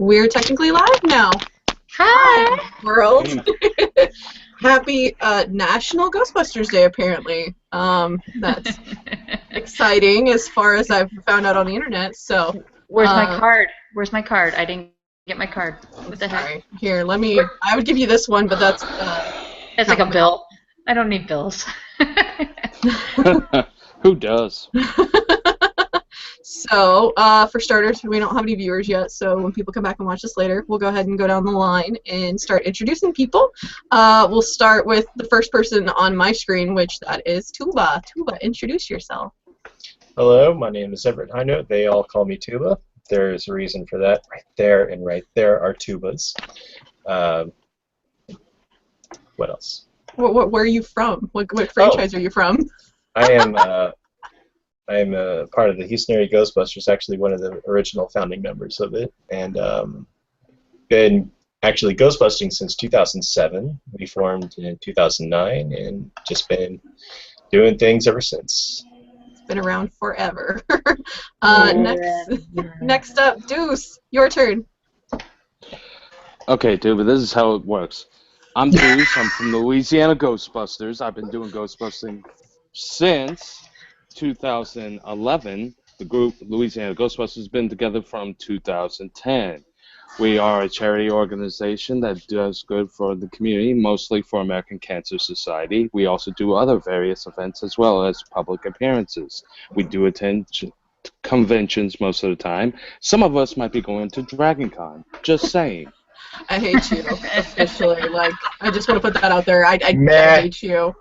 We're technically live now. Hi, world. Happy National Ghostbusters Day, apparently. That's exciting as far as I've found out on the internet. So, where's my card? Where's my card? I didn't get my card. What the heck? Here, let me. I would give you this one, but that's. That's like a bill. I don't need bills. Who does? So, for starters, we don't have any viewers yet, so when people come back and watch this later, we'll go ahead and go down the line and start introducing people. We'll start with the first person on my screen, which that is Tuba. Tuba, introduce yourself. Hello, my name is Everett Hino. They all call me Tuba. There's a reason for that. Right there and right there are Tubas. What else? Where are you from? What franchise are you from? I am a part of the Houston area Ghostbusters, actually one of the original founding members of it, and been actually Ghostbusting since 2007. We formed in 2009 and just been doing things ever since. It's been around forever. Next up, Deuce, your turn. Okay, dude, but this is how it works. I'm Deuce. I'm from Louisiana Ghostbusters. I've been doing Ghostbusting since 2011. The group Louisiana Ghostbusters has been together from 2010. We are a charity organization that does good for the community, mostly for American Cancer Society. We also do other various events as well as public appearances. We do attend conventions most of the time. Some of us might be going to Dragon Con. Just saying. I hate you, officially. Like, I just want to put that out there. I hate you.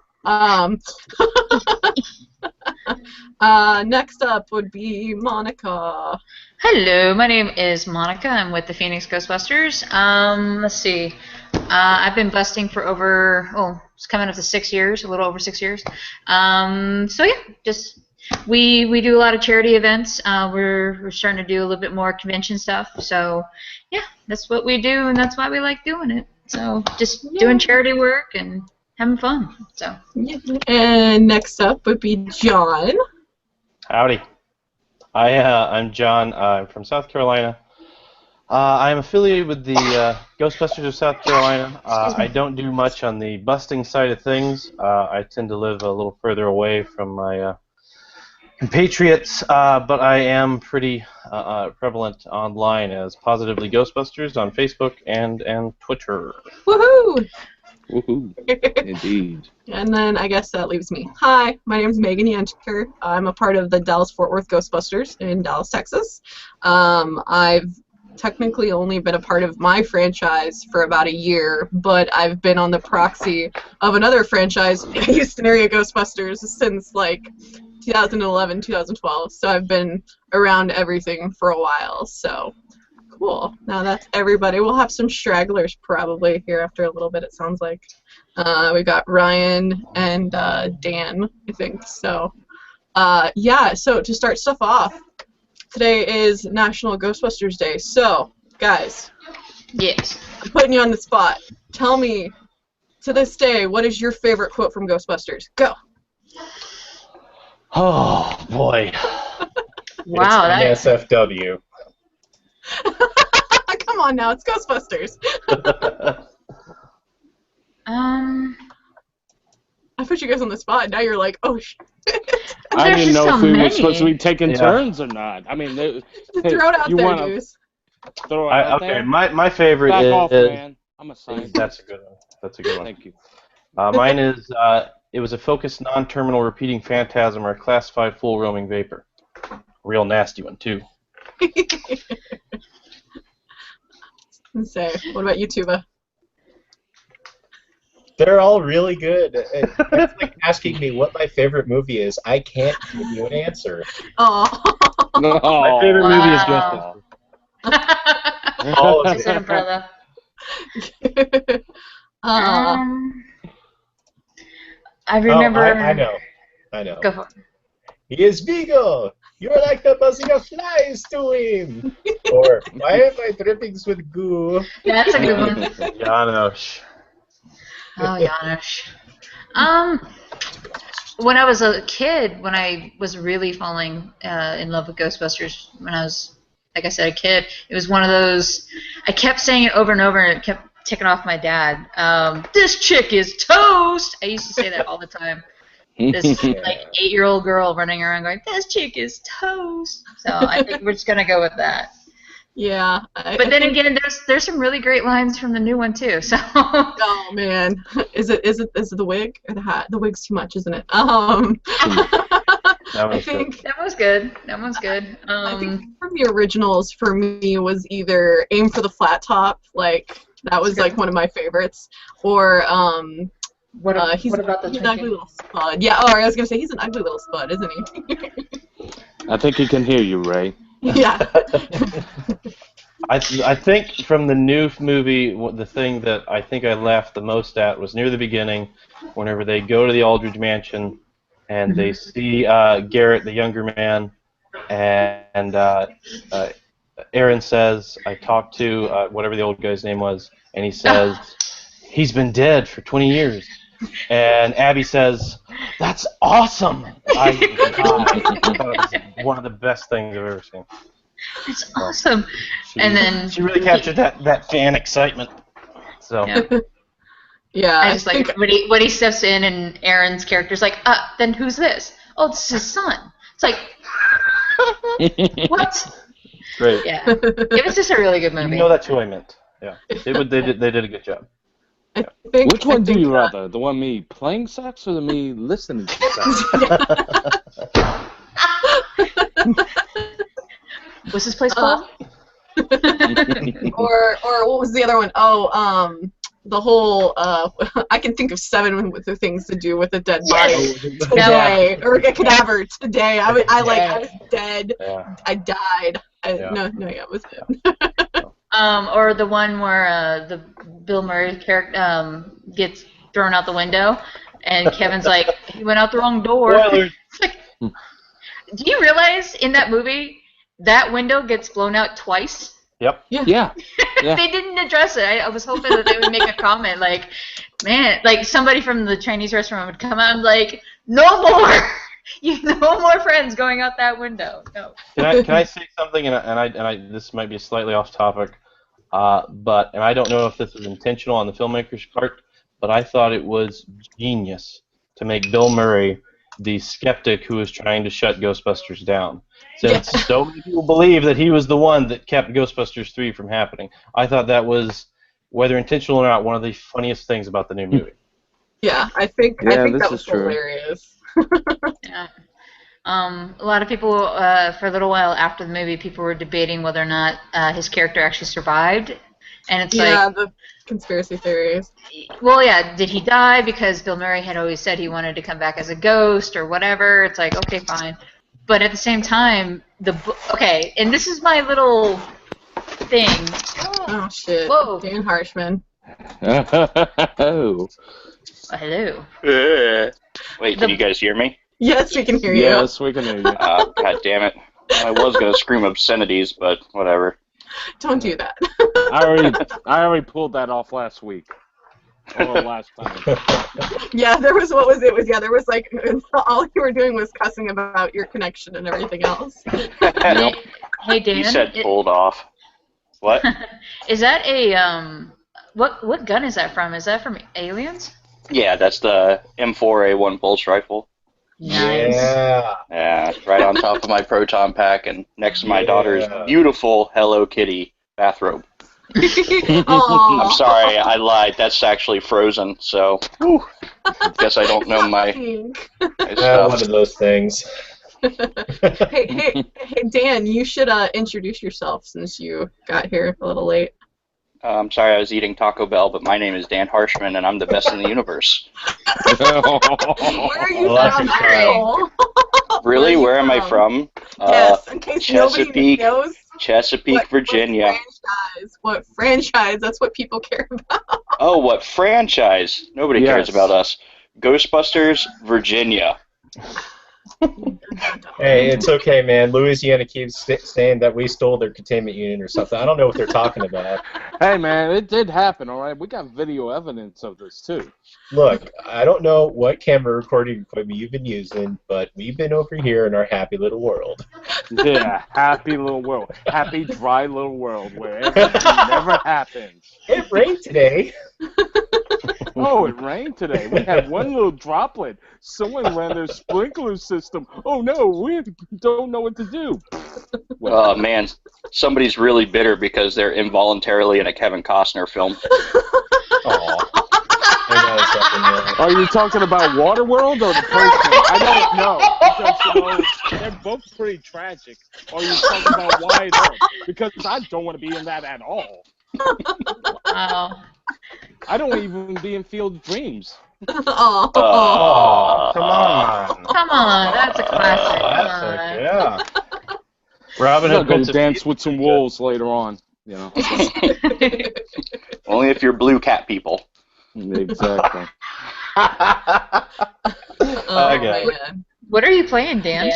Next up would be Monica. Hello, my name is Monica. I'm with the Phoenix Ghostbusters. Let's see. I've been busting for over, it's coming up to 6 years, a little over 6 years. So yeah, just we do a lot of charity events. We're starting to do a little bit more convention stuff. So yeah, that's what we do, and that's why we like doing it. So just doing charity work and having fun. So. Yeah. And next up would be John. Howdy. I'm John. I'm from South Carolina. I'm affiliated with the Ghostbusters of South Carolina. I don't do much on the busting side of things. I tend to live a little further away from my compatriots, but I am pretty prevalent online as Positively Ghostbusters on Facebook and Twitter. Woohoo! Woohoo! Indeed. And then I guess that leaves me. Hi, my name is Megan Yantiker. I'm a part of the Dallas-Fort Worth Ghostbusters in Dallas, Texas. I've technically only been a part of my franchise for about a year, but I've been on the proxy of another franchise, Houston area Ghostbusters, since like 2011, 2012. So I've been around everything for a while. So cool. Now that's everybody. We'll have some stragglers probably here after a little bit, it sounds like. We've got Ryan and Dan, I think. So, yeah, so to start stuff off, today is National Ghostbusters Day. So, guys. Yes. I'm putting you on the spot. Tell me, to this day, what is your favorite quote from Ghostbusters? Go. Oh, boy. Wow. It's NSFW. Come on now, it's Ghostbusters. I put you guys on the spot, and now you're like, oh shit. I didn't know if we were supposed to be taking turns or not. I mean, throw it out there, dudes. Throw it out there? Okay, my favorite Back is. off, man. I'm a scientist. That's a good one. That's a good one. Thank you. Mine is. It was a focused, non-terminal, repeating phantasm or a classified, full roaming vapor. Real nasty one too. So, what about you, Tuba? They're all really good. It's like asking me what my favorite movie is. I can't give you an answer. Oh. No. My favorite movie is Ghostbusters. All of That's it. it, brother. I remember. I know. Go for it. He is Vigo. You're like the buzzing of flies to him. Or why am I drippings with goo? That's a good one. Janosch. Oh, Janosch. When I was a kid, when I was really falling in love with Ghostbusters, when I was like I said, a kid, it was one of those. I kept saying it over and over, and it kept ticking off my dad. This chick is toast. I used to say that all the time. This like 8-year-old girl running around going, "This chick is toast." So I think we're just gonna go with that. Yeah. But then again, there's some really great lines from the new one too. So. Oh man, is it the wig or the hat? The wig's too much, isn't it? That I was think That was good. That one's good. I think from the originals for me was either Aim for the Flat Top, like that was like one of my favorites, or what about the he's an ugly drinking? little spud. Yeah, I was gonna say he's an ugly little spud, isn't he? I think he can hear you, Ray. Yeah. I think from the new movie, the thing that I think I laughed the most at was near the beginning, whenever they go to the Aldridge Mansion and they see Garrett, the younger man, and Aaron says, "I talked to whatever the old guy's name was," and he says, "He's been dead for 20 years." And Abby says, "That's awesome!" I thought it was one of the best things I've ever seen. It's awesome. And then She really captured that fan excitement. So Yeah. I just like when he steps in and Aaron's character's like, then who's this? Oh, it's his son. It's like, what? great. Yeah. It was just a really good You movie. know that's who I meant. Yeah, they did a good job. Which one do you rather? The one me playing sax or the me listening to sax? What's this place called? or what was the other one? Oh, the whole I can think of 7 with the things to do with a dead body today, or a cadaver today. I was dead. Yeah. I died. It was good. Or the one where the Bill Murray character gets thrown out the window, and Kevin's like, he went out the wrong door. Spoilers. It's like, do you realize in that movie that window gets blown out twice? Yep. Yeah. They didn't address it. I was hoping that they would make a comment like, man, like somebody from the Chinese restaurant would come out and like, no more, no more friends going out that window. No. Can I say something? And I this might be slightly off topic, but I don't know if this was intentional on the filmmaker's part, but I thought it was genius to make Bill Murray the skeptic who was trying to shut Ghostbusters down. Since so many people believe that he was the one that kept Ghostbusters 3 from happening. I thought that was, whether intentional or not, one of the funniest things about the new movie. Yeah, I think that was true. hilarious. Yeah. A lot of people, for a little while after the movie, people were debating whether or not his character actually survived. And it's like, the conspiracy theories. well, yeah, did he die because Bill Murray had always said he wanted to come back as a ghost or whatever? It's like, okay, fine. But at the same time, okay, and this is my little thing. Oh shit! Whoa. Dan Harshman. Oh. Hello. Wait, can you guys hear me? Yes, we can hear you. Yes, we can hear you. God damn it. I was going to scream obscenities, but whatever. Don't do that. I already pulled that off last week. Or last time. Yeah, there was, what was it? There was like, all you were doing was cussing about your connection and everything else. Hey, Dan. You said pulled off. What? Is that a, what gun is that from? Is that from Aliens? Yeah, that's the M4A1 pulse rifle. Nice. Yeah. Yeah, right on top of my proton pack and next to my daughter's beautiful Hello Kitty bathrobe. I'm sorry, I lied. That's actually Frozen, so guess I don't know my stuff. One of those things. Hey, Dan, you should introduce yourself since you got here a little late. I'm sorry I was eating Taco Bell, but my name is Dan Harshman, and I'm the best in the universe. Where are you from, Michael? Really? Where am I from? Yes, in case nobody knows. Chesapeake, Virginia. What franchise? That's what people care about. Oh, what franchise? Nobody cares about us. Ghostbusters, Virginia. Hey, it's okay, man. Louisiana keeps saying that we stole their containment unit or something. I don't know what they're talking about. Hey, man, it did happen, all right? We got video evidence of this, too. Look, I don't know what camera recording equipment you've been using, but we've been over here in our happy little world. Yeah, happy little world. Happy, dry little world where everything never happens. It rained today. Oh, it rained today. We had one little droplet. Someone ran their sprinkler system. Oh, no, we don't know what to do. Oh, man. Somebody's really bitter because they're involuntarily in a Kevin Costner film. Are you talking about Waterworld or the person? I don't know. Because, they're both pretty tragic. Or are you talking about Wide Earp? Because I don't want to be in that at all. Wow. I don't even be in Field of Dreams. Oh, Come on. Come on, that's a classic. Classic, yeah. Robin I'm Hood going Prince to of dance with some wolves later on. You know. Only if you're blue cat people. Exactly. Okay. man. What are you playing, Dan?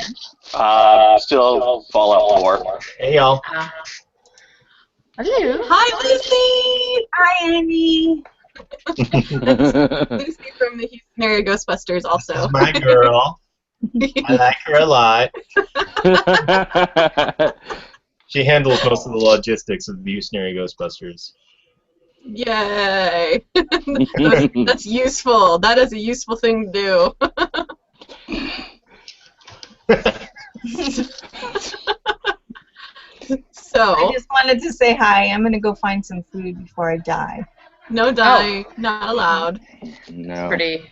Still Fallout 4. Hey, y'all. Hello. Hi, Lucy! Hi, Amy. Lucy from the Houston area Ghostbusters also. This is my girl. I like her a lot. She handles most of the logistics of the Houston area Ghostbusters. Yay! That's useful. That is a useful thing to do. So, I just wanted to say hi. I'm gonna go find some food before I die. no dying, not allowed. No. Pretty.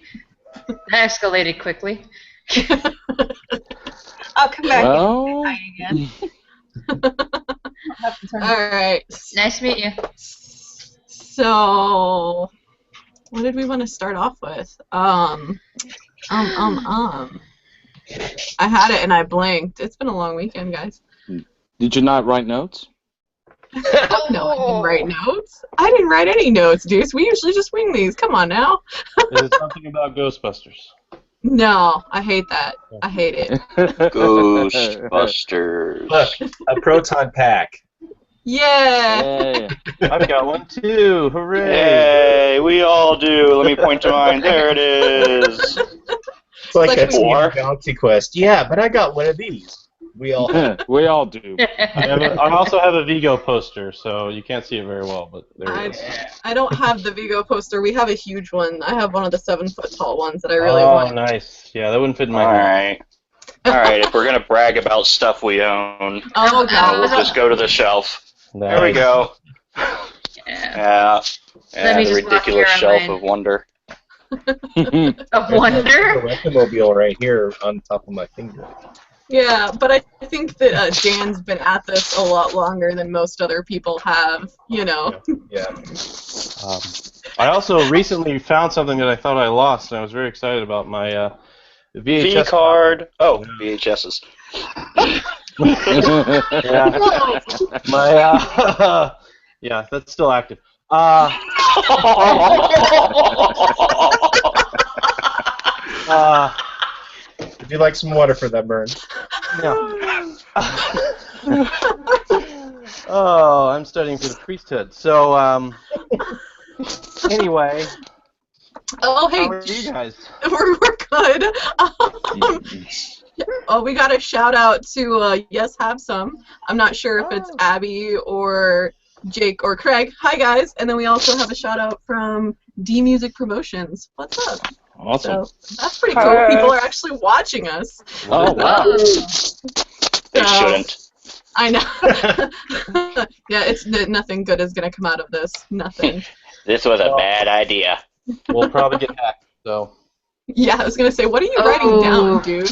That escalated quickly. I'll come back Well, and hide again. I'll have to turn All right. Nice to meet you. So, what did we want to start off with? I had it and I blanked. It's been a long weekend, guys. did you not write notes? No, I didn't write notes. I didn't write any notes, Deuce. We usually just wing these. Come on now. Is it something about Ghostbusters? No, I hate that. I hate it. Ghostbusters. Look, a proton pack. Yeah. Yeah. I've got one too. Hooray! Hey, we all do. Let me point to mine. There it is. It's like Like that scene four. in Galaxy Quest. Yeah, but I got one of these. We all have. We all do. I also have a Vigo poster, so you can't see it very well, but there it is. I don't have the Vigo poster. We have a huge one. I have one of the 7-foot tall ones that I really Oh, want. nice. Yeah, that wouldn't fit in my All hand. right. All right, if we're going to brag about stuff we own, Oh, we'll God. just go to the shelf. Nice. There we go. Yeah. Yeah, me the just walk ridiculous here on shelf mine. of wonder. Of The wonder? Rectomobile right here on top of my finger. Yeah, but I think that Dan's been at this a lot longer than most other people have, you know. Yeah. I also recently found something that I thought I lost, and I was very excited about my VHS V-card. Oh, VHSs. Yeah. My yeah, that's still active. Would you like some water for that burn? Yeah. Oh, I'm studying for the priesthood. So, anyway, Oh, hey, how are you guys? we're good. Oh, we got a shout out to Yes Have Some. I'm not sure if it's Abby or Jake or Craig. Hi, guys. And then we also have a shout out from D Music Promotions. What's up? Awesome. So that's pretty cool. Hi. People are actually watching us. Oh, wow. They shouldn't. I know. Yeah, it's nothing good is gonna come out of this. Nothing. This was a bad idea. We'll probably get hacked. So, Yeah, I was gonna say, what are you writing Oh. down, dude?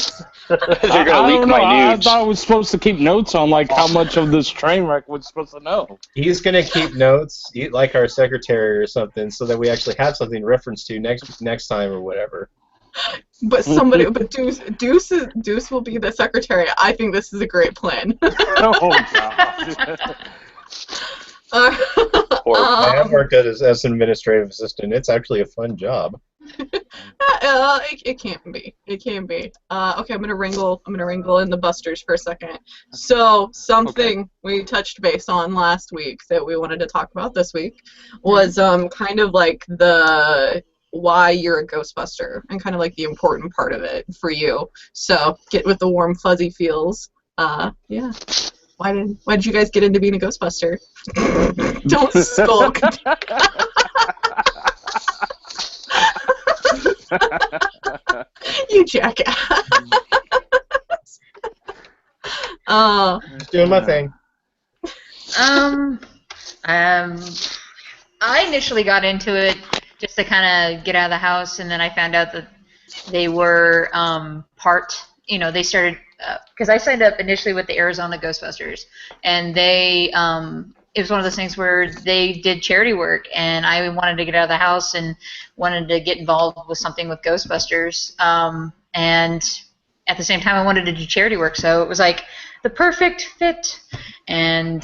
They're I gonna leak don't know. my I nudes. thought I was supposed to keep notes on like how much of this train wreck we're supposed to know. He's gonna keep notes, like our secretary or something, so that we actually have something to reference to next time or whatever. But Deuce will be the secretary. I think this is a great plan. Oh God. I have worked as an administrative assistant. It's actually a fun job. It can't be. It can be. Okay, I'm gonna wrangle in the Busters for a second. So something we touched base on last week that we wanted to talk about this week was kind of like the why you're a Ghostbuster and kind of like the important part of it for you. So get with the warm fuzzy feels. Yeah. Why did you guys get into being a Ghostbuster? Don't skulk. You jackass. Just doing my thing. I initially got into it just to kind of get out of the house, and then I found out that they were they started, because I signed up initially with the Arizona Ghostbusters, and they, it was one of those things where they did charity work, and I wanted to get out of the house and wanted to get involved with something with Ghostbusters, and at the same time I wanted to do charity work, so it was like the perfect fit, and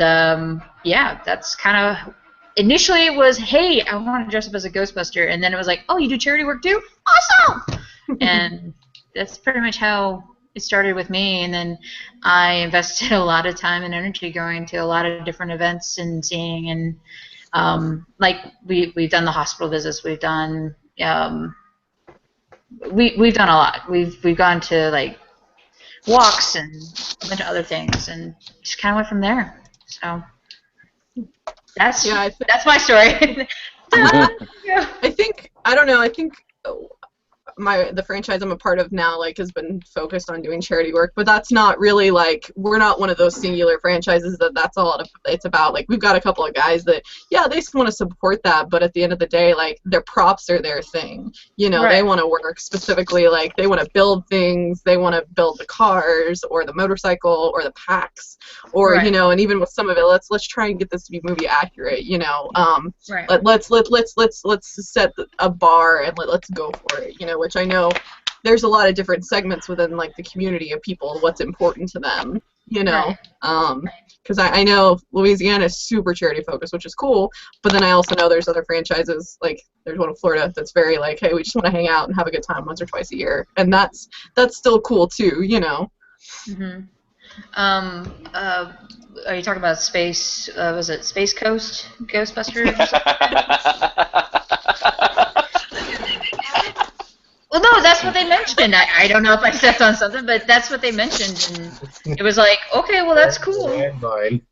yeah, that's kind of, initially it was, hey, I want to dress up as a Ghostbuster, and then it was like, oh, you do charity work too? Awesome! And that's pretty much how it started with me, and then I invested a lot of time and energy going to a lot of different events and seeing, and like we've done the hospital visits, we've done we've done a lot. We've gone to like walks and a bunch of other things, and just kind of went from there. So that's my story. I think the franchise I'm a part of now has been focused on doing charity work, but that's not really we're not one of those singular franchises that's all it's about. We've got a couple of guys that they want to support that, but at the end of the day their props are their thing. Right. They want to work specifically, they want to build things, they want to build the cars or the motorcycle or the packs or right. And even with some of it, let's try and get this to be movie accurate. Right. Let's set a bar and let's go for it. Which I know there's a lot of different segments within the community of people, what's important to them, right. Because I know Louisiana is super charity focused, which is cool, but then I also know there's other franchises, there's one in Florida that's very hey, we just want to hang out and have a good time once or twice a year, and that's still cool too, Mm-hmm. Are you talking about Space, was it Space Coast Ghostbusters or something? Well, no, that's what they mentioned. I don't know if I stepped on something, but that's what they mentioned, and it was like, okay, well, that's cool. And mine.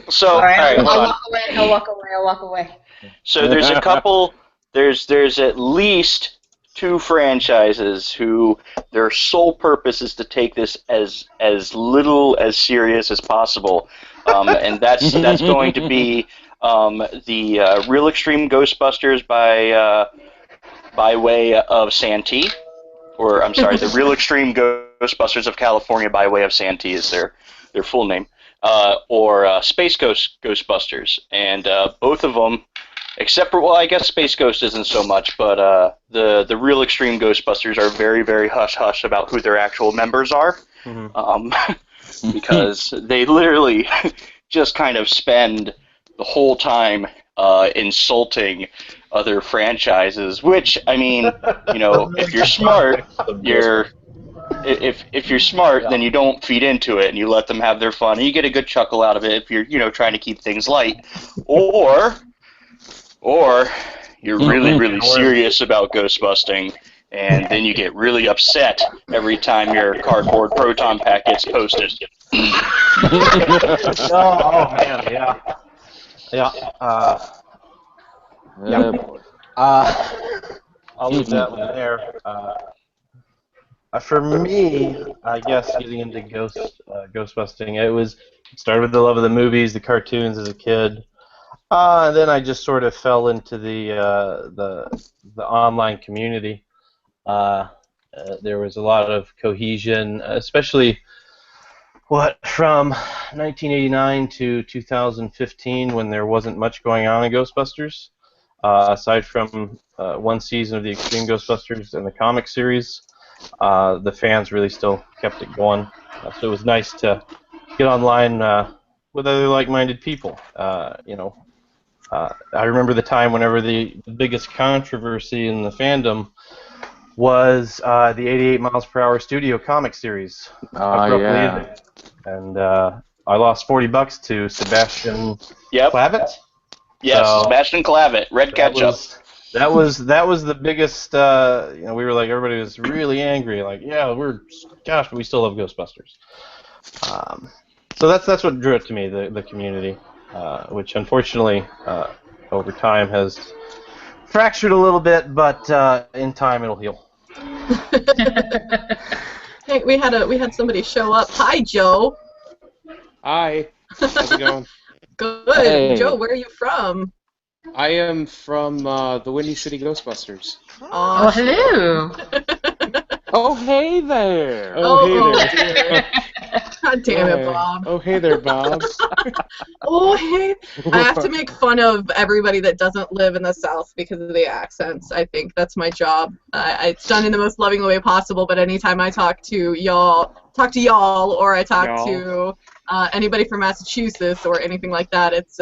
So, all right, I'll walk away. So there's a couple. There's at least 2 franchises who their sole purpose is to take this as little as serious as possible, and that's going to be the Real Extreme Ghostbusters by way of Santee, or I'm sorry, the Real Extreme Ghostbusters of California by way of Santee is their full name, or Space Ghost Ghostbusters, and both of them, except for, well, I guess Space Ghost isn't so much, but the Real Extreme Ghostbusters are very, very hush-hush about who their actual members are, because they literally just kind of spend the whole time insulting other franchises, which, I mean, if you're smart, if you're smart, then you don't feed into it and you let them have their fun and you get a good chuckle out of it if you're trying to keep things light, or you're really, really serious about ghostbusting, and then you get really upset every time your cardboard proton pack gets posted. Oh man, yeah. I'll leave that one there. For me, I guess getting into ghostbusting, it started with the love of the movies, the cartoons as a kid, and then I just sort of fell into the online community. There was a lot of cohesion, especially from 1989 to 2015, when there wasn't much going on in Ghostbusters. Aside from one season of the Extreme Ghostbusters and the comic series, the fans really still kept it going. So it was nice to get online with other like-minded people. I remember the time whenever the biggest controversy in the fandom was the 88 miles per hour studio comic series abruptly ending. And I lost $40 to Sebastian Clavitt. Yes, So Sebastian Clavitt, red ketchup. That was the biggest. We were like, everybody was really angry. Like, yeah, but we still love Ghostbusters. So that's what drew it to me, the community, which unfortunately over time has fractured a little bit, but in time it'll heal. Hey, we had somebody show up. Hi, Joe. Hi. How's it going? Good. Hey. Joe, where are you from? I am from the Windy City Ghostbusters. Oh, hello. Oh, hey there. Oh, hey there. God damn it, Bob. Oh, hey there, Bob. Oh, hey. I have to make fun of everybody that doesn't live in the South because of the accents. I think that's my job. It's done in the most loving way possible, but anytime I talk to y'all, or I talk to anybody from Massachusetts or anything like that, it's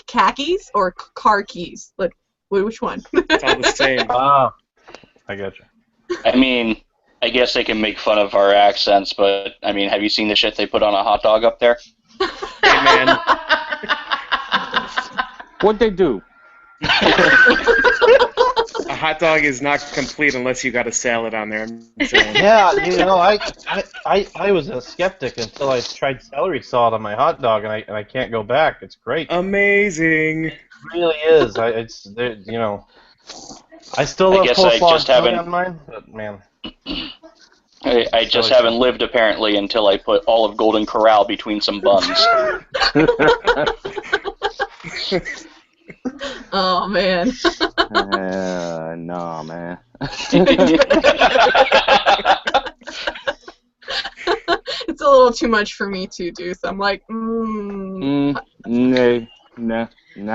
khakis or car keys. Like, which one? It's all the same. Ah, I gotcha. I mean, I guess they can make fun of our accents, but, I mean, have you seen the shit they put on a hot dog up there? Hey, man. What'd they do? A hot dog is not complete unless you got a salad on there. Yeah, I was a skeptic until I tried celery salt on my hot dog, and I can't go back. It's great. Amazing. It really is. I still love coleslaw on mine, but man. I just haven't lived, apparently, until I put Olive Golden Corral between some buns. Oh, man. No, man. It's a little too much for me to do, so I'm like, Nah.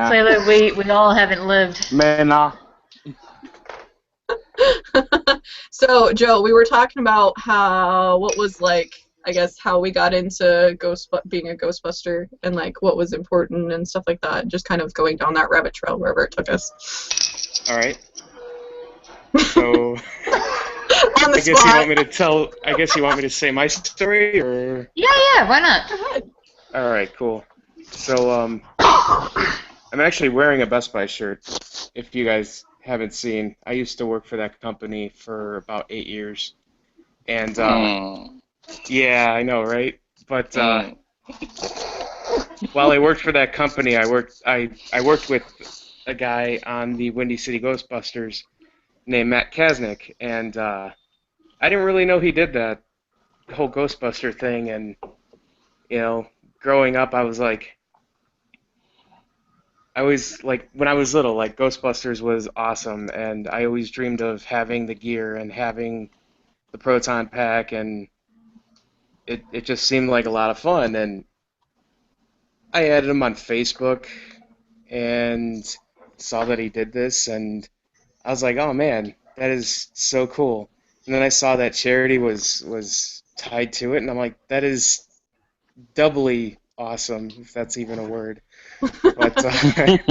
Clearly, we all haven't lived. Man, nah. So, Joe, we were talking about how we got into being a Ghostbuster and like what was important and stuff like that. Just kind of going down that rabbit trail wherever it took us. All right. So, On the I guess you want me to say my story, or? Yeah, why not? Go ahead. All right, cool. So, I'm actually wearing a Best Buy shirt. If you guys haven't seen, I used to work for that company for about 8 years, and yeah, I know, right? But while I worked for that company, I worked with a guy on the Windy City Ghostbusters named Matt Kasnick, and I didn't really know he did that whole Ghostbuster thing, and growing up, I was like, when I was little, like, Ghostbusters was awesome, and I always dreamed of having the gear and having the proton pack, and it just seemed like a lot of fun, and I added him on Facebook and saw that he did this, and I was like, oh man, that is so cool. And then I saw that charity was tied to it, and I'm like, that is doubly awesome, if that's even a word. But I think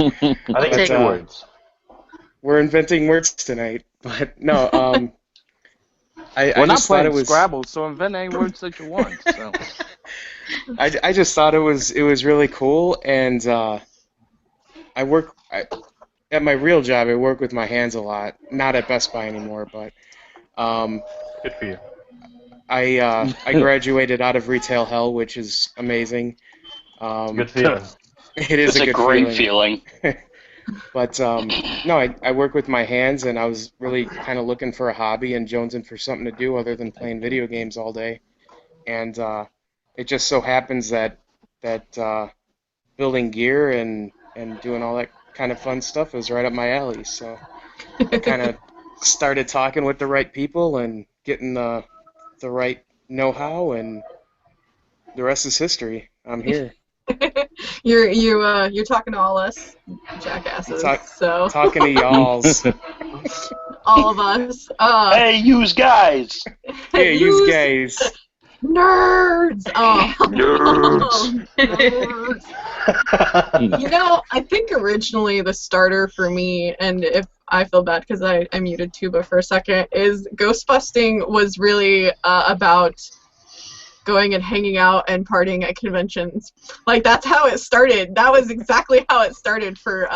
it's two words. We're inventing words tonight, but no. We're not playing Scrabble, so invent any words that you want. So. I just thought it was really cool, and at my real job. I work with my hands a lot. Not at Best Buy anymore, but good for you. I graduated out of retail hell, which is amazing. Good feeling. It is a great feeling. But no, I work with my hands, and I was really kind of looking for a hobby and jonesing for something to do other than playing video games all day. And it just so happens that building gear and doing all that kind of fun stuff is right up my alley. So I kind of started talking with the right people and getting the right know-how, and the rest is history. I'm here. You're talking to all us jackasses. Talking to y'alls. All of us. Hey, yous guys. Hey, yous guys. Nerds. Oh. Nerds. Nerds. You know, I think originally the starter for me, and if I feel bad because I muted Tuba for a second, is ghostbusting was really about going and hanging out and partying at conventions. Like, that's how it started. That was exactly how it started for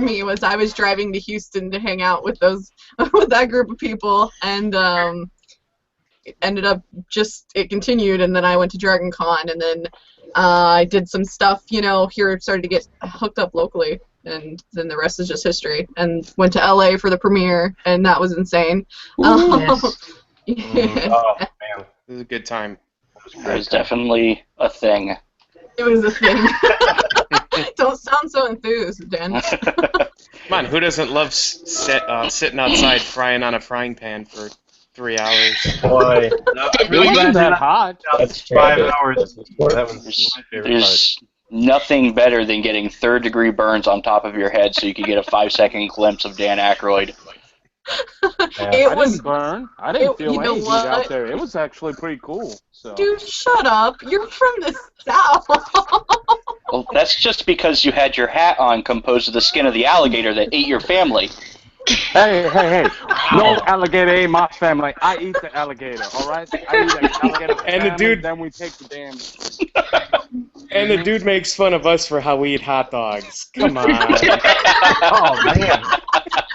me. Was I was driving to Houston to hang out with with that group of people, and it ended up it continued, and then I went to Dragon Con, and then I did some stuff, here, started to get hooked up locally, and then the rest is just history. And went to LA for the premiere, and that was insane. Yes. Yeah. Oh, man. It was a good time. It was definitely a thing. It was a thing. Don't sound so enthused, Dan. Come on, who doesn't love sitting outside frying on a frying pan for 3 hours? Boy. Really glad that hot. That's 5 true. hours. That was my favorite part. There's nothing better than getting third-degree burns on top of your head so you can get a 5-second glimpse of Dan Aykroyd. It was. Didn't burn. I didn't feel you know any heat what? out there. It was actually pretty cool. So. Dude, shut up. You're from the South. Well, that's just because you had your hat on composed of the skin of the alligator that ate your family. Hey. No alligator ain't my family. I eat the alligator, all right? I eat the alligator And the family, dude- then we take the damn... And the dude makes fun of us for how we eat hot dogs. Come on. Oh, man.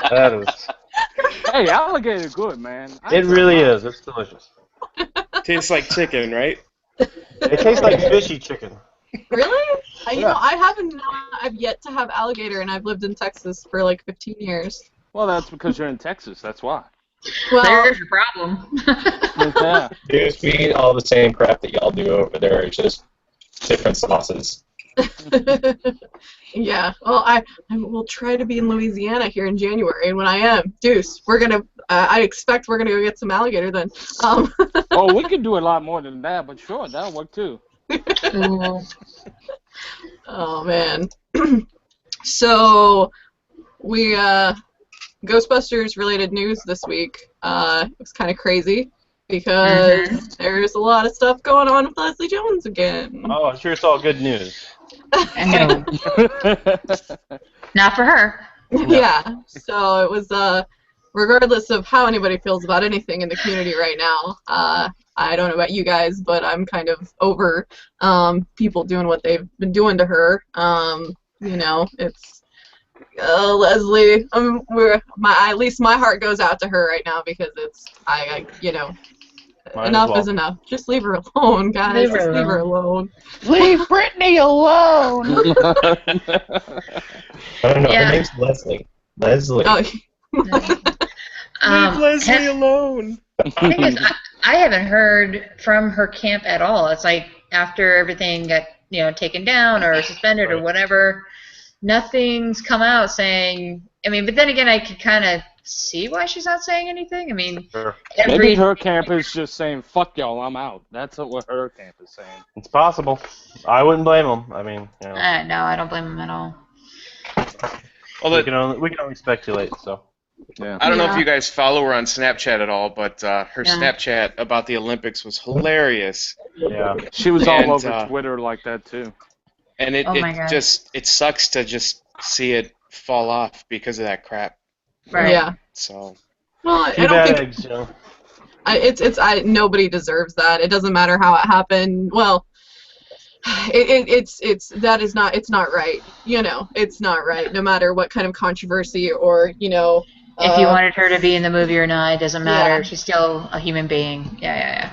That is... Hey, alligator good, man. It really is. It's delicious. Tastes like chicken, right? It tastes like fishy chicken. Really? Yeah. I've yet to have alligator, and I've lived in Texas for like 15 years. Well, that's because you're in Texas. That's why. Well, There's your problem. Yeah. Dude, we eat all the same crap that y'all do over there. It's just different sauces. yeah. Well, I will try to be in Louisiana here in January, and when I am, Deuce, we're gonna. I expect we're gonna go get some alligator then. Oh, we can do a lot more than that, but sure, that'll work too. Oh man. So we Ghostbusters related news this week. It was kind of crazy because there's a lot of stuff going on with Leslie Jones again. Oh, I'm sure it's all good news. I know. Not for her. Yeah. So it was regardless of how anybody feels about anything in the community right now. I don't know about you guys, but I'm kind of over people doing what they've been doing to her. It's Leslie. At least my heart goes out to her right now because it's Might enough as well. is enough. Just leave her alone, guys. Just leave her alone. Leave Brittany alone! I don't know. Yeah. Her name's Leslie. Leslie. Oh, Leave Leslie alone! The thing is, I haven't heard from her camp at all. It's like after everything got taken down or suspended or whatever, nothing's come out saying. I mean, but then again, I could kind of see why she's not saying anything. I mean, Sure. Maybe her camp is just saying, fuck y'all, I'm out. That's what her camp is saying. It's possible. I wouldn't blame them. I mean, no, I don't blame him at all. Although, we can only speculate. So. Yeah. I don't know if Yeah. you guys follow her on Snapchat at all, but her Yeah. Snapchat about the Olympics was hilarious. Yeah. She was And, all over Twitter like that, too. And it Oh my God. it sucks to just see it fall off because of that crap. Right. yeah. So Well, I Too don't bad think eggs, nobody deserves that. It doesn't matter how it happened. Well, it's not right. It's not right. No matter what kind of controversy or If you wanted her to be in the movie or not, it doesn't matter. Yeah. She's still a human being. Yeah.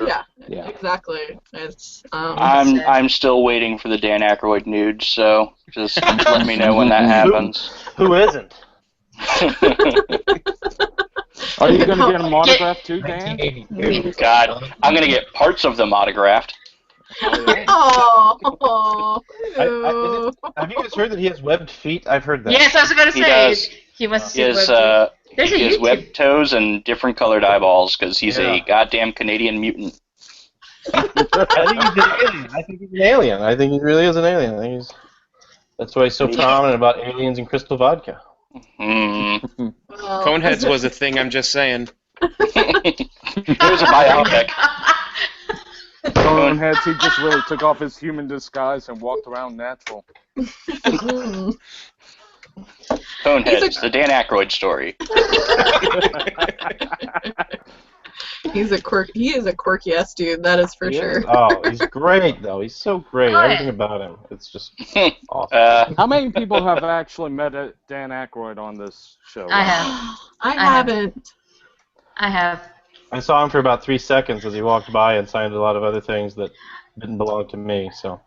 Yeah. exactly. It's I'm still waiting for the Dan Aykroyd nude, so just let me know when that happens. Who isn't? Are you going to get them autographed, too, Dan? 1982. God, I'm going to get parts of them autographed. Oh. Have you guys heard that he has webbed feet? I've heard that. Yes, I was going to He say. does. He wants to see He has, web There's a he has YouTube. webbed toes and different colored eyeballs because he's Yeah. a goddamn Canadian mutant. I think he's an alien. I think he's an alien. I think he really is an alien. I think that's why he's so prominent about aliens and crystal vodka. Hmm. Well, Coneheads was a thing. I'm just saying. There's a biopic. Coneheads, he just really took off his human disguise and walked around natural. Coneheads, the Dan Aykroyd story. He is a quirky ass dude, that is for sure. Oh, he's great though. He's so great. Oh, yeah. Everything about him. It's just awesome. How many people have actually met Dan Aykroyd on this show? I have. I haven't. I have. I saw him for about 3 seconds as he walked by and signed a lot of other things that didn't belong to me. So.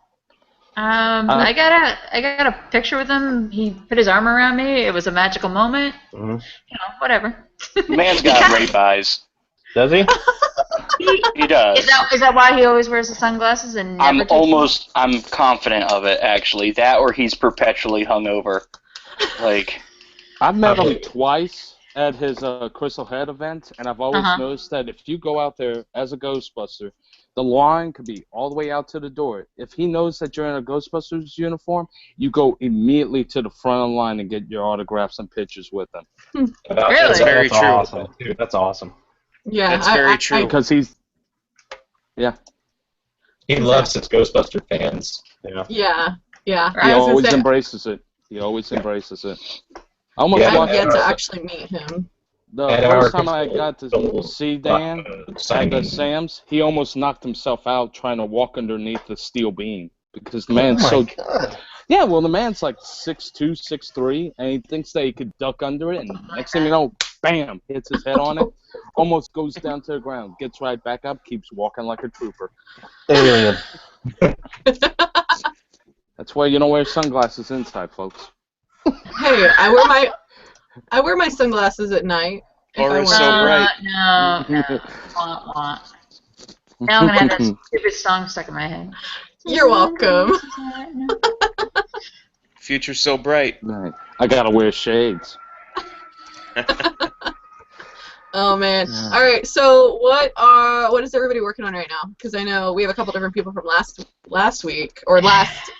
I got a picture with him. He put his arm around me. It was a magical moment. Mm-hmm. You know, whatever. Man's got rape eyes. Does he? He does. Is that why he always wears the sunglasses and never I'm confident of it, actually. That or he's perpetually hungover. Like, I've met him twice at his Crystal Head event, and I've always noticed that if you go out there as a Ghostbuster, the line could be all the way out to the door. If he knows that you're in a Ghostbusters uniform, you go immediately to the front of the line and get your autographs and pictures with him. Really? That's very true. Awesome. Dude, that's awesome. Yeah, That's very true. Because he's... Yeah. He loves his Ghostbuster fans. Yeah. He always embraces it. He always embraces it. I almost I watched have yet to actually meet him. the first time I got to see Dan at the Sam's, he almost knocked himself out trying to walk underneath the steel beam because the man's yeah, well, the man's like 6'2", 6'3", and he thinks that he could duck under it, and next thing you know, bam, hits his head on it, almost goes down to the ground, gets right back up, keeps walking like a trooper. Alien. That's why you don't wear sunglasses inside, folks. Hey, I wear my sunglasses at night. Or it's so bright. No. Now I'm gonna have that stupid song stuck in my head. You're welcome. Future's so bright. Right. I gotta wear shades. Oh man! Yeah. All right. So what is everybody working on right now? Because I know we have a couple different people from last week or last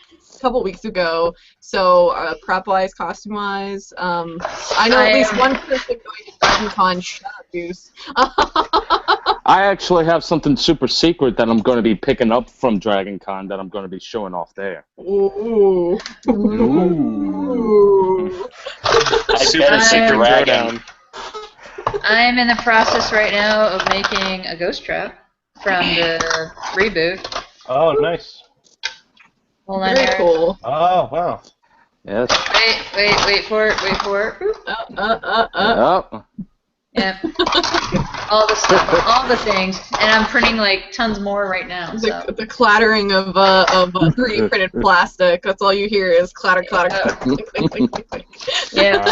couple weeks ago. So prop-wise, costume-wise, I know at least one person going to Dragon Con. Shut up, Goose. I actually have something super secret that I'm going to be picking up from Dragon Con that I'm going to be showing off there. Ooh. Super secret throwdown. I'm in the process right now of making a ghost trap from the reboot. Oh, nice. Hold on. Very cool. Oh, wow. Yes. Wait for it. Oh. Yep. All the stuff, all the things, and I'm printing like tons more right now. So. The clattering of 3D printed plastic. That's all you hear is clatter, clatter, clatter. Yep.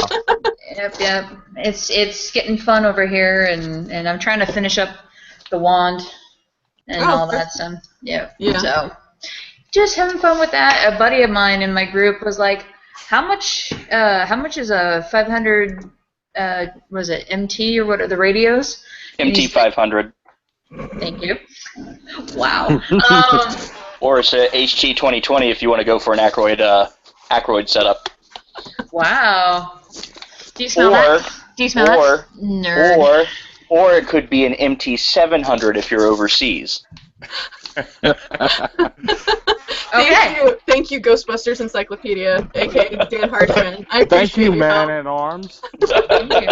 Yep. It's getting fun over here, and I'm trying to finish up the wand and all that stuff. Yeah. So just having fun with that. A buddy of mine in my group was like, "How much is a 500?" Was it MT or what are the radios? MT 500. Thank you. Wow. Or it's a HT 2020 if you want to go for an Aykroyd setup. Wow. Do you smell that? Do you smell that? Nerd. Or it could be an MT 700 if you're overseas. Thank you, Ghostbusters Encyclopedia, aka Dan Hartman. I appreciate Thank you, your Man help. at Arms. Thank you.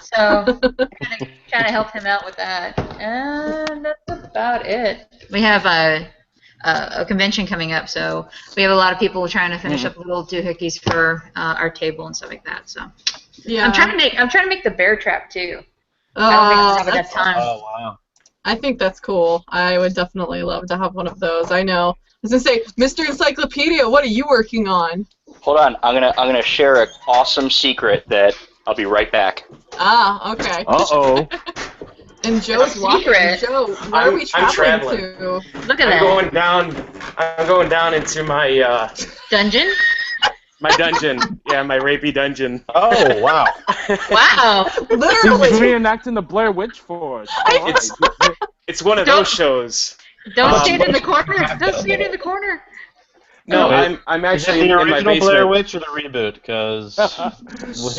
So, trying to help him out with that, and that's about it. We have a convention coming up, so we have a lot of people trying to finish up little doohickeys for our table and stuff like that. So, yeah, I'm trying to make the bear trap too. I don't think I have enough time. Oh, wow. I think that's cool. I would definitely love to have one of those. I know. I was gonna say, Mr. Encyclopedia, what are you working on? Hold on, I'm gonna share an awesome secret that I'll be right back. Ah, okay. Uh-oh. And Joe's walking. Joe, where are we traveling to? Look at that. I'm going down into my dungeon. My dungeon. Yeah, my rapey dungeon. Oh, wow. Wow. Literally. He's reenacting the Blair Witch for us. It's one of those shows. Don't stand in the corner. Don't stand in the corner. No, I'm actually is it the in my original basement. Blair Witch or the reboot? Because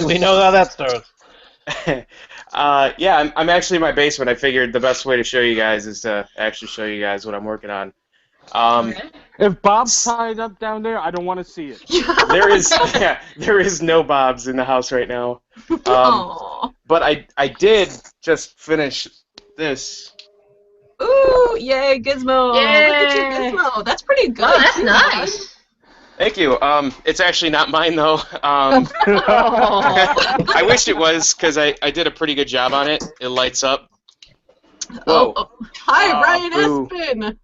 we know how that starts. Yeah, I'm actually in my basement. I figured the best way to show you guys is to actually show you guys what I'm working on. If Bob's tied up down there, I don't want to see it. There is no Bobs in the house right now. Aww. But I did just finish this. Ooh, yay, Gizmo! Yay. Look at you, Gizmo. That's pretty good. Oh, that's too, nice. Thank you. It's actually not mine though. Oh. I wish it was because I did a pretty good job on it. It lights up. Whoa. Whoa. Hi, Ryan boo. Espin.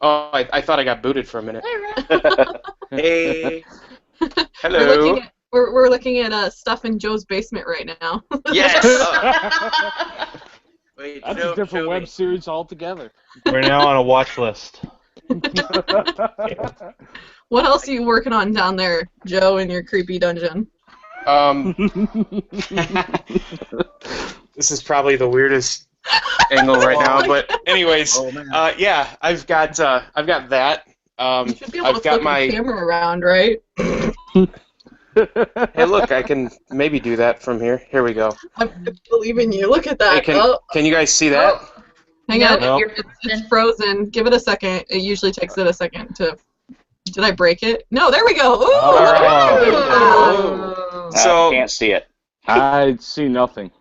Oh, I thought I got booted for a minute. Hey. Hello. Hello. We're looking at stuff in Joe's basement right now. Yes. Wait, that's a different web series altogether. We're now on a watch list. What else are you working on down there, Joe, in your creepy dungeon? This is probably the weirdest angle right now, but anyways, yeah, I've got that. You should be able I've to got flip my your camera around, right? Hey, look, I can maybe do that from here. Here we go. I believe in you. Look at that. Hey, can you guys see that? Hang on. Nope. It's frozen. Give it a second. It usually takes it a second to... Did I break it? No, there we go. Ooh! Oh. So can't see it. I see nothing.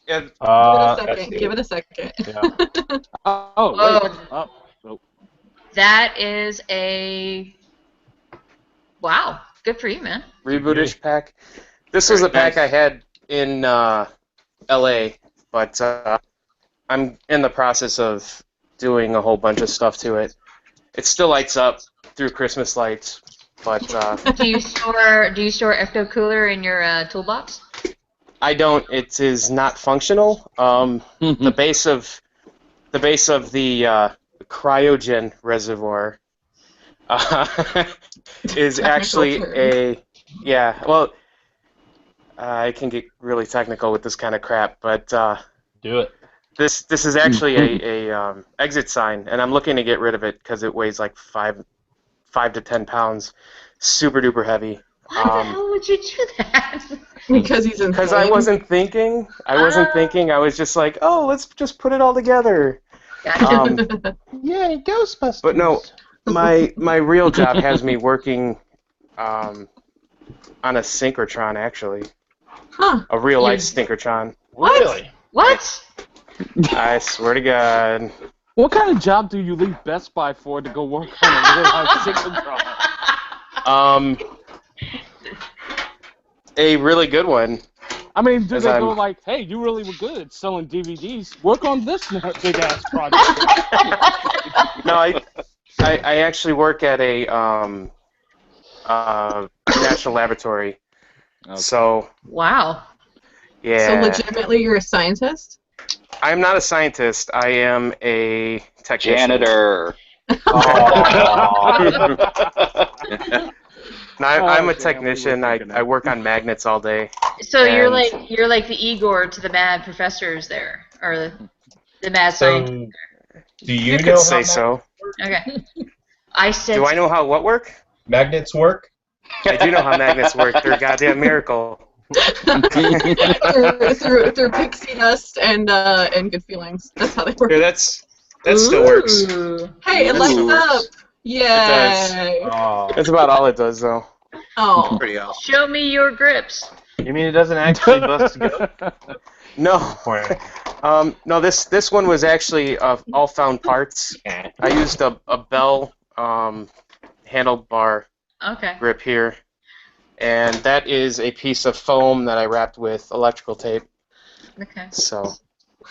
Yeah, Give it a second. Yeah. Oh, Whoa. wait. Oh, nope. That is a... Wow. Good for you, man. Rebootish pack. This was a pack I had in LA, but I'm in the process of doing a whole bunch of stuff to it. It still lights up through Christmas lights, but Do you store Ecto Cooler in your toolbox? I don't. It is not functional. The base of the cryogen reservoir is actually a Well, I can get really technical with this kind of crap, but Do it. this is actually a exit sign, and I'm looking to get rid of it because it weighs like 5 to 10 pounds, super duper heavy. Why the hell would you do that? Because he's insane. Because I wasn't thinking. I was just like, oh, let's just put it all together. Gotcha. Yay, Ghostbusters! But no, my real job has me working on a synchrotron, actually. Huh. A real life synchrotron. Really? What? I swear to God. What kind of job do you leave Best Buy for to go work on a real-life synchrotron? A really good one. I mean, do As they I'm- go like, hey, you really were good at selling DVDs. Work on this big-ass project. No, I actually work at a national laboratory. Okay. So, Wow. yeah. So legitimately, you're a scientist? I'm not a scientist. I am a technician. Janitor. No, I'm a damn, technician. we were thinking I work on magnets all day. So you're And- like the Igor to the mad professors there, or the mad So, scientists. do you, You know could how say so. Okay. I said. Do I know how what work? magnets work? I do know how magnets work. They're a goddamn miracle. through pixie dust and good feelings. That's how they work. Here, that still works. Ooh. Hey, it That lights still up! works. Yay! Oh. That's about all it does, though. Oh. Pretty awesome. Show me your grips. You mean it doesn't actually bust go? No. No. This one was actually all found parts. I used a Bell handlebar Okay. grip here, and that is a piece of foam that I wrapped with electrical tape. Okay. So,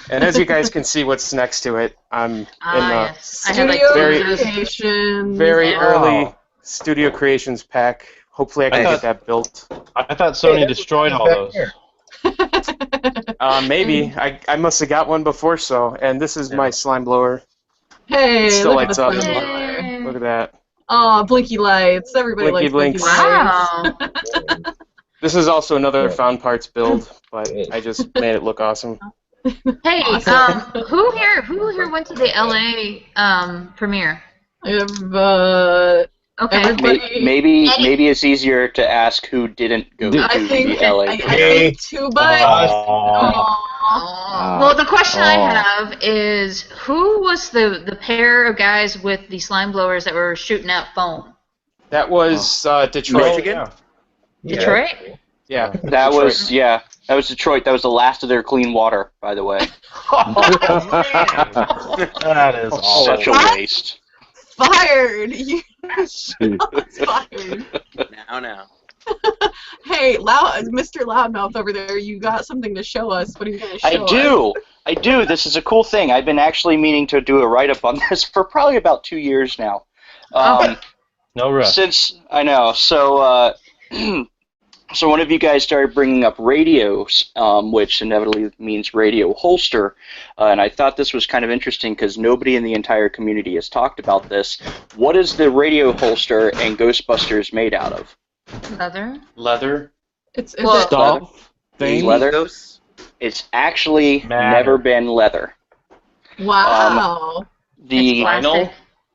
and as you guys can see, what's next to it, I'm in the Yes. I have like Studio Very- creations. very Oh. early Studio Creations pack. Hopefully, I can I get that built. I thought Sony Hey, destroyed all back those. here. Maybe I must have got one before. So, and this is my slime blower. Hey, It still look at lights the up. slime blower. Yay. Look at that. Oh, blinky lights. Everybody Blinky likes blinky blinks. lights. Wow. This is also another found parts build, but I just made it look awesome. Hey, Awesome. who here went to the LA premiere? I have, Okay. everybody- Maybe it's easier to ask who didn't go to I think the LA. I think 2 bites. Aw. Oh, Well, the question I have is, who was the pair of guys with the slime blowers that were shooting out foam? That was Detroit. Michigan? Detroit? Yeah. That Detroit. was that was Detroit. That was the last of their clean water, by the way. That is Such a awful. waste. Fired. You fired. Now. Hey, Mr. Loudmouth over there, you got something to show us. What are you going to show us? I do. This is a cool thing. I've been actually meaning to do a write-up on this for probably about 2 years now. No rush. Since I know, so so one of you guys started bringing up radios, which inevitably means radio holster, and I thought this was kind of interesting because nobody in the entire community has talked about this. What is the radio holster and Ghostbusters made out of? Leather. It's Stuff. Leather. It's actually never been leather. Wow. The vinyl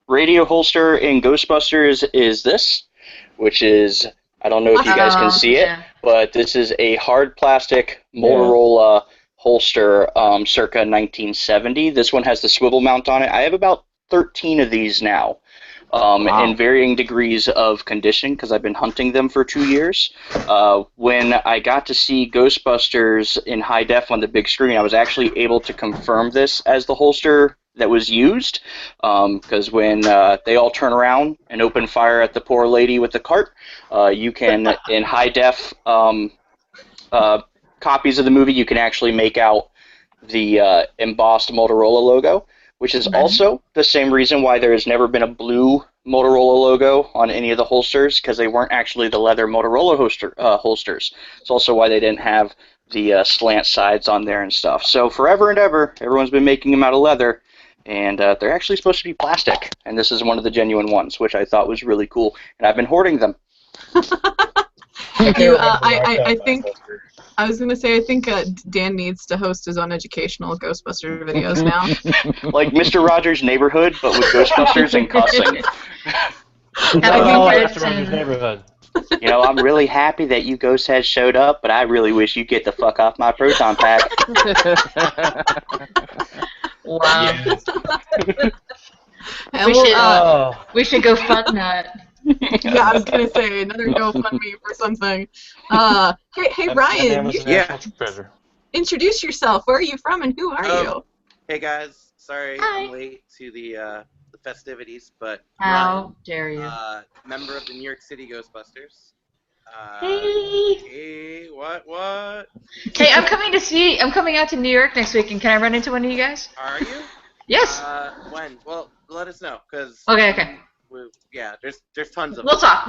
radio holster in Ghostbusters is this, which is, I don't know if you guys can see it, but this is a hard plastic Motorola holster circa 1970. This one has the swivel mount on it. I have about 13 of these now. In varying degrees of condition because I've been hunting them for 2 years. When I got to see Ghostbusters in high def on the big screen, I was actually able to confirm this as the holster that was used because when they all turn around and open fire at the poor lady with the cart, you can, in high def copies of the movie, you can actually make out the embossed Motorola logo, which is also the same reason why there has never been a blue Motorola logo on any of the holsters, because they weren't actually the leather Motorola holsters. It's also why they didn't have the slant sides on there and stuff. So forever and ever, everyone's been making them out of leather, and they're actually supposed to be plastic. And this is one of the genuine ones, which I thought was really cool, and I've been hoarding them. I was going to say, I think Dan needs to host his own educational Ghostbuster videos now. Like Mr. Rogers' Neighborhood, but with Ghostbusters and cussing. Mr. Rogers' Neighborhood. You know, I'm really happy that you Ghostheads showed up, but I really wish you'd get the fuck off my proton pack. Wow. Yeah. We should go fund that. Yeah, I was gonna say another GoFundMe for something. Hey Ryan, introduce yourself. Where are you from and who are you? Hey guys, sorry Hi. I'm late to the festivities, but How dare you? member of the New York City Ghostbusters. Hey. What? Hey, I'm coming out to New York next week, and can I run into one of you guys? Are you? Yes. When? Well, let us know, cause. Okay. Yeah, there's tons of. We'll talk.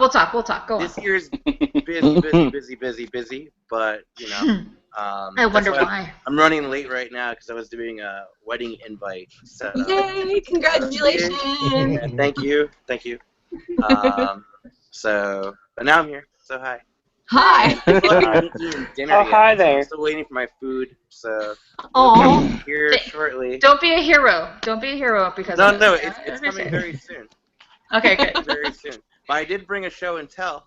Go on. This year's busy, but you know. I wonder why. I'm running late right now because I was doing a wedding invite setup. Yay! Congratulations! And thank you. So, but now I'm here. So hi. Hi. I'm eating dinner yet, hi so there. I'm still waiting for my food. So. Oh. Here shortly. Don't be a hero. Because No, of this. it's coming very soon. Okay, good. Very soon. But I did bring a show and tell.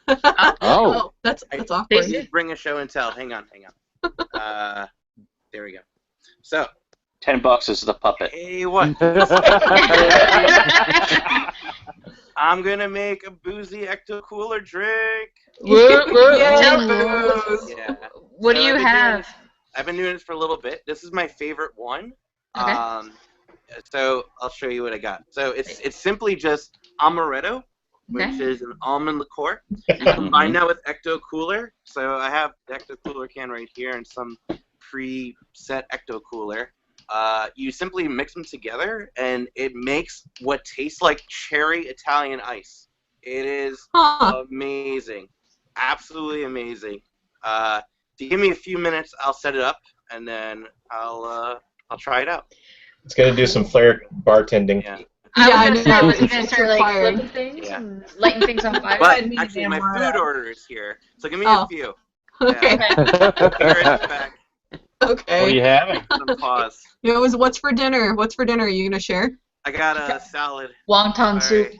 Oh, that's awkward. I did bring a show and tell. Hang on. There we go. So. $10 is the puppet. Hey, what? I'm gonna make a boozy ecto cooler drink. Yeah. What do you have? I've been doing this for a little bit. This is my favorite one. Okay. So I'll show you what I got. So it's simply just amaretto, which is an almond liqueur. Combine that with ecto cooler. So I have the ecto cooler can right here and some pre-set ecto cooler. You simply mix them together, and it makes what tastes like cherry Italian ice. It is amazing, absolutely amazing. If you give me a few minutes, I'll set it up, and then I'll try it out. It's gonna do some flair bartending. Yeah. I was gonna say, we're gonna start like flipping things and lighting things on fire. But actually, my food order is here, so give me a few. Okay. Here it is back. Okay. What are you having? Some pause. It was what's for dinner? What's for dinner? Are you gonna share? I got a salad. Wonton soup.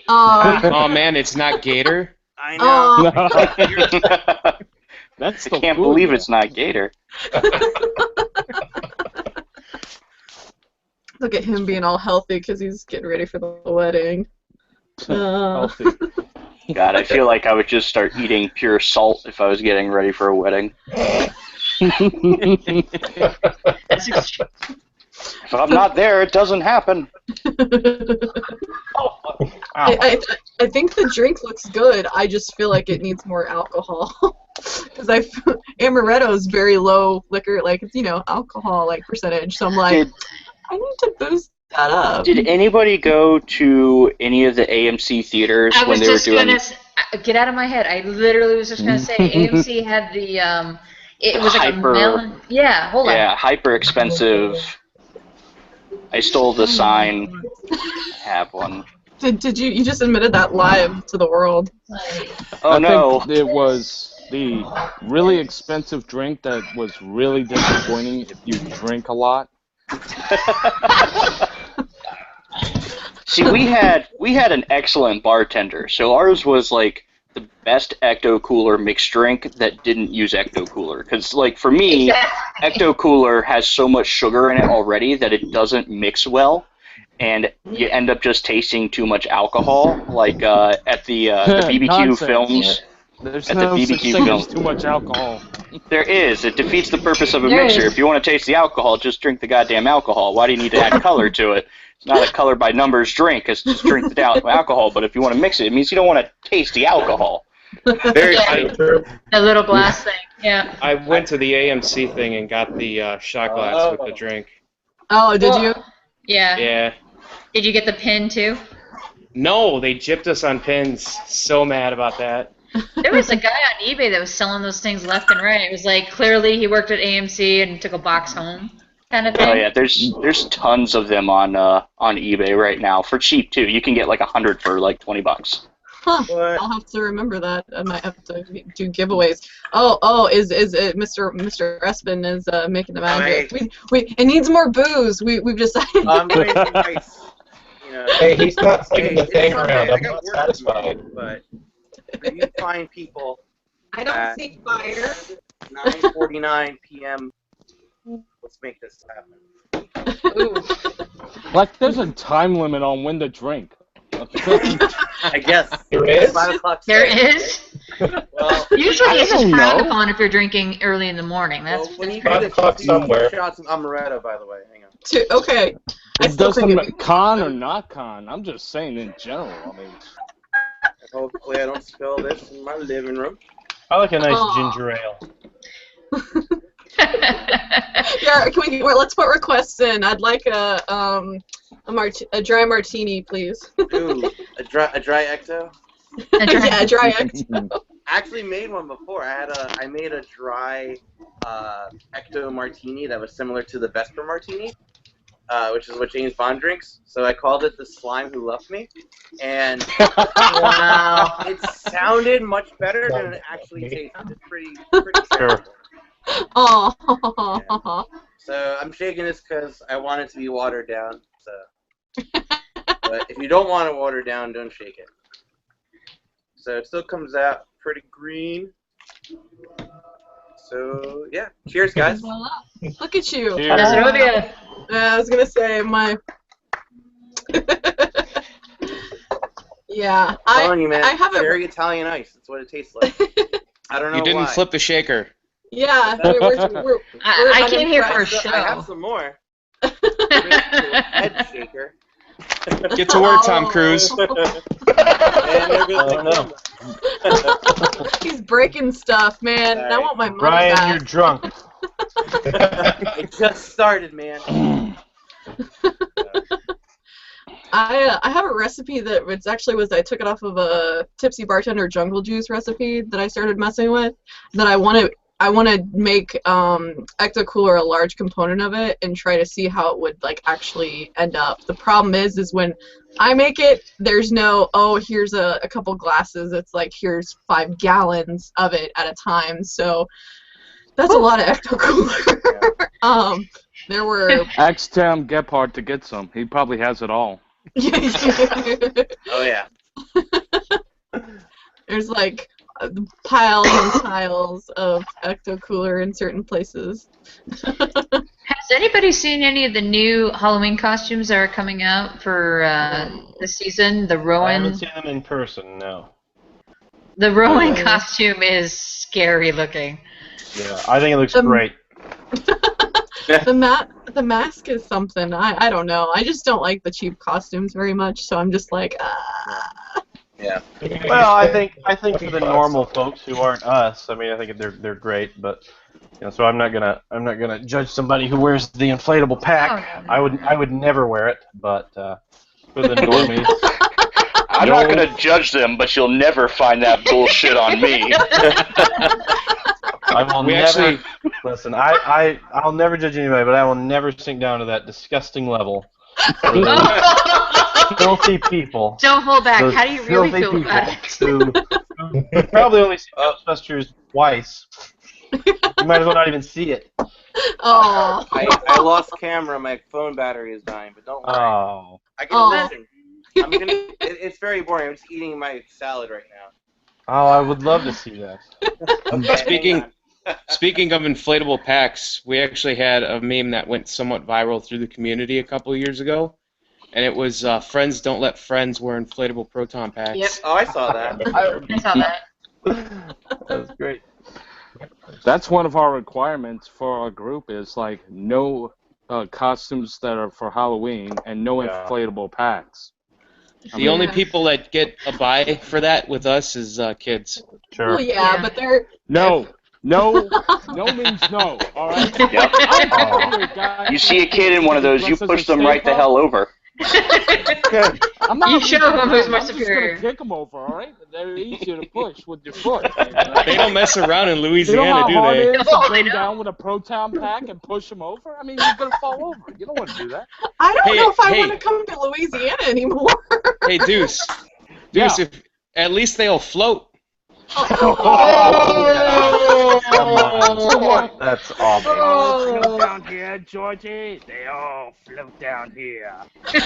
Oh man, it's not gator. I know. That's I can't believe it's not gator. Look at him being all healthy because he's getting ready for the wedding. Healthy. God, I feel like I would just start eating pure salt if I was getting ready for a wedding. That's extreme. If I'm not there, it doesn't happen. I think the drink looks good. I just feel like it needs more alcohol. Because amaretto is very low liquor, like it's alcohol like percentage. So I'm like, I need to boost that up. Did anybody go to any of the AMC theaters when they were doing? Get out of my head. I literally was just gonna say AMC had the it was like a melon. Yeah, hold on. Yeah, hyper expensive. I stole the sign. I have one. Did you just admitted that live to the world? Oh no! I think it was the really expensive drink that was really disappointing if you drink a lot. See, we had an excellent bartender. So ours was like the best Ecto Cooler mixed drink that didn't use Ecto Cooler. Because like for me, Ecto Cooler has so much sugar in it already that it doesn't mix well, and you end up just tasting too much alcohol. Like at the BBQ films. There's at no the such BBQ thing film. as too much alcohol. There is. It defeats the purpose of a There mixer. is. If you want to taste the alcohol, just drink the goddamn alcohol. Why do you need to add color to it? It's not a color by numbers drink. It's just drink the alcohol. But if you want to mix it, it means you don't want to taste the alcohol. Very A little glass thing. Yeah. I went to the AMC thing and got the shot glass with the drink. Oh, did you? Yeah. Yeah. Did you get the pin too? No, they gypped us on pins. So mad about that. There was a guy on eBay that was selling those things left and right. It was like clearly he worked at AMC and took a box home, kind of thing. Oh yeah, there's tons of them on eBay right now for cheap too. You can get like 100 for like $20. Huh. I'll have to remember that. I might have to do giveaways. Oh, is it Mr. Espin is making the magic. It needs more booze. We've decided. I'm doing nice. Hey, he's not taking the thing around. I I'm got not work satisfied. tomorrow, but you find people. I don't see fire. 9:49 p.m. Let's make this happen. Ooh. Like, there's a time limit on when to drink. I guess. There is? 5 o'clock. There is? Well, Usually it's just don't know. frowned upon if you're drinking early in the morning. That's when you Five do o'clock this, somewhere. shots of amaretto, by the way. Hang on. Okay. I It still think doesn't con or not con. I'm just saying in general. I mean, Hopefully I don't spill this in my living room. I like a nice Aw. ginger ale. Yeah, let's put requests in. I'd like a dry martini, please. Ooh, a dry ecto. Yeah, a dry ecto. I actually made one before. I made a dry ecto martini that was similar to the Vesper martini, which is what James Bond drinks. So I called it the Slime Who Loved Me, and Wow. it sounded much better than it actually tasted. It's pretty Sure. Oh. So I'm shaking this because I want it to be watered down. So, but if you don't want it watered down, don't shake it. So it still comes out pretty green. So yeah, cheers, guys. Look at you. Cheers. Zdravia. I was gonna say my. Yeah, I'm telling you, man, I have a very Italian ice. That's what it tastes like. I don't know You didn't why. flip the shaker. Yeah, we're I came here for a unimpressed. show. I have some more. Head shaker. Get to work, Tom Cruise. And there goes the camera. He's breaking stuff, man. I want my money Brian, back. you're drunk. It just started, man. I have a recipe that it's actually I took it off of a Tipsy Bartender Jungle Juice recipe that I started messing with. That I want to make Ecto Cooler a large component of it and try to see how it would like actually end up. The problem is when I make it, there's no here's a couple glasses. It's like here's 5 gallons of it at a time. So that's a lot of Ecto Cooler. There were ask Tim Gephardt to get some. He probably has it all. Oh yeah. There's like piles and piles of Ecto Cooler in certain places. Has anybody seen any of the new Halloween costumes that are coming out for this season? The I Rowan. haven't seen them in person, no. The Rowan costume is scary looking. Yeah, I think it looks great. The mask is something. I don't know. I just don't like the cheap costumes very much, so I'm just like, Yeah. Well, I think for the normal folks who aren't us, I mean, I think they're great, but so I'm not gonna judge somebody who wears the inflatable pack. Oh, no. I would never wear it, but for the normies. I'm not going to judge them, but you'll never find that bullshit on me. I will never listen. I'll never judge anybody, but I will never sink down to that disgusting level. Filthy people. Don't hold back. How do you really feel about it? Who probably only see Ghostbusters twice. You might as well not even see it. oh. I lost camera. My phone battery is dying, but don't worry. Oh. I can listen. It's very boring. I'm just eating my salad right now. Oh, I would love to see that. Okay, Speaking of inflatable packs, we actually had a meme that went somewhat viral through the community a couple of years ago, and it was friends don't let friends wear inflatable proton packs. Yep. Oh, I saw that. I saw that. That's great. That's one of our requirements for our group is like no costumes that are for Halloween and no inflatable packs. The only people that get a buy for that with us is kids. Sure. Well, yeah, but they're No means no. All right. Yep. You see a kid in one of those, you push them right the hell over. I'm not You show them who's more I'm superior. just gonna kick them over, all right? They're easier to push with your foot. They don't mess around in You know Louisiana, how do hard they? it is to No, they bring don't. down with a proton pack and push them over? I mean, you're gonna fall over. You don't want to do that. I don't Hey, know if I hey. want to come to Louisiana anymore. Hey, Deuce. Yeah. If, at least they'll float. Come on. That's awful. Float down here, Georgie. They all float down here.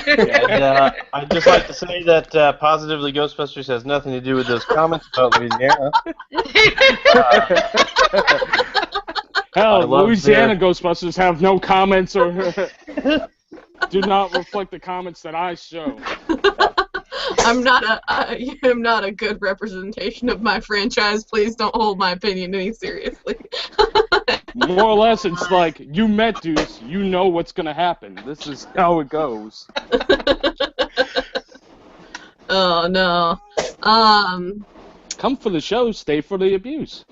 And, I'd just like to say that Positively Ghostbusters has nothing to do with those comments about Louisiana. Hell, love Louisiana their- Ghostbusters have no comments or do not reflect the comments that I show. I am not a good representation of my franchise. Please don't hold my opinion any seriously. More or less, it's like, you met Deuce, you know what's gonna happen. This is how it goes. Oh no. Come for the show, stay for the abuse.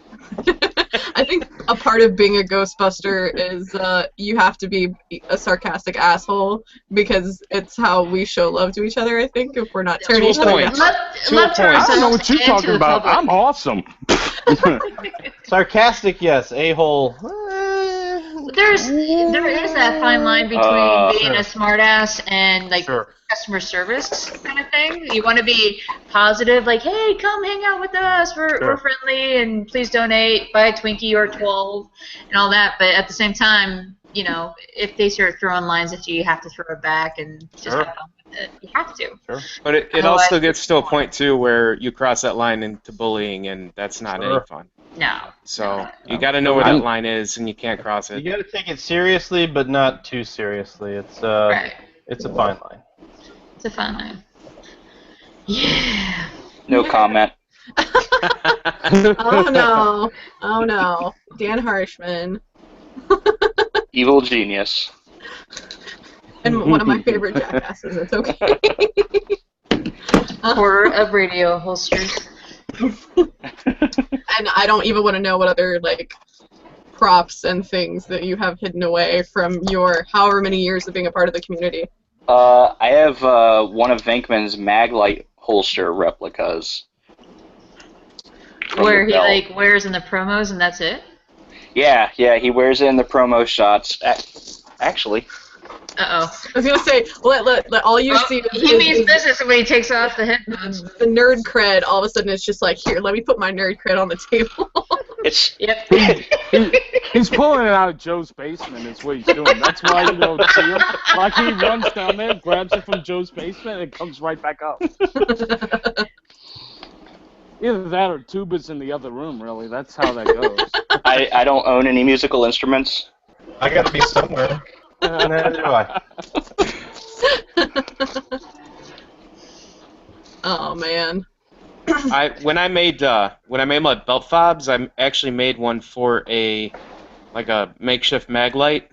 I think a part of being a Ghostbuster is you have to be a sarcastic asshole because it's how we show love to each other. I think if we're not turning each other point. down. Love to I don't know what you're ourselves and to talking the about. public. I'm awesome. Sarcastic, yes. A-hole. There is that fine line between being a smartass and like Sure. customer service kind of thing. You want to be positive, like, hey, come hang out with us. We're friendly, and please donate, buy a Twinkie or 12, and all that. But at the same time, you know, if they start throwing lines at you, you have to throw it back and just have fun with it. You have to. Sure. But it Otherwise, also gets to a point, too, where you cross that line into bullying, and that's not any fun. No. So you got to know where that line is, and you can't cross it. You got to take it seriously, but not too seriously. It's Right. it's a fine line. It's a fun line. Yeah. No comment. Oh no. Oh no. Dan Harshman. Evil genius. And one of my favorite jackasses. It's okay. Horror of radio holsters. And I don't even want to know what other like props and things that you have hidden away from your however many years of being a part of the community. I have one of Venkman's Maglite holster replicas. Where he like wears in the promos and that's it? Yeah, he wears it in the promo shots. Actually. Uh-oh. I was gonna say, let all you see He means business when he takes off the headphones. the nerd cred. All of a sudden, it's just like, here, let me put my nerd cred on the table. It's He's pulling it out of Joe's basement is what he's doing. That's why you don't see him. Like he runs down there, grabs it from Joe's basement, and it comes right back up. Either that or Tuba's in the other room, really. That's how that goes. I don't own any musical instruments. I gotta be somewhere. Neither do I. Oh man. When I made my belt fobs, I actually made one for a makeshift mag light.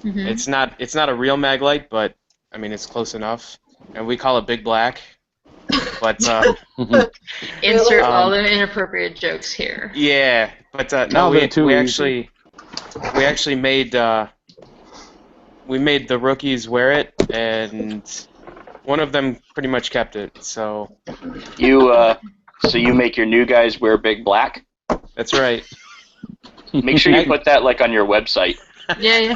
Mm-hmm. It's not a real mag light, but I mean it's close enough, and we call it Big Black. But Insert all the inappropriate jokes here. yeah, but no, we actually made we made the rookies wear it, and one of them pretty much kept it. So you make your new guys wear Big Black? That's right. Make sure you put that on your website. Yeah.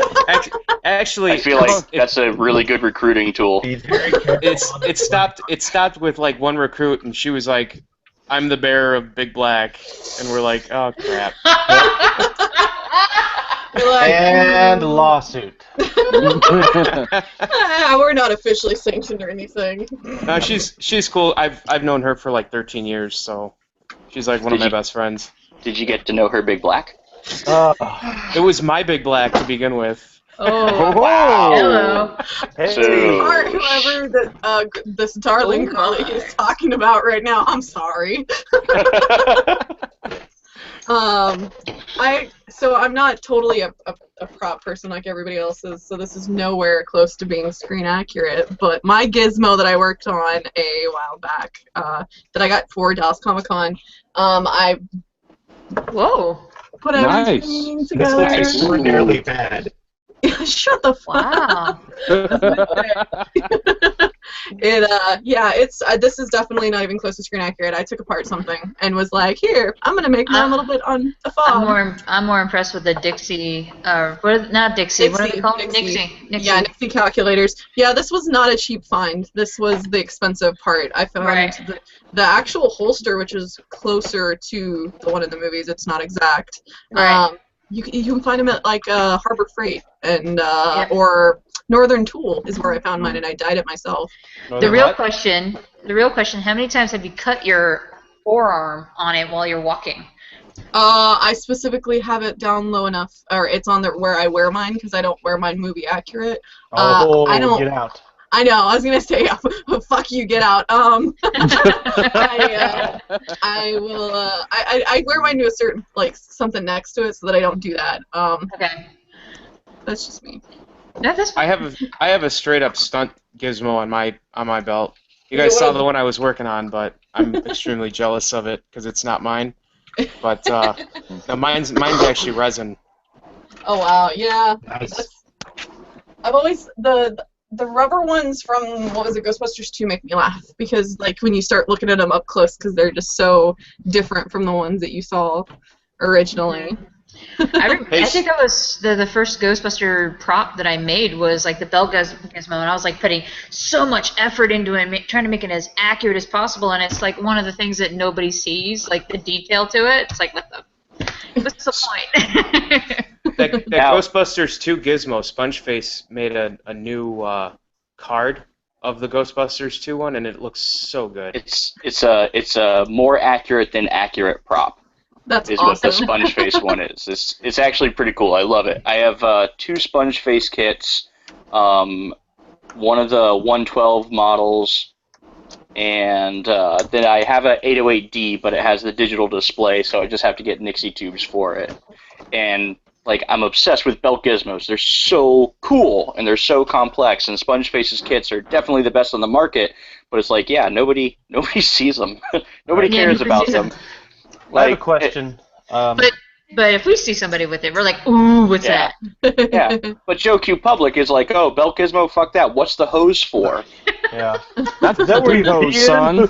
Actually, I feel like that's a really good recruiting tool. It stopped with one recruit, and she was like, "I'm the bearer of Big Black," and we're like, "Oh crap!" And lawsuit. We're not officially sanctioned or anything. No, she's cool. I've known her for 13 years, so she's one of my best friends. Did you get to know her Big Black? It was my Big Black to begin with. Oh, wow! Hello. Hey. Whoever this darling girl that he's talking about right now, I'm sorry. So I'm not totally a prop person like everybody else is, so this is nowhere close to being screen accurate, but my gizmo that I worked on a while back, that I got for Dallas Comic Con, I put everything together. This looks extraordinarily bad. Shut the fuck up. This is definitely not even close to screen accurate. I took apart something and was like, here, I'm gonna make my little bit on the fob. I'm more impressed with the Dixie, not Dixie, what are they called? Nixie. Yeah, Nixie calculators. Yeah, this was not a cheap find. This was the expensive part. I found the actual holster, which is closer to the one in the movies. It's not exact. Right. You can find them at Harbor Freight and or Northern Tool is where I found mine, and I dyed it myself. The real question: how many times have you cut your forearm on it while you're walking? I specifically have it down low enough, or it's on where I wear mine because I don't wear mine movie accurate. I don't. Get out. I know. I was gonna say, fuck you, get out. I will. I wear mine to a certain something next to it so that I don't do that. Okay. That's just me. No, that's fine. I have a straight up stunt gizmo on my belt. You guys saw the one I was working on, but I'm extremely jealous of it because it's not mine. But no, mine's actually resin. Oh wow, yeah. Nice. I've always the rubber ones from, what was it, Ghostbusters 2 make me laugh, because when you start looking at them up close, because they're just so different from the ones that you saw originally. I think that was the first Ghostbuster prop that I made was the belt gizmo, and I was putting so much effort into it, trying to make it as accurate as possible, and it's one of the things that nobody sees, the detail to it. It's what's the point? That Ghostbusters 2 gizmo, Spongeface made a new card of the Ghostbusters 2 one, and it looks so good. It's a more accurate than accurate prop. That's awesome. What the Spongeface one is. It's actually pretty cool. I love it. I have 2 Spongeface kits, one of the 112 models, and then I have a 808D, but it has the digital display, so I just have to get Nixie tubes for it. And I'm obsessed with belt gizmos. They're so cool and they're so complex, and Spongeface's kits are definitely the best on the market. But it's nobody sees them. Nobody cares about them. I have a question. But if we see somebody with it, we're like, ooh, what's that? Yeah, but Joe Q Public is oh, belt gizmo, fuck that. What's the hose for? Yeah, that's the hose, son.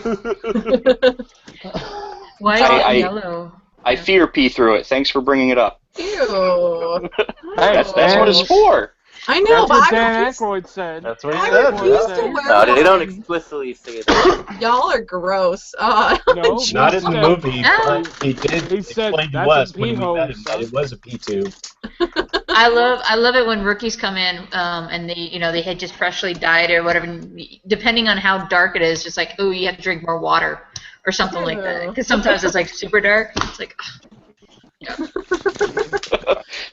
Why is it yellow? I fear pee through it. Thanks for bringing it up. Ew. That's what it's for. I know, that's what Dan Aykroyd said. That's what he said. No, they don't explicitly say that. Y'all are gross. No, not in the movie, but he did he said explain to that's us a when we pee met hose, him that it was a pee tube. I love it when rookies come in and they had just freshly dyed or whatever. Depending on how dark it is, just oh, you have to drink more water or something like that. Because sometimes it's super dark. It's yeah.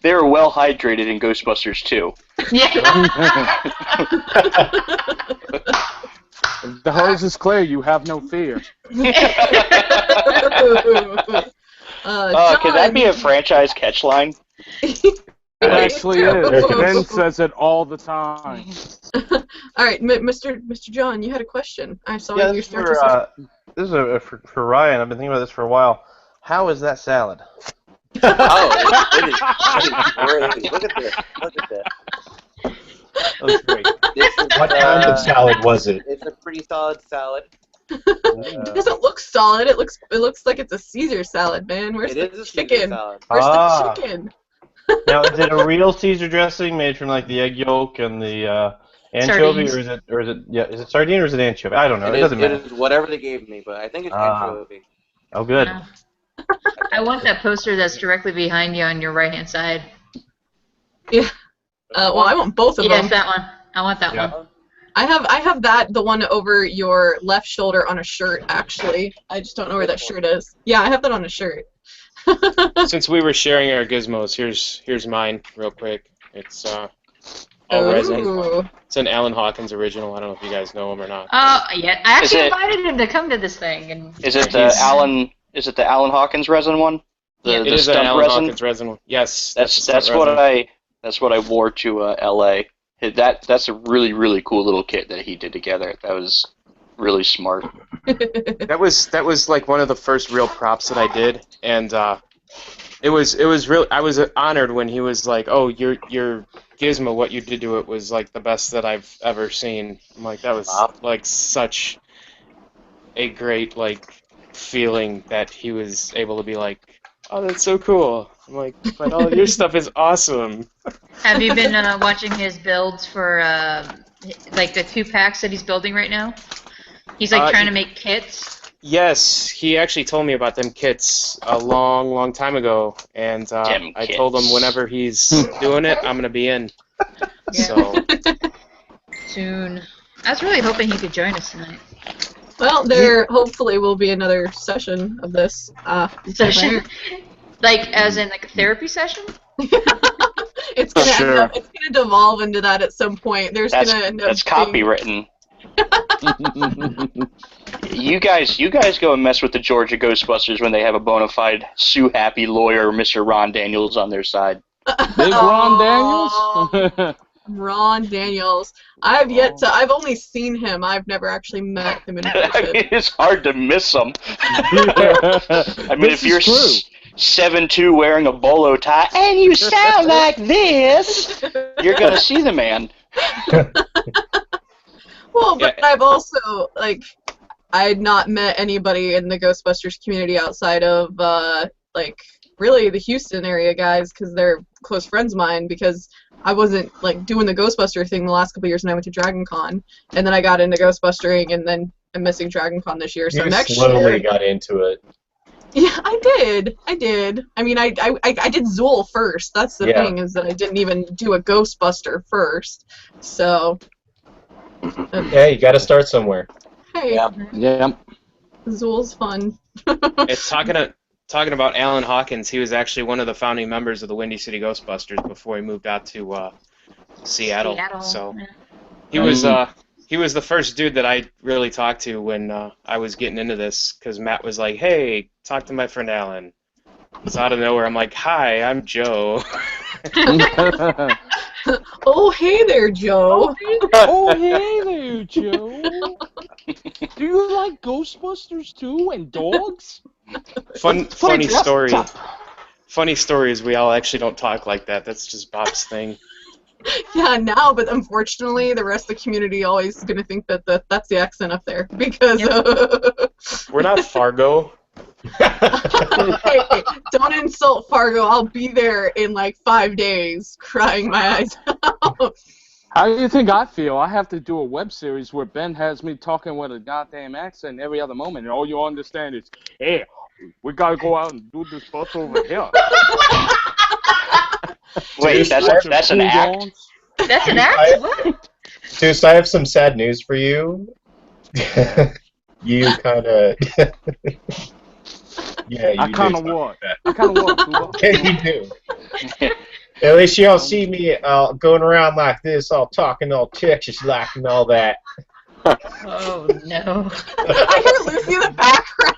They were well hydrated in Ghostbusters too. Yeah. If the hose is clear, you have no fear. Could that be a franchise catch line? It actually is. Ben says it all the time. All right, Mr. John, you had a question. I saw Yeah, you this start to say. is for Ryan. I've been thinking about this for a while. How is that salad? Oh, it is great. Look at this. Look at this. That's great. What kind of salad was it? It's a pretty solid salad. It doesn't look solid. It looks like it's a Caesar salad, man. Where's the chicken? Where's the chicken? Now, is it a real Caesar dressing made from like the egg yolk and the anchovy, Sardines. or is it sardine or is it anchovy? I don't know. It doesn't matter. It is whatever they gave me, but I think it's anchovy. Oh, good. Yeah. I want that poster that's directly behind you on your right-hand side. Yeah. Well, I want both of them. Yes, that one. I want that one. I have the one over your left shoulder on a shirt, actually. I just don't know where that shirt is. Yeah, I have that on a shirt. Since we were sharing our gizmos, here's mine real quick. It's all resin. It's an Alan Hawkins original. I don't know if you guys know him or not. Oh, yeah. I actually invited him to come to this thing. And Is it the Alan Hawkins resin one? It is an Alan Hawkins resin one. Yes, that's what I wore to LA. That's a really cool little kit that he did together. That was really smart. That was like one of the first real props that I did, and it was real. I was honored when he was like, "Oh, your gizmo, what you did to it was like the best that I've ever seen." I'm like, that was like such a great like feeling that he was able to be like, "Oh, that's so cool." I'm like, "But all your stuff is awesome." have you been watching his builds for like the 2-packs that he's building right now? He's like trying to make kits. Yes, he actually told me about them kits a long time ago, and I told him whenever he's doing it, I'm gonna be in. Yeah. So Soon. I was really hoping he could join us tonight. Well, there hopefully will be another session of this. Session? Like, as in like a therapy session? It's gonna devolve into that at some point. That's copywritten. You guys go and mess with the Georgia Ghostbusters when they have a bona fide Sue Happy lawyer, Mr. Ron Daniels, on their side. Big Ron Daniels? Ron Daniels. I've only seen him. I've never actually met him in person. I mean, it's hard to miss him. I mean, if you're 7'2" wearing a bolo tie and you sound like this, you're gonna see the man. Well, but I've also, like, I had not met anybody in the Ghostbusters community outside of, like, really the Houston area guys, because they're close friends of mine, because I wasn't, like, doing the Ghostbuster thing the last couple of years, and I went to Dragon Con, and then I got into Ghostbustering, and then I'm missing Dragon Con this year, so next year... You slowly got into it. Yeah, I did. I mean, I did Zool first. That's the thing, is that I didn't even do a Ghostbuster first, so... Yeah, you got to start somewhere. Hey. Yeah. Zool's fun. It's talking about Alan Hawkins. He was actually one of the founding members of the Windy City Ghostbusters before he moved out to Seattle. So he was the first dude that I really talked to when I was getting into this, because Matt was like, "Hey, talk to my friend Alan." It's out of nowhere. I'm like, "Hi, I'm Joe." Oh, hey there, Joe. Oh, hey there, Joe. Do you like Ghostbusters too and dogs? Funny story. Funny story is we all actually don't talk like that. That's just Bob's thing. Yeah, now, but unfortunately, the rest of the community always going to think that that's the accent up there, because... We're not Fargo. Hey, don't insult Fargo. I'll be there in like 5 days, crying my eyes out. How do you think I feel? I have to do a web series where Ben has me talking with a goddamn accent every other moment, and all you understand is, "Hey, we gotta go out and do this bus over here." Wait, that's an act? That's an act? What? Deuce, I have some sad news for you. You kind of... Yeah, you I kind of what? I kind of what? Yeah, you do. At least you don't see me going around like this, all talking all Texas-like and all that. Oh no. I hear Lucy in the background.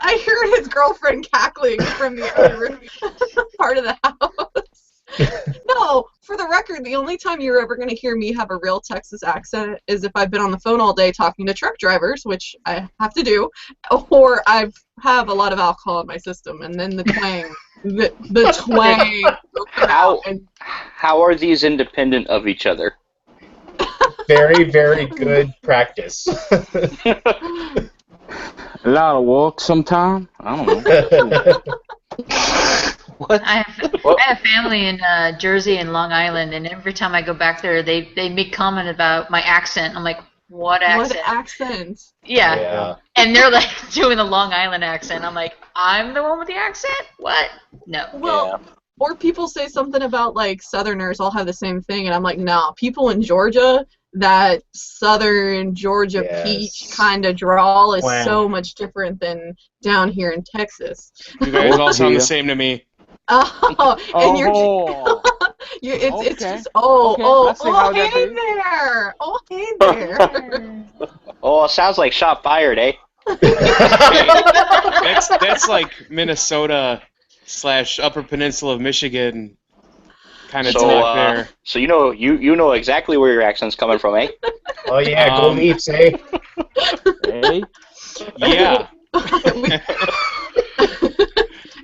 I hear his girlfriend cackling from the other part of the house. No, for the record, the only time you're ever going to hear me have a real Texas accent is if I've been on the phone all day talking to truck drivers, which I have to do, or I have a lot of alcohol in my system, and then the twang, the twang. How are these independent of each other? Very, very good practice. A lot of work sometime. I don't know. What? I have family in Jersey and Long Island, and every time I go back there, they make comment about my accent. I'm like, what accent? What accent? Yeah. And they're like doing the Long Island accent. I'm like, I'm the one with the accent? What? No. Well, or people say something about like Southerners all have the same thing, and I'm like, no, people in Georgia, that Southern Georgia peach kind of drawl is so much different than down here in Texas. You guys all sound the same to me. Oh, and it's just hey there, hey there. Oh, it sounds like shot fired, eh? That's like Minnesota / Upper Peninsula of Michigan kind of talk there. So you know exactly where your accent's coming from, eh? Oh yeah, go Leafs, eh? Hey. Yeah.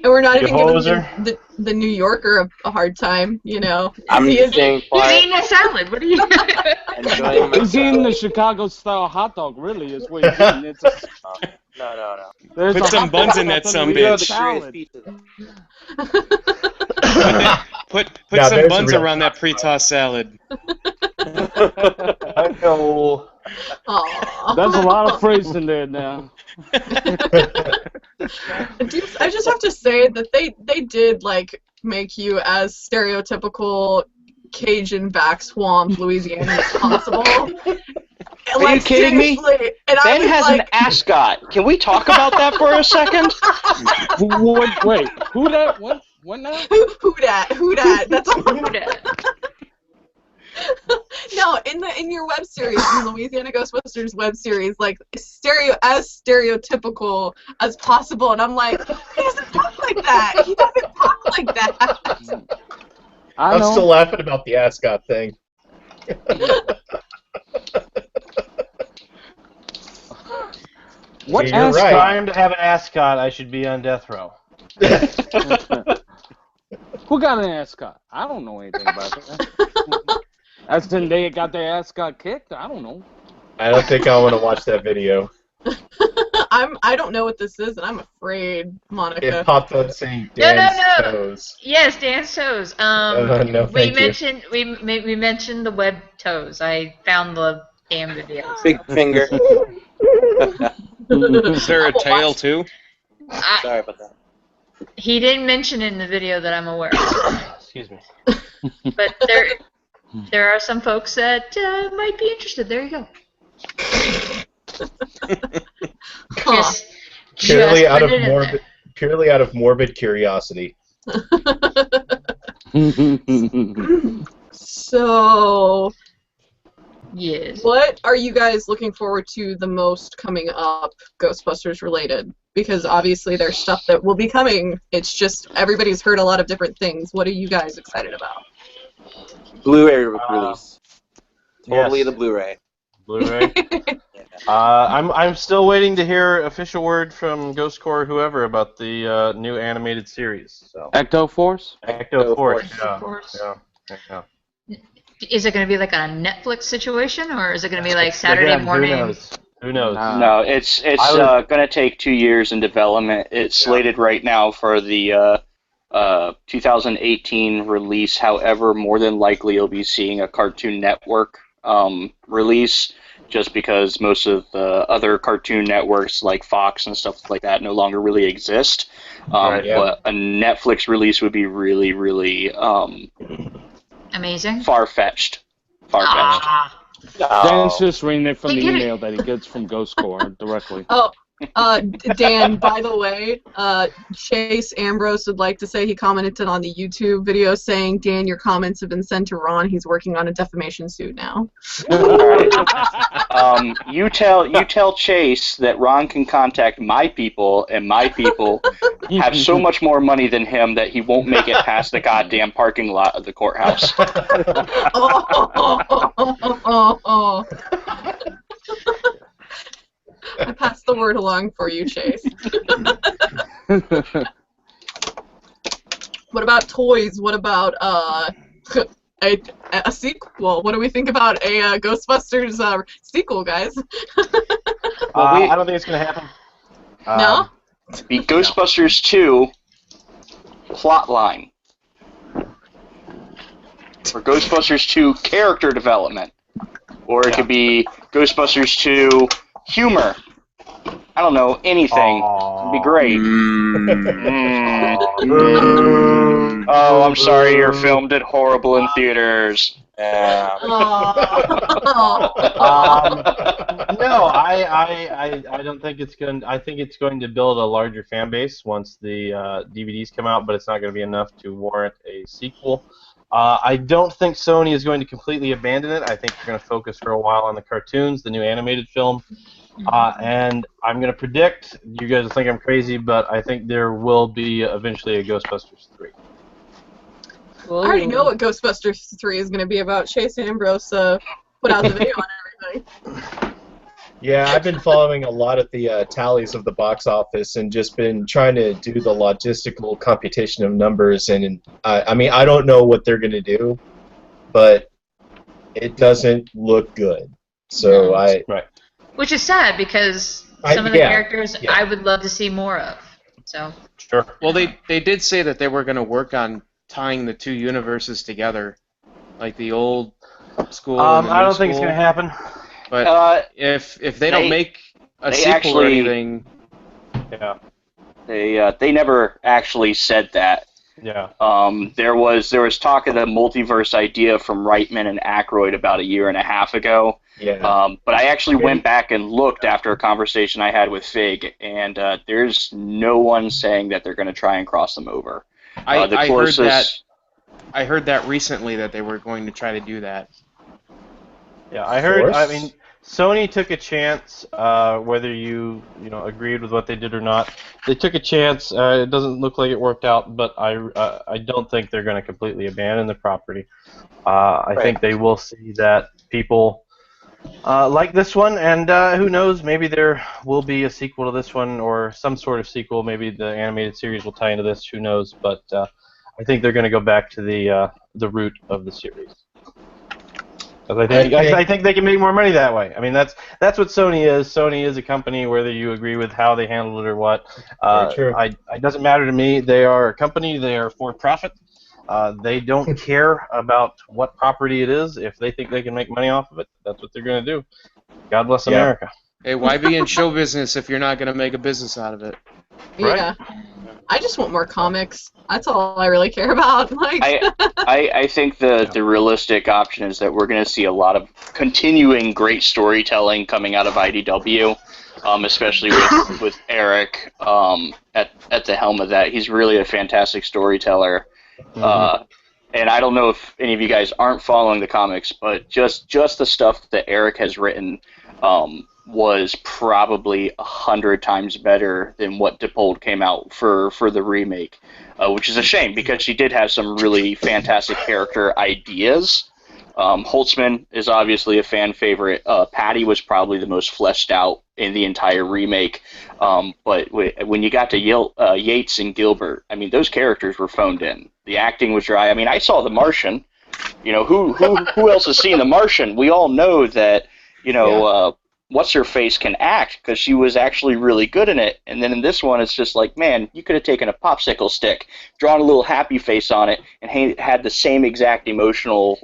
And we're not even giving the New Yorker a hard time, you know. I'm He's eating a salad. What are you? He's eating the Chicago-style hot dog. Really, is what he's eating. It's No. Put some buns in that sumbitch. Put some buns around that pre-tossed salad. I know. That's a lot of phrase in there now. I just have to say that they did like make you as stereotypical Cajun back swamp Louisiana as possible. Are you kidding me? And Ben has an ascot. Can we talk about that for a second? Wait, who that? What now? Who dat? That's all. Who dat? No, in your web series, in Louisiana Ghostbusters web series, like as stereotypical as possible, and I'm like, he doesn't talk like that. He doesn't talk like that. I'm still laughing about the ascot thing. What time to have an ascot? I should be on death row. Who got an ascot? I don't know anything about that. As in they got their ascot kicked? I don't know. I don't think I want to watch that video. I don't know what this is, and I'm afraid, Monica. It popped up saying Dan's toes. Yes, Dan's toes. No, we mentioned the web toes. I found the damn video. Big finger. Is there a tail too? Sorry about that. He didn't mention it in the video that I'm aware of. Excuse me. But there are some folks that might be interested. There you go. Purely out of morbid curiosity. So, yes. What are you guys looking forward to the most coming up, Ghostbusters related? Because obviously there's stuff that will be coming. It's just everybody's heard a lot of different things. What are you guys excited about? Blu-ray release. Totally the Blu-ray. Blu-ray. I'm still waiting to hear official word from Ghost Corps or whoever about the new animated series. So. Ecto Force. Ecto Force. Yeah. Is it going to be like a Netflix situation, or is it going to be like Saturday morning? Who knows? No, it's going to take 2 years in development. It's slated right now for the 2018 release. However, more than likely you'll be seeing a Cartoon Network release, just because most of the other Cartoon Networks like Fox and stuff like that no longer really exist. But a Netflix release would be really, really amazing. Far-fetched. Dan's just reading it from the email that he gets from Ghost Corps directly. Oh, Dan, by the way, Chase Ambrose would like to say he commented on the YouTube video saying, Dan, your comments have been sent to Ron. He's working on a defamation suit now. All right. You tell Chase that Ron can contact my people, and my people have so much more money than him that he won't make it past the goddamn parking lot of the courthouse. I passed the word along for you, Chase. What about toys? What about a sequel? What do we think about a Ghostbusters sequel, guys? I don't think it's going to happen. No? Be Ghostbusters 2 plotline. Or Ghostbusters 2 character development. Or it could be Ghostbusters 2 humor. I don't know, anything. It'd be great. Oh, I'm sorry, your film did horrible in theaters. No, I don't think it's going. I think it's going to build a larger fan base once the DVDs come out, but it's not going to be enough to warrant a sequel. I don't think Sony is going to completely abandon it. I think they're going to focus for a while on the cartoons, the new animated film. And I'm going to predict, you guys will think I'm crazy, but I think there will be eventually a Ghostbusters 3. I already know what Ghostbusters 3 is going to be about. Chase Ambrose put out the video on everything. Yeah, I've been following a lot of the tallies of the box office and just been trying to do the logistical computation of numbers. And I mean, I don't know what they're going to do, but it doesn't look good. So Right. Which is sad because some of the characters I would love to see more of. So. Sure. Well, they did say that they were going to work on tying the two universes together, like the old school. And the I don't new think it's school. going to happen. But if they don't make a sequel or anything, they never actually said that. Yeah. There was talk of the multiverse idea from Reitman and Aykroyd about a year and a half ago. Yeah. But I actually went back and looked after a conversation I had with Fig, and there's no one saying that they're going to try and cross them over. I heard that recently that they were going to try to do that. Yeah, I heard. I mean, Sony took a chance, whether you agreed with what they did or not. They took a chance. It doesn't look like it worked out, but I don't think they're going to completely abandon the property. I think they will see that people like this one, and who knows, maybe there will be a sequel to this one or some sort of sequel. Maybe the animated series will tie into this. Who knows? But I think they're going to go back to the root of the series. I think they can make more money that way. I mean, that's what Sony is. Sony is a company, whether you agree with how they handled it or what. It doesn't matter to me. They are a company. They are for profit. They don't care about what property it is. If they think they can make money off of it, that's what they're going to do. God bless America. Hey, why be in show business if you're not going to make a business out of it? Yeah. I just want more comics. That's all I really care about. Like, I think the realistic option is that we're going to see a lot of continuing great storytelling coming out of IDW, especially with Eric at the helm of that. He's really a fantastic storyteller. And I don't know if any of you guys aren't following the comics, but just the stuff that Eric has written was probably 100 times better than what Dippold came out for the remake, which is a shame because she did have some really fantastic character ideas. Holtzman is obviously a fan favorite. Patty was probably the most fleshed out in the entire remake. But when you got to Yates and Gilbert, I mean, those characters were phoned in. The acting was dry. I mean, I saw The Martian. You know, who else has seen The Martian? We all know that, What's-Her-Face can act because she was actually really good in it. And then in this one, it's just like, man, you could have taken a popsicle stick, drawn a little happy face on it, and had the same exact emotional,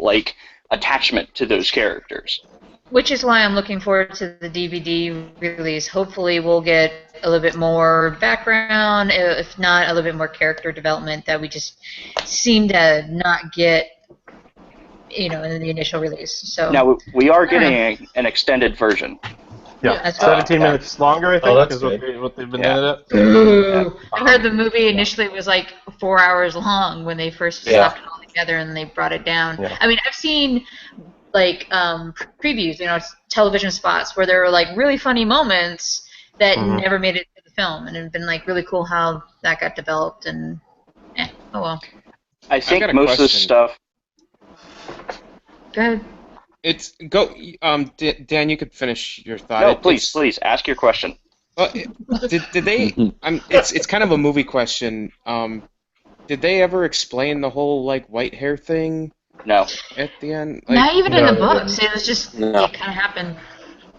attachment to those characters. Which is why I'm looking forward to the DVD release. Hopefully we'll get a little bit more background, if not a little bit more character development that we just seem to not get, in the initial release. So now we are getting an extended version. Yeah, 17 minutes longer, I think, that's is good. what they've been ended up. I heard the movie initially was like 4 hours long when they first slapped it all together and they brought it down. Yeah. I mean, I've seen like previews, television spots where there were like really funny moments that never made it to the film, and it'd been like really cool how that got developed. And oh well. I think most of the stuff. Go ahead. Dan, you could finish your thought. No, please ask your question. Well, did they? It's kind of a movie question. Did they ever explain the whole like white hair thing? No. At the end, not even in the books. It was just it kind of happened.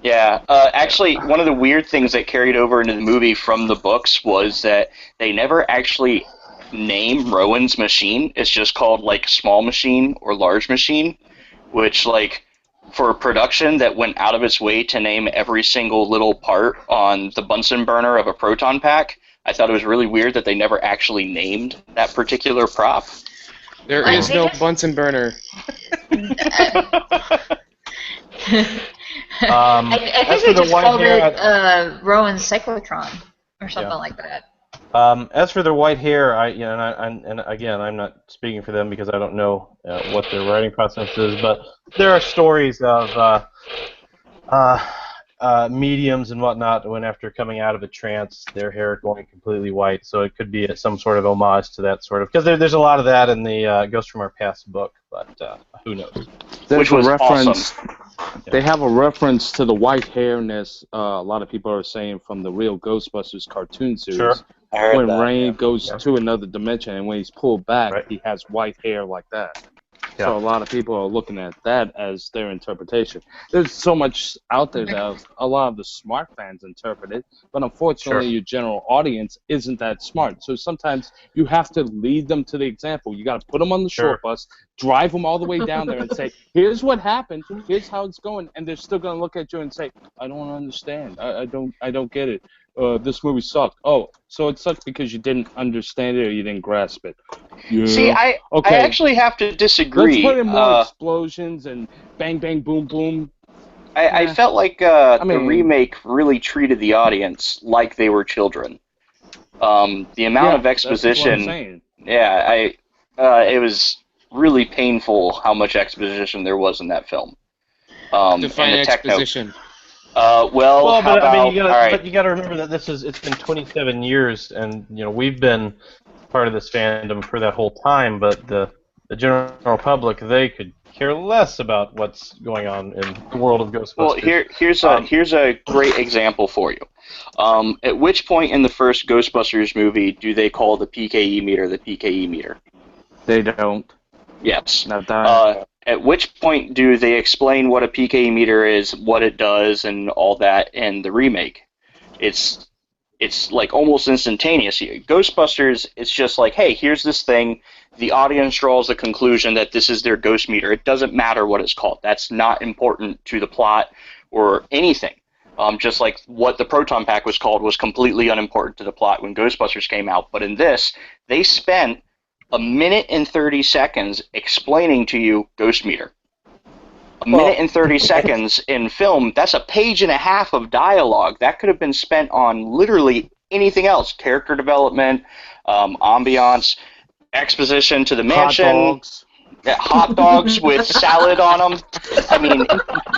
Yeah, actually, one of the weird things that carried over into the movie from the books was that they never actually name Rowan's machine. It's just called like small machine or large machine, which like for a production that went out of its way to name every single little part on the Bunsen burner of a proton pack, I thought it was really weird that they never actually named that particular prop. There is no Bunsen burner. I think they just called it Rowan's cyclotron or something like that. As for their white hair, and again, I'm not speaking for them because I don't know what their writing process is, but there are stories of mediums and whatnot when after coming out of a trance, their hair going completely white. So it could be some sort of homage to that sort of, because there's a lot of that in the Ghost from Our Past book, but who knows? There's a reference. Awesome. They have a reference to the white hairness. A lot of people are saying from the real Ghostbusters cartoon series. Sure. When Rain goes to another dimension and when he's pulled back, he has white hair like that. Yeah. So a lot of people are looking at that as their interpretation. There's so much out there that a lot of the smart fans interpret it, but unfortunately your general audience isn't that smart. So sometimes you have to lead them to the example. You got to put them on the short bus, drive them all the way down there and say, here's what happened, here's how it's going, and they're still going to look at you and say, I don't understand. I don't get it. This movie sucked. Oh, so it sucked because you didn't understand it or you didn't grasp it. Yeah. See, I actually have to disagree. Let's put in more explosions and bang, bang, boom, boom. I felt like the remake really treated the audience like they were children. The amount of exposition. It was really painful how much exposition there was in that film. Define exposition. But you got to remember that it's been 27 years, and we've been part of this fandom for that whole time. But the general public, they could care less about what's going on in the world of Ghostbusters. Well, here's a great example for you. At which point in the first Ghostbusters movie do they call the PKE meter the PKE meter? They don't. Yes. At which point do they explain what a PKE meter is, what it does, and all that in the remake? It's like almost instantaneous. Ghostbusters, it's just like, hey, here's this thing. The audience draws the conclusion that this is their ghost meter. It doesn't matter what it's called. That's not important to the plot or anything. Just like what the proton pack was called was completely unimportant to the plot when Ghostbusters came out. But in this, they spent a minute and 30 seconds explaining to you ghost meter. A minute and 30 seconds in film, that's a page and a half of dialogue. That could have been spent on literally anything else. Character development, ambiance, exposition to the mansion. Hot dogs with salad on them. I mean,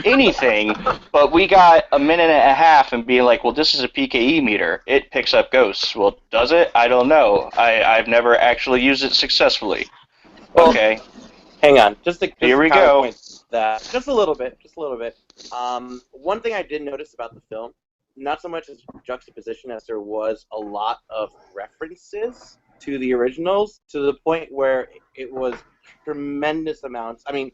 anything. But we got a minute and a half and being like, well, this is a PKE meter. It picks up ghosts. Well, does it? I don't know. I've never actually used it successfully. Okay. Hang on. Here we go. Just a little bit. One thing I did notice about the film, not so much as juxtaposition as there was a lot of references to the originals, to the point where it was tremendous amounts. I mean,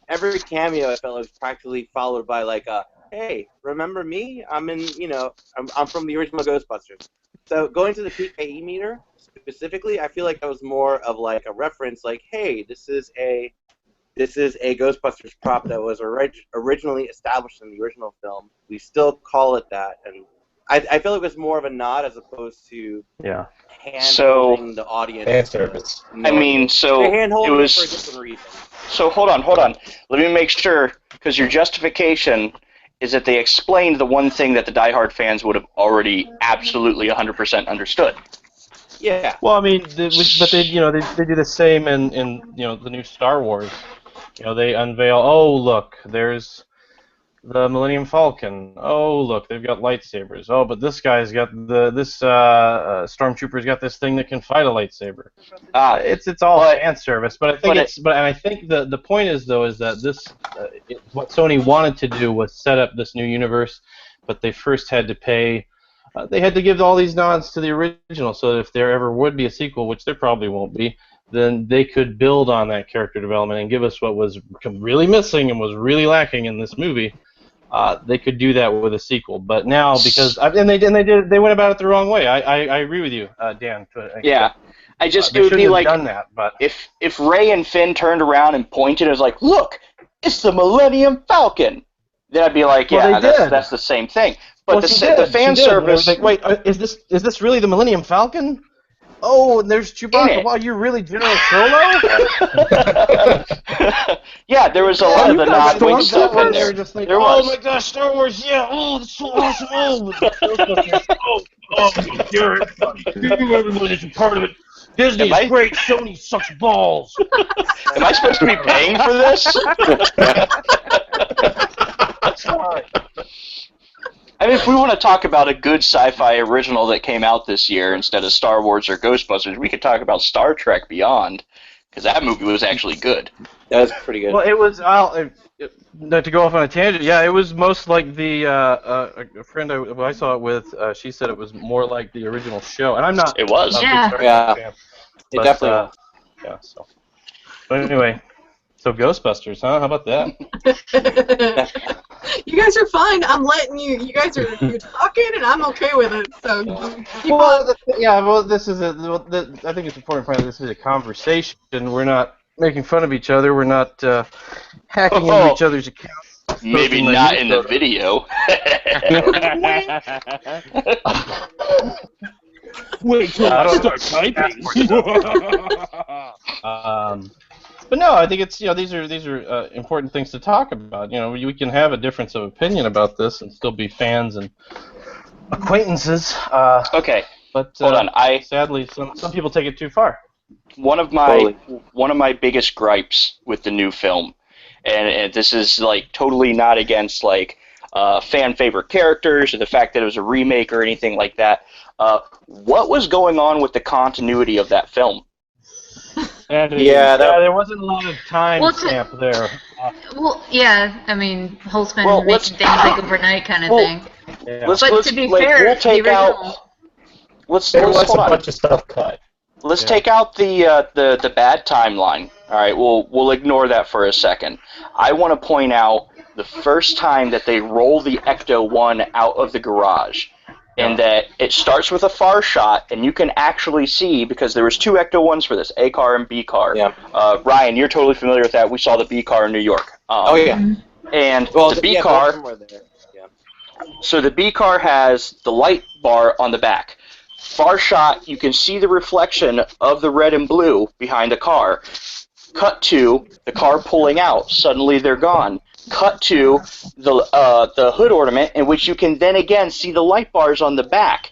every cameo I felt was practically followed by like a, hey, remember me? I'm from the original Ghostbusters. So going to the PKE meter specifically, I feel like that was more of like a reference, like, hey, this is a Ghostbusters prop that was originally established in the original film. We still call it that, and I feel like it was more of a nod as opposed to handholding the audience. Fan service. I mean, so it was for a different reason. So hold on. Let me make sure, because your justification is that they explained the one thing that the diehard fans would have already absolutely 100% understood. Yeah. Well, I mean, but they do the same in the new Star Wars. They unveil, oh look, there's the Millennium Falcon. Oh look, they've got lightsabers. Oh, but this guy's got this stormtrooper's got this thing that can fight a lightsaber. It's all fan service, but I think the point is that this what Sony wanted to do was set up this new universe, but they first had to pay. They had to give all these nods to the original, so that if there ever would be a sequel, which there probably won't be, then they could build on that character development and give us what was really missing and was really lacking in this movie. They could do that with a sequel, but now they went about it the wrong way. I agree with you, Dan. Yeah, it would be like done that, but if Rey and Finn turned around and pointed and was like, "Look, it's the Millennium Falcon," then I'd be like, "Yeah, that's the same thing." But the fan service. Like, wait, is this really the Millennium Falcon? Oh, and there's Chewbacca. Wow, you're really General Solo? Yeah, there was a lot of the non-wing stuff in there. Like, oh my gosh, Star Wars, yeah, oh, that's so awesome. Everyone is a part of it. Disney is great, Sony sucks balls. Am I supposed to be paying for this? I mean, if we want to talk about a good sci-fi original that came out this year instead of Star Wars or Ghostbusters, we could talk about Star Trek Beyond, because that movie was actually good. That was pretty good. Well, it was, not to go off on a tangent, yeah, it was most like the, a friend I saw it with, she said it was more like the original show, and I'm not. It was. Yeah. It definitely was. Yeah, so. But anyway, so Ghostbusters, huh? How about that? You guys are fine. I'm letting you. You guys you're talking, and I'm okay with it. So. This is I think it's important to point out this is a conversation. We're not making fun of each other. We're not hacking into each other's accounts. Maybe not in the video. Wait till I start typing. But no, I think it's these are important things to talk about. We can have a difference of opinion about this and still be fans and acquaintances. Okay, but hold on. Sadly, some people take it too far. One of my biggest gripes with the new film, and this is like totally not against like fan favorite characters or the fact that it was a remake or anything like that. What was going on with the continuity of that film? There wasn't a lot of time stamp there. I mean, Holtzman making things like overnight kind of thing. Yeah. But to be fair, we'll take out. There was a bunch of stuff cut. Let's take out the bad timeline. All right, we'll ignore that for a second. I want to point out the first time that they roll the Ecto-1 out of the garage. And that it starts with a far shot, and you can actually see, because there was two Ecto-1s for this, A car and B car. Yeah. Ryan, you're totally familiar with that. We saw the B car in New York. And the B car. Yeah. So the B car has the light bar on the back. Far shot, you can see the reflection of the red and blue behind the car. Cut to the car pulling out. Suddenly they're gone. Cut to the hood ornament, in which you can then again see the light bars on the back.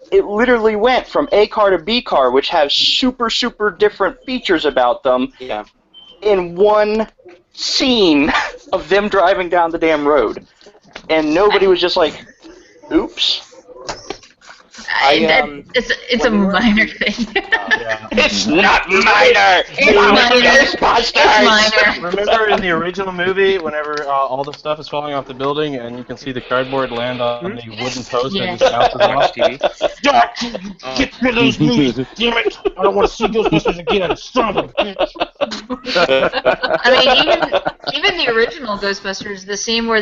It literally went from A car to B car, which have super, super different features about them, in one scene of them driving down the damn road. And nobody was just like, oops. It's a minor thing. It's not minor! It's minor. Remember in the original movie, whenever all the stuff is falling off the building and you can see the cardboard land on the wooden post and it just bounces off TV? Get rid of those movies, damn it! I don't want to see Ghostbusters again, son of a bitch! I mean, even the original Ghostbusters, the scene where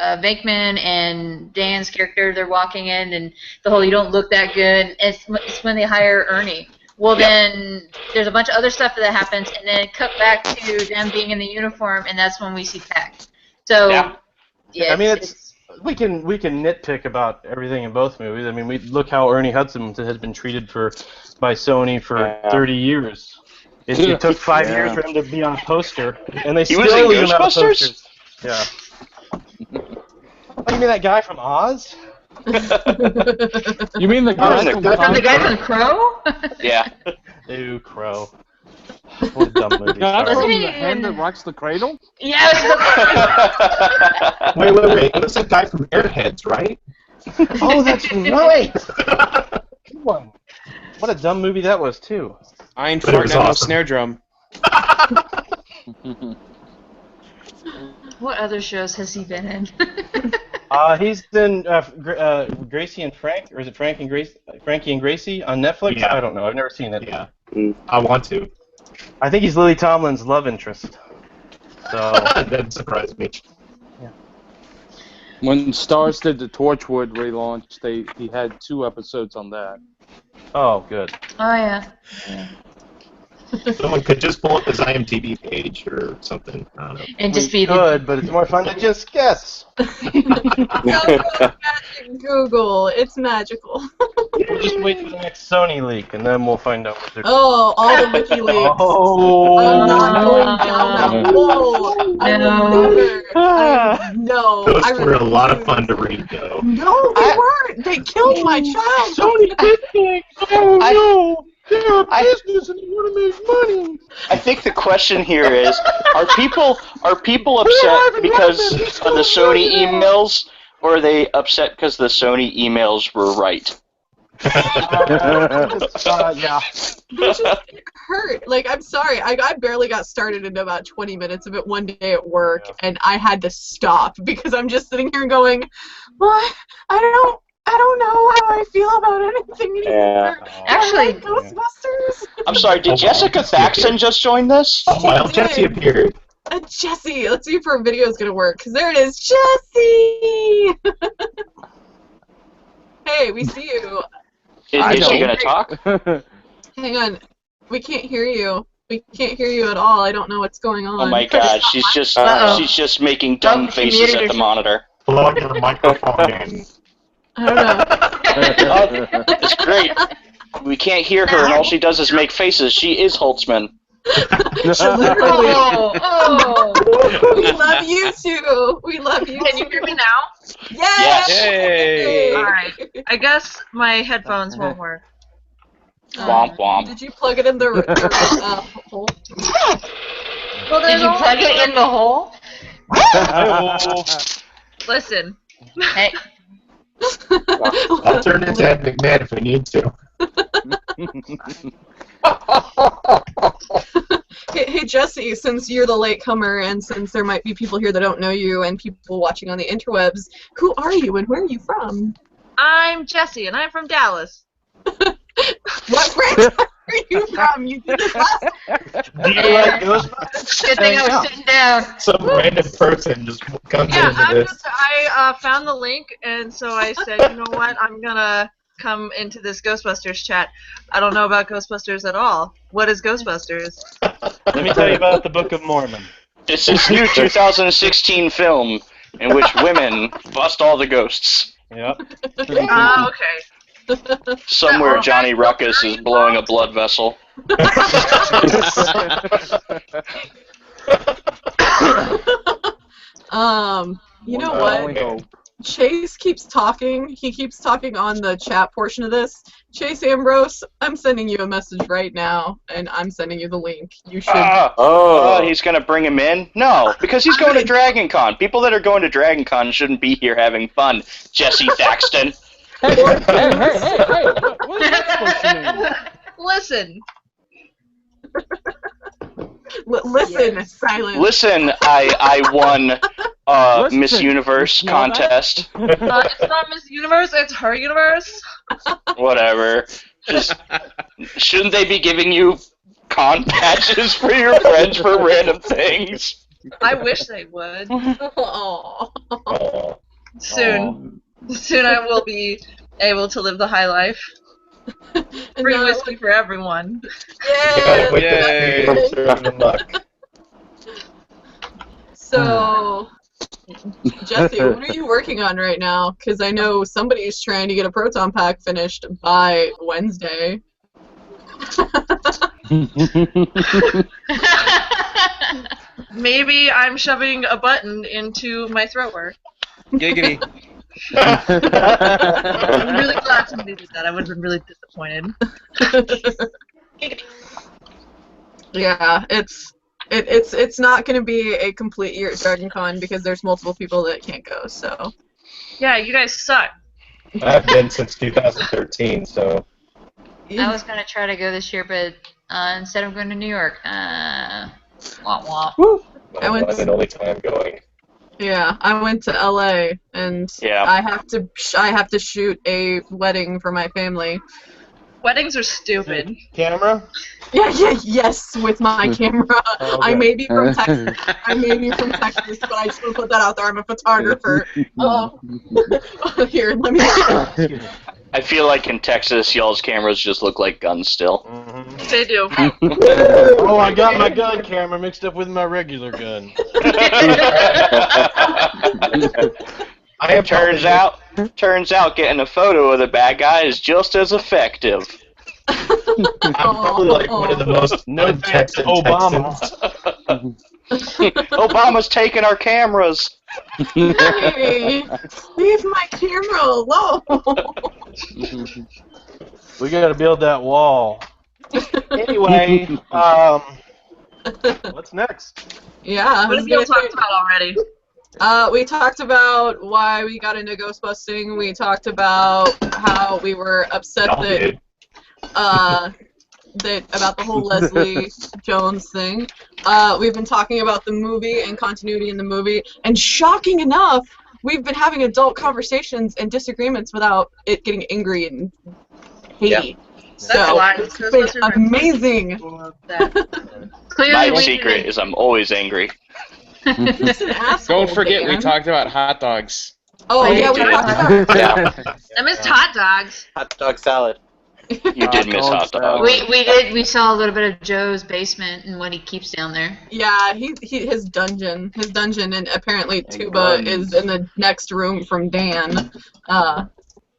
Venkman and Dan's character, they're walking in, and the whole "you don't look that good." It's when they hire Ernie. Well, then there's a bunch of other stuff that happens, and then cut back to them being in the uniform, and that's when we see Peck. So, I mean, we can nitpick about everything in both movies. I mean, we look how Ernie Hudson has been treated by Sony for 30 years. It took 5 years for him to be on a poster, and they still leave him out of posters. Yeah. you mean that guy from Oz? You mean the guy from The guy from Crow? Yeah. Ew, Crow. What a dumb movie. the guy Sorry. from Wasn't the he hand in- that rocks the cradle? Yes. Wait. It was the guy from Airheads, right? Oh, that's right! Come on. What a dumb movie that was, too. I ain't But it was farting on no awesome. snare drum. What other shows has he been in? He's in Gracie and Frank, or is it Frankie and Gracie on Netflix? Yeah. I don't know. I've never seen it. Yeah. I want to. I think he's Lily Tomlin's love interest. So That doesn't surprise me. When Stars did the Torchwood relaunch, he had 2 episodes on that. oh, good. Oh yeah. Someone could just pull up his IMDb page or something. I don't know. And just be the Good, but it's more fun to just guess. Google. It's magical. We'll just wait for the next Sony leak, and then we'll find out what they're. Oh, all the WikiLeaks. Oh. I'm not going down that hole. I will never. No. Those I were a lot of refuse. fun to read, though. No, they weren't. They killed my child. Sony did think, oh I- no, they're a I- business and they want to make money. I think the question here is: Are people upset because of the Sony emails, or are they upset because the Sony emails were right? Yeah. It hurt. Like, I'm sorry. I barely got started in about 20 minutes of it one day at work, and I had to stop because I'm just sitting here going, well, I don't know how I feel about anything anymore. Yeah. Actually- I like Ghostbusters. I'm sorry. Did Oh, Jessica wow. Thaxton just join this? Oh, well, Jesse appeared. Jessie. Let's see if her video is gonna work. Cause there it is, Jessie. Hey, we see you. Is she gonna talk? Hang on. We can't hear you. We can't hear you at all. I don't know what's going on. Oh my God, she's just making dumb Oh, she faces muted at the herself. monitor. Plug your microphone in. I don't know. It's great. We can't hear her, and all she does is make faces. She is Holtzman. She literally. Oh. We love you too. We love you. Can you hear me now? Yes. Yay! All right. I guess my headphones won't work. Womp womp. Did you plug it in the hole? Well, Did you plug it in the hole? Listen. Hey. I'll turn into Ed McMahon if we need to. Hey, Jesse, since you're the latecomer and since there might be people here that don't know you and people watching on the interwebs, who are you and where are you from? I'm Jessie, and I'm from Dallas. What franchise are you from? You did this last. Do you like Ghostbusters? Good thing I was sitting down. Some random person just comes into this. I found the link, and so I said, you know what, I'm gonna come into this Ghostbusters chat. I don't know about Ghostbusters at all. What is Ghostbusters? Let me tell you about the Book of Mormon. It's this new 2016 film in which women bust all the ghosts. Yep. Okay. Somewhere Johnny Ruckus is blowing a blood vessel. You know what? Chase keeps talking. He keeps talking on the chat portion of this. Chase Ambrose, I'm sending you a message right now, and I'm sending you the link. You should. He's gonna bring him in? No, because he's going to Dragon Con. People that are going to Dragon Con shouldn't be here having fun. Jesse Thaxton. Hey, what is that supposed to mean? Listen. Listen, silence. Listen, I won Miss Listen, Universe you know that? contest. It's not Miss Universe, it's her universe. Whatever. Just shouldn't they be giving you con patches for your friends for random things? I wish they would. Aw. Soon. Soon I will be able to live the high life. And Free now- whiskey for everyone. Yeah. Yay. So, Jesse, what are you working on right now? Because I know somebody's trying to get a proton pack finished by Wednesday. Maybe I'm shoving a button into my throat work. Giggity. I'm really glad somebody did that. I would have been really disappointed. Yeah, it's not going to be a complete year at Dragon Con because there's multiple people that can't go. So. Yeah, you guys suck. I've been since 2013, so. I was gonna try to go this year, but instead of going to New York, wah wah. I went and only time going. Yeah, I went to LA and Yeah. I have to shoot a wedding for my family. Weddings are stupid. Camera? Yes, with my camera. Oh, I good. may be from Texas. But I just want to put that out there. I'm a photographer. Here, let me. I feel like in Texas, y'all's cameras just look like guns still. Mm-hmm. They do. Oh, I got my gun camera mixed up with my regular gun. Turns out getting a photo of the bad guy is just as effective. I'm probably like one of the most Texan Obama. Texans. Obama's taking our cameras. Hey, leave my camera alone. We gotta build that wall. Anyway, what's next? Yeah. What have you all talked about already? We talked about why we got into ghostbusting. We talked about how we were upset about the whole Leslie Jones thing. We've been talking about the movie and continuity in the movie, and shocking enough, we've been having adult conversations and disagreements without it getting angry and hatey. So it's been amazing. My secret is I'm always angry. Don't forget, we talked about hot dogs. Oh, yeah, we talked about I missed hot dogs. Hot dog salad. You did miss hot dogs. We did. We saw a little bit of Joe's basement and what he keeps down there. Yeah, his dungeon, and apparently Tuba is in the next room from Dan.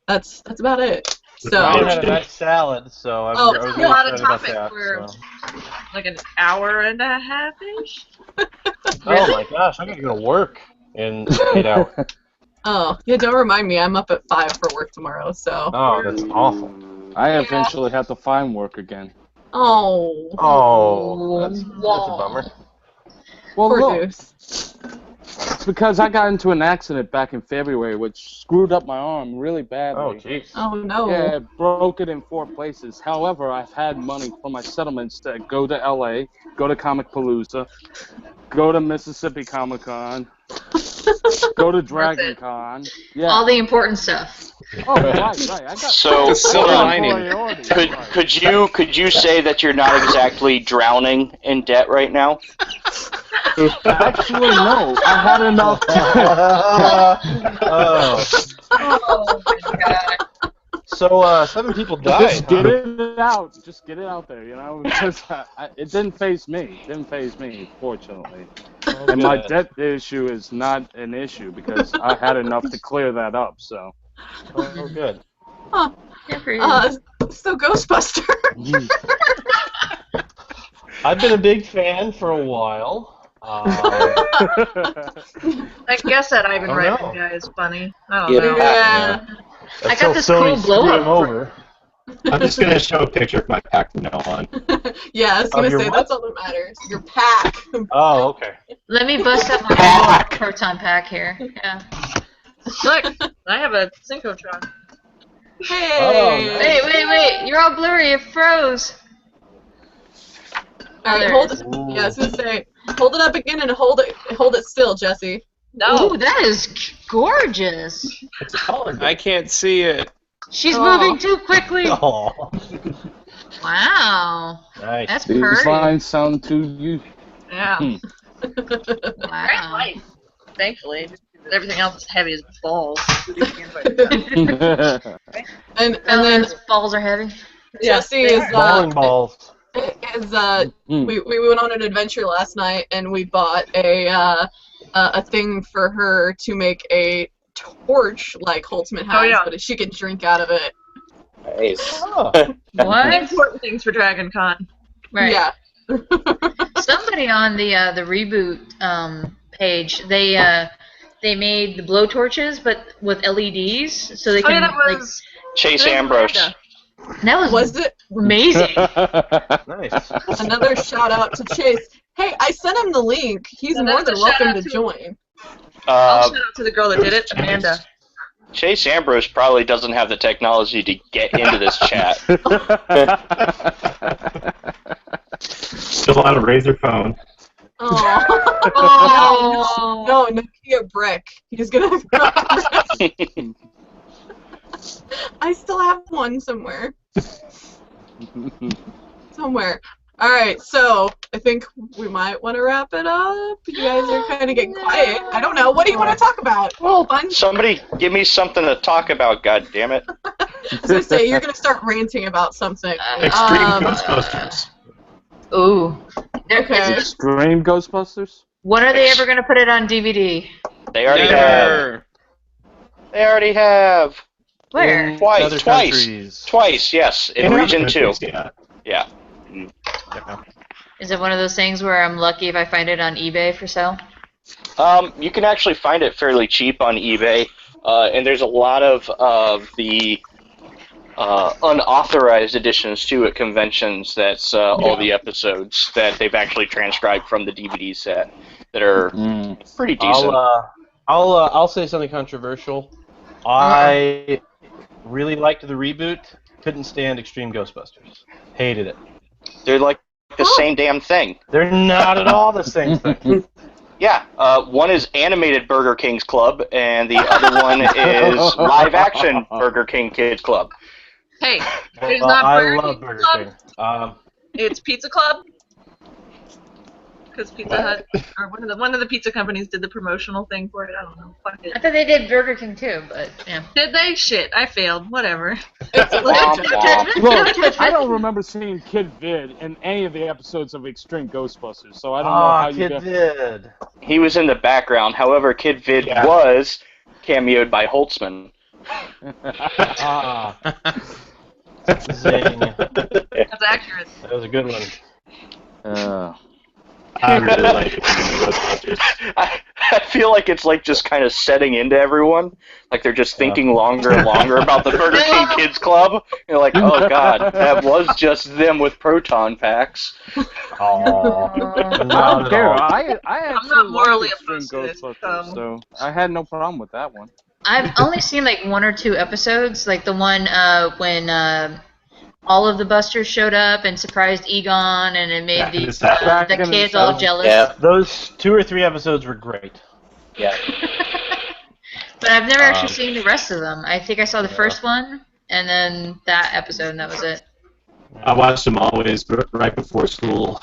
That's about it. So I had a nice salad, so I was that's really a lot of excited about topic that. for So. like an hour and a half-ish. Oh my gosh, I'm gonna go to work in 8 hours. Oh, yeah, don't remind me. I'm up at 5 for work tomorrow, so. Oh, that's awful. I eventually have to find work again. Oh. Oh, that's a bummer. Well, Poor look, Goose. it's because I got into an accident back in February, which screwed up my arm really badly. Oh, jeez. Oh, no. Yeah, it broke it in 4 places. However, I've had money from my settlements to go to LA, go to Comic Palooza, go to Mississippi Comic Con, go to Dragon Con. Yeah. All the important stuff. Oh, right. I got So, silver lining. could you say that you're not exactly drowning in debt right now? Actually, no. I had enough. Oh my god. So, 7 people died. Just get it out. Just get it out there, you know? Because it didn't faze me. It didn't faze me, fortunately. And my debt issue is not an issue because I had enough to clear that up, so. Oh, good. Huh. Yeah, for you. So Ghostbuster. I've been a big fan for a while. I guess that Ivan I don't Reitman know. guy is funny. I don't know. Yeah. I Until got this Sony cool blow screwed up. him over. I'm just going to show a picture of my pack from now on. Yeah, I was gonna your say what? that's all that matters. Your pack. Oh, okay. Let me bust up my proton pack here. Yeah. Look, I have a synchrotron. Hey. Oh, Wait. You're all blurry. It froze. All right, hold it. Yeah, I was gonna say, hold it up again and hold it still, Jesse. No. Ooh, that is gorgeous. It's a color. I can't see it. She's moving too quickly. Oh, Wow. nice. That's These pretty. lines sound to you. Yeah. Great Wow. light. Thankfully. Everything else is heavy as balls. And then balls are heavy. Jesse is Bowling balls. we went on an adventure last night and we bought a thing for her to make a torch like Holtzman has, Oh, yeah. but she can drink out of it. Nice. Oh. What? Important things for Dragon Con. Right. Yeah. Somebody on the reboot page, they they made the blowtorches, but with LEDs, so they can that like. was Chase that was Ambrose. Amanda. That was it amazing. Nice. Another shout out to Chase. Hey, I sent him the link. He's Yeah, more that's than a shout welcome out to to- join. I'll shout out to the girl that did it, Amanda. Chase Ambrose probably doesn't have the technology to get into this chat. Still on a Razr phone. Oh. No, Nokia brick. He's gonna. I still have one somewhere. All right, so I think we might want to wrap it up. You guys are kind of getting quiet. I don't know. What do you want to talk about? Well, Fun? somebody give me something to talk about, God damn it. I was gonna say you're gonna start ranting about something. Extreme Ghostbusters. Ooh. Okay. Extreme Ghostbusters? When are they ever going to put it on DVD? They already have. They already have. Where? Other countries. Twice, yes. In Region 2. Yeah. Is it one of those things where I'm lucky if I find it on eBay for sale? You can actually find it fairly cheap on eBay, and there's a lot of the unauthorized editions too at conventions. That's all the episodes that they've actually transcribed from the DVD set that are pretty decent. I'll say something controversial. I really liked the reboot. Couldn't stand Extreme Ghostbusters. Hated it. They're like the same damn thing. They're not at all the same thing. Yeah, one is animated Burger King's Club, and the other one is live-action Burger King Kids Club. Hey, it's Well, not I Burger love King Burger Club. King. It's Pizza Club. Because Pizza Hut or one of the pizza companies did the promotional thing for it. I don't know. Fuck it. I thought they did Burger King too, but yeah. Did they? Shit, I failed. Whatever. Look, I don't remember seeing Kid Vid in any of the episodes of Extreme Ghostbusters, so I don't know how you Kid Vid. He was in the background. However, Kid Vid was cameoed by Holtzman. Zing. That's accurate. That was a good one. I really like Ghostbusters. I feel like it's like just kind of setting into everyone. Like they're just thinking longer and longer about the Burger King Kids Club. You're like, oh god, that was just them with proton packs. Oh, I don't care. I actually not morally like Extreme opposed to it, Ghostbusters, so I had no problem with that one. I've only seen like 1 or 2 episodes, like the one when all of the Busters showed up and surprised Egon, and it made the kids all jealous. Yeah, those 2 or 3 episodes were great. Yeah. But I've never actually seen the rest of them. I think I saw the first one, and then that episode, and that was it. I watched them always right before school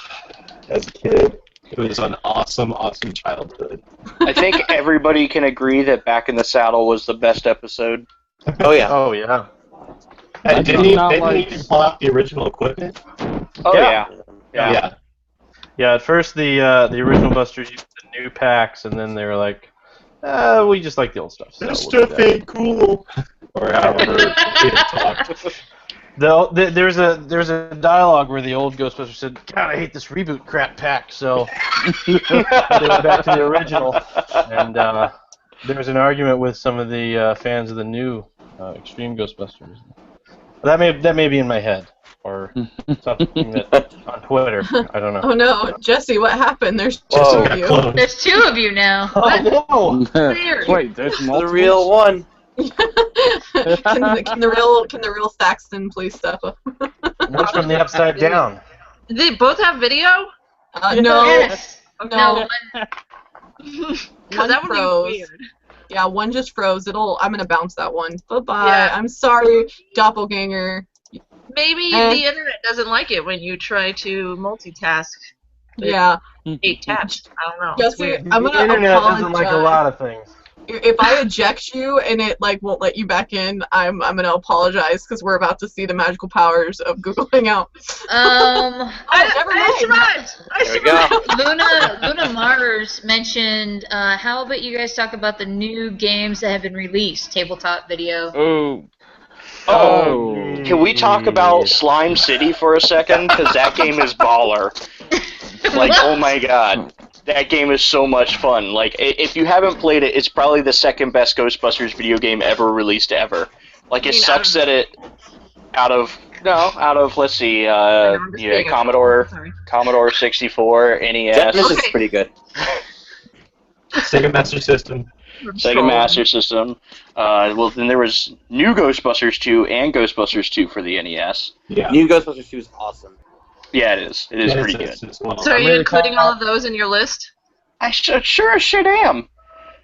as a kid. It was an awesome, awesome childhood. I think everybody can agree that Back in the Saddle was the best episode. Oh yeah. Oh yeah. Didn't he pull out the original equipment? Oh yeah. Yeah. At first, the original Busters used the new packs, and then they were like, "We just like the old stuff." So this stuff ain't cool. Or however it talked. There's a dialogue where the old Ghostbusters said, "God, I hate this reboot crap pack." So they went back to the original, and there was an argument with some of the fans of the new Extreme Ghostbusters. That may be in my head, or something that on Twitter. I don't know. Oh no, Jesse, what happened? There's 2 of you. There's 2 of you now. Oh no! Weird. Wait, there's multiple? The real one. Can the real Saxton please step up? What's from the upside down? Did they both have video? No. Yes. Okay. No. Because that would froze. be weird. Yeah, one just froze. I'm gonna bounce that one. Bye-bye. Yeah. I'm sorry, doppelganger. Maybe the internet doesn't like it when you try to multitask. with Yeah. 8 tabs. I don't know. Jesse, It's weird. I'm The gonna internet apologize. doesn't like a lot of things. If I eject you and it won't let you back in, I'm gonna apologize because we're about to see the magical powers of Google Hangout. Um, never mind. I survived. Luna Mars mentioned, how about you guys talk about the new games that have been released? Tabletop video. Oh. Can we talk about Slime City for a second? Because that game is baller. Like, oh my god. That game is so much fun. Like, if you haven't played it, it's probably the second best Ghostbusters video game ever released ever. Like, it sucks that it out of let's see, Commodore 64, NES. Genesis is pretty good. Sega Master System. Sega Master System. Well, then there was New Ghostbusters 2 and Ghostbusters 2 for the NES. Yeah. New Ghostbusters 2 is awesome. Yeah, it is. It is pretty good. So are you including all of those in your list? I sure as shit am.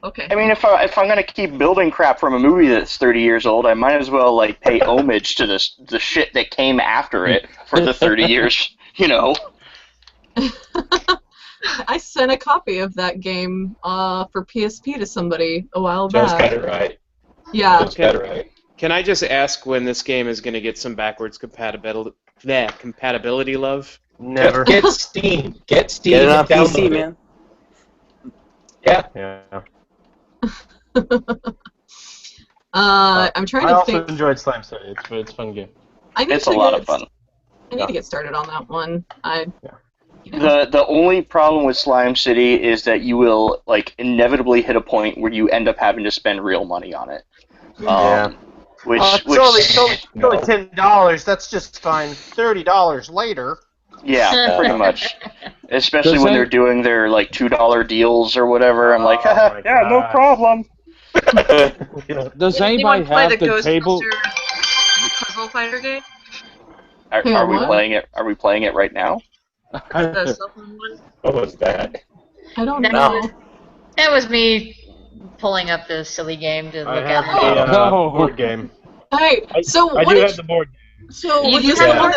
Okay. I mean, if I'm gonna keep building crap from a movie that's 30 years old, I might as well like pay homage to the shit that came after it for the 30 years. You know. I sent a copy of that game for PSP to somebody a while Joe's back. got it right. Yeah. Joe's got it right. Can I just ask when this game is going to get some backwards compatibility love? Never. Get Steam. Get Steam. Get it on and PC, download it. man. Yeah. I'm trying to also think. enjoyed Slime City. It's a fun game. It's a lot of fun. I need to get started on that one. The only problem with Slime City is that you will like inevitably hit a point where you end up having to spend real money on it. Which it's only $10. That's just fine. $30 later. Yeah, pretty much. Especially when they're doing their like $2 deals or whatever. I'm like, haha, yeah, no problem. Does anybody have the table? Puzzle fighter game? Are we playing it? Are we playing it right now? The cell phone one? What was that? I don't know. That was me pulling up the silly game to look at. The board game. Hey, so I what do did have the board game. So when you said the one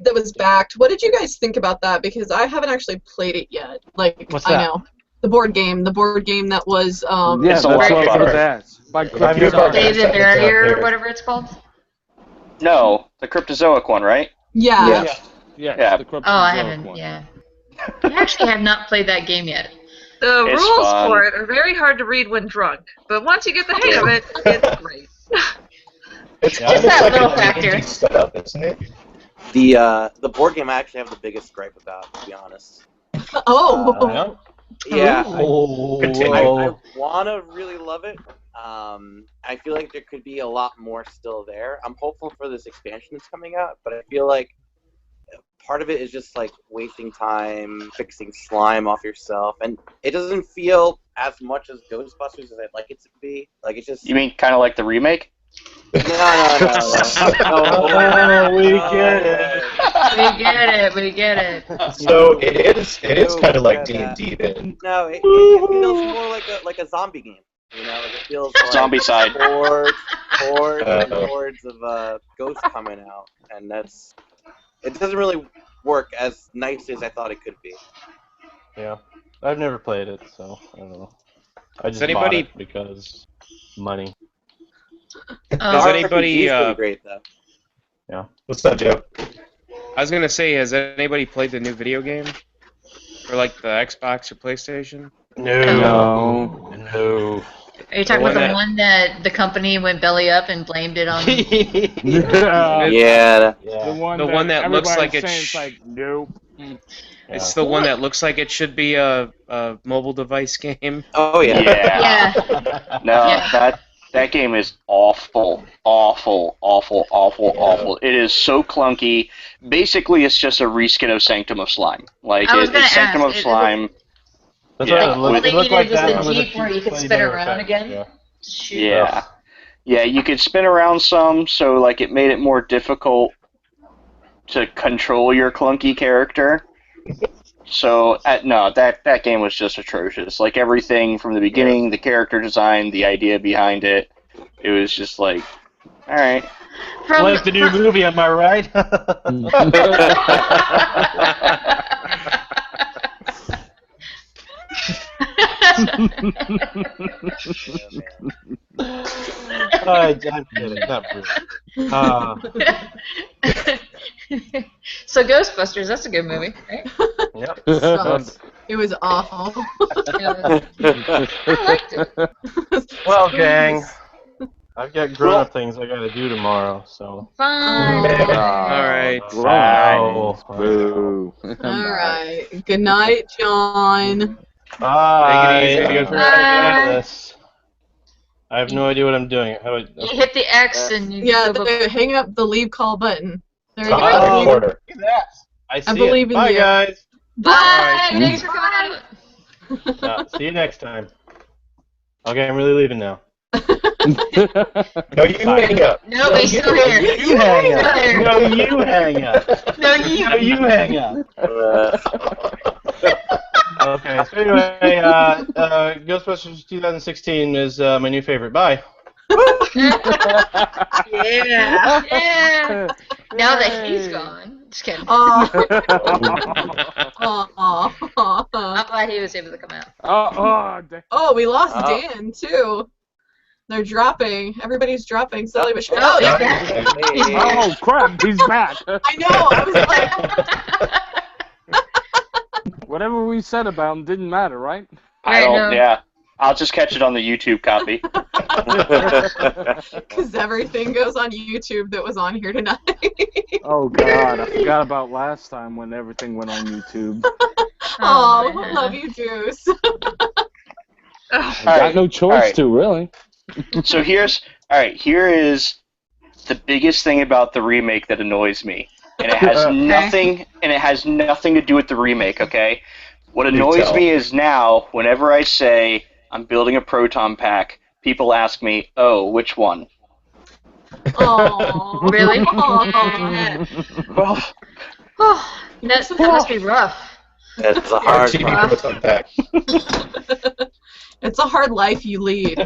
that was backed, what did you guys think about that? Because I haven't actually played it yet. Like, what's that? I know the board game that was It's a lot of fun. By David Barrier or whatever it's called. No, the Cryptozoic one, right? Yeah. Yeah. The Cryptozoic I haven't. one. Yeah. I actually have not played that game yet. The It's rules fun. for it are very hard to read when drunk, but once you get the hang of it, it's great. It's Just that little factor. Stuff, isn't it? The board game I actually have the biggest gripe about, to be honest. Yeah. I want to really love it. I feel like there could be a lot more still there. I'm hopeful for this expansion that's coming out, but I feel like part of it is just like wasting time fixing slime off yourself, and it doesn't feel as much as Ghostbusters as I'd like it to be. Like it's just. You mean kind of like the remake? No. We get it. We get it. So it is kind of like D&D then. No, it feels more like a zombie game. You know, like it feels like Zombie side. hordes of ghosts coming out, and it doesn't really work as nice as I thought it could be. Yeah, I've never played it, so I don't know. I just anybody- bought it because money. Does anybody? Great though. Yeah. What's up, Joe? I was gonna say, has anybody played the new video game, or like the Xbox or PlayStation? No. Are you talking about the that- one that the company went belly up and blamed it on? Yeah. The one that looks like everybody's it's saying like nope. It's the one that looks like it should be a mobile device game. Oh yeah. Yeah. No, Yeah. that game is awful. It is so clunky. Basically, it's just a reskin of Sanctum of Slime. Like I was gonna it's Sanctum ask, of Slime. That's Yeah. what All they it looked needed was that the with Jeep where you could play spin better around effects, again. yeah. Shoot. Yeah, you could spin around some, so like it made it more difficult to control your clunky character. So no, that game was just atrocious. Like everything from the beginning, the character design, the idea behind it, it was just like, all right. Like the new movie, am I right? I get it, not really. So Ghostbusters, that's a good movie, right? Yep. It was awful. I liked it. Well, gang, I've got grown-up things I gotta do tomorrow, so. Fine. Alright. Wow. Boo. All right. Good night, John. Bye. Take it easy. Good for this. I have no idea what I'm doing. How do You hit the X and you hang up the leave call button. There you Oh, go. look at that. I see believe it. in Bye, you. guys. Bye. Thanks for coming out. See you next time. Okay, I'm really leaving now. No, you hang up. No, he's still here. You hang up. No, you hang up. No, you hang up. Okay, so anyway, Ghostbusters 2016 is my new favorite. Bye. Yeah. Yeah. Now that he's gone. Just kidding. Oh. I'm glad he was able to come out. Oh, we lost Dan too. They're dropping. Everybody's dropping slowly but surely. Oh, yeah. Oh crap, he's back. I know. I was like, Whatever we said about him didn't matter, right? I don't. Yeah, I'll just catch it on the YouTube copy. because everything goes on YouTube that was on here tonight. Oh God, I forgot about last time when everything went on YouTube. Oh, I love you, Juice. I got no choice to, really. So here is the biggest thing about the remake that annoys me, and it has nothing to do with the remake. Okay, what annoys me is now whenever I say I'm building a proton pack, people ask me, "Oh, which one?" Oh, really? Well, that must be rough. It's a hard proton pack. It's a hard life you lead.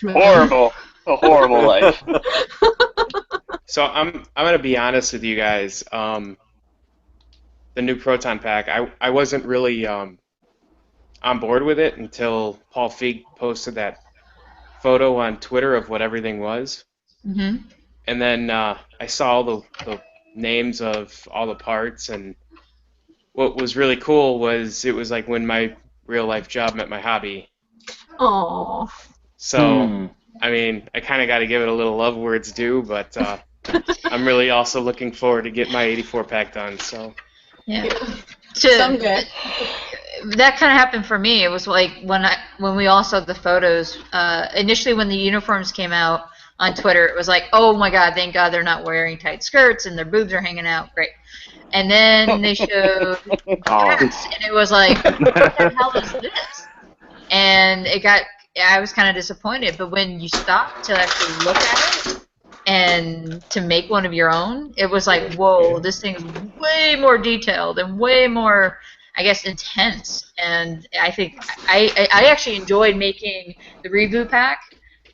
Horrible, a horrible life. So I'm gonna be honest with you guys. The new proton pack, I wasn't really on board with it until Paul Feig posted that photo on Twitter of what everything was. Mm-hmm. And then I saw all the names of all the parts, and what was really cool was it was like when my real life job met my hobby. Oh. So, I mean, I kind of got to give it a little love where it's due, but I'm really also looking forward to get my 84 pack done. So. Yeah. Someday. That kind of happened for me. It was like when we all saw the photos. Initially, when the uniforms came out on Twitter, it was like, oh my God, thank God they're not wearing tight skirts and their boobs are hanging out. Great. And then they showed packs, and it was like, what the hell is this? And I was kind of disappointed. But when you stop to actually look at it and to make one of your own, it was like, whoa, this thing is way more detailed and way more, I guess, intense. And I think I actually enjoyed making the reboot pack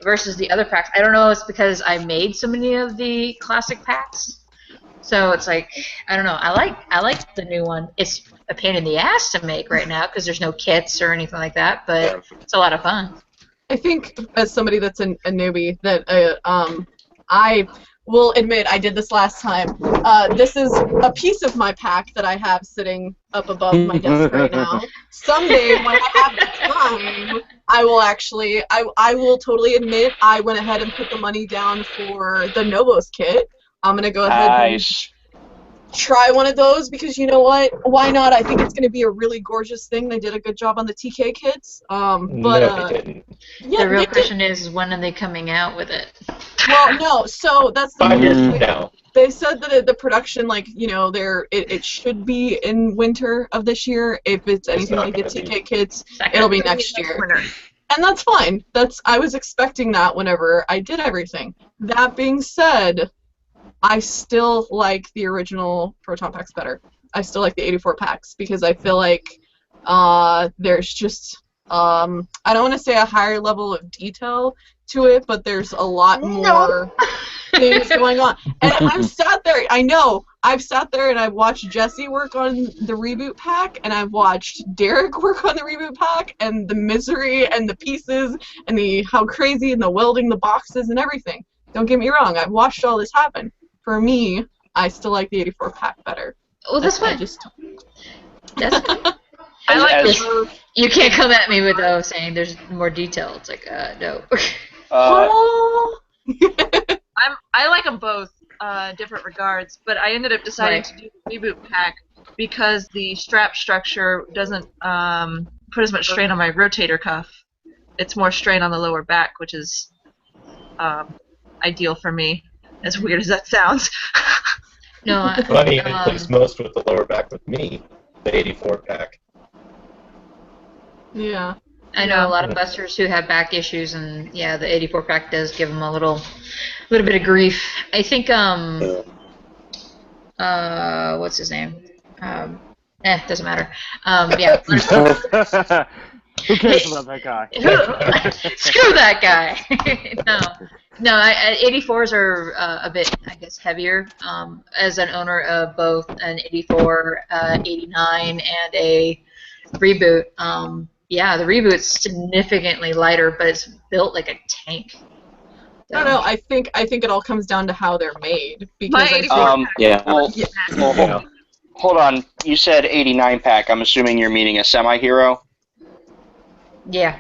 versus the other packs. I don't know if it's because I made so many of the classic packs. So it's like, I don't know. I like the new one. It's a pain in the ass to make right now because there's no kits or anything like that, but it's a lot of fun. I think as somebody that's a newbie that I will admit I did this last time. This is a piece of my pack that I have sitting up above my desk right now. Someday when I have the time, I will actually, I will totally admit I went ahead and put the money down for the Novos kit. I'm going to go ahead and try one of those because you know what? Why not? I think it's going to be a really gorgeous thing. They did a good job on the TK kits. No, they didn't. Yeah, the real question is, when are they coming out with it? Well, no. So that's the 5 years from now. They said that the production, like, you know, it should be in winter of this year. If it's anything like the TK kits, it'll be next year. And that's fine. I was expecting that whenever I did everything. That being said, I still like the original Proton packs better. I still like the 84 packs because I feel like there's just I don't want to say a higher level of detail to it, but there's a lot more things going on. And I've sat there, I've sat there and I've watched Jesse work on the reboot pack, and I've watched Derek work on the reboot pack, and the misery and the pieces and how crazy and the welding the boxes and everything. Don't get me wrong, I've watched all this happen. For me, I still like the 84 pack better. Well, this one. That's I like this. You can't come at me with saying there's more detail. It's like, no. I like them both, different regards, but I ended up deciding to do the reboot pack because the strap structure doesn't put as much strain on my rotator cuff. It's more strain on the lower back, which is ideal for me. As weird as that sounds. No, Funny, it plays most with the lower back with me, the 84 pack. Yeah. I know a lot of busters who have back issues, and yeah, the 84 pack does give them a little bit of grief. I think what's his name? Doesn't matter. Yeah. Who cares about that guy? Screw that guy. No. 84s are a bit, I guess, heavier. As an owner of both an 84, 89, and a reboot, yeah, the reboot's significantly lighter, but it's built like a tank. So. I don't know. I think it all comes down to how they're made. Because Hold on. You said 89 pack. I'm assuming you're meaning a semi-hero. Yeah,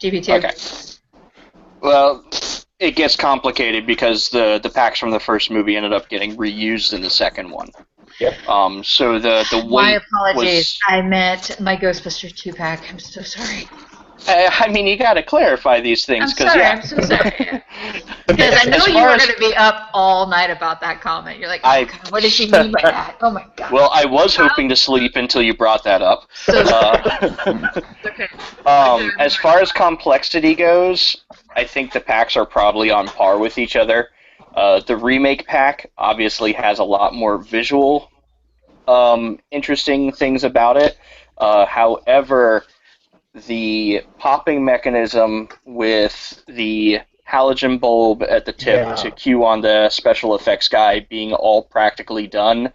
GB2. Okay. Well, it gets complicated because the packs from the first movie ended up getting reused in the second one. Yep. So the weight My apologies. I meant my Ghostbusters 2-pack. I'm so sorry. I mean, you got to clarify these things. I'm so sorry. Because I know you were going to be up all night about that comment. You're like, oh God, what did she mean by that? Oh my God. Well, I was hoping to sleep until you brought that up. As far as complexity goes, I think the packs are probably on par with each other. The remake pack obviously has a lot more visual, interesting things about it. However, the popping mechanism with the halogen bulb at the tip to cue on the special effects guy being all practically done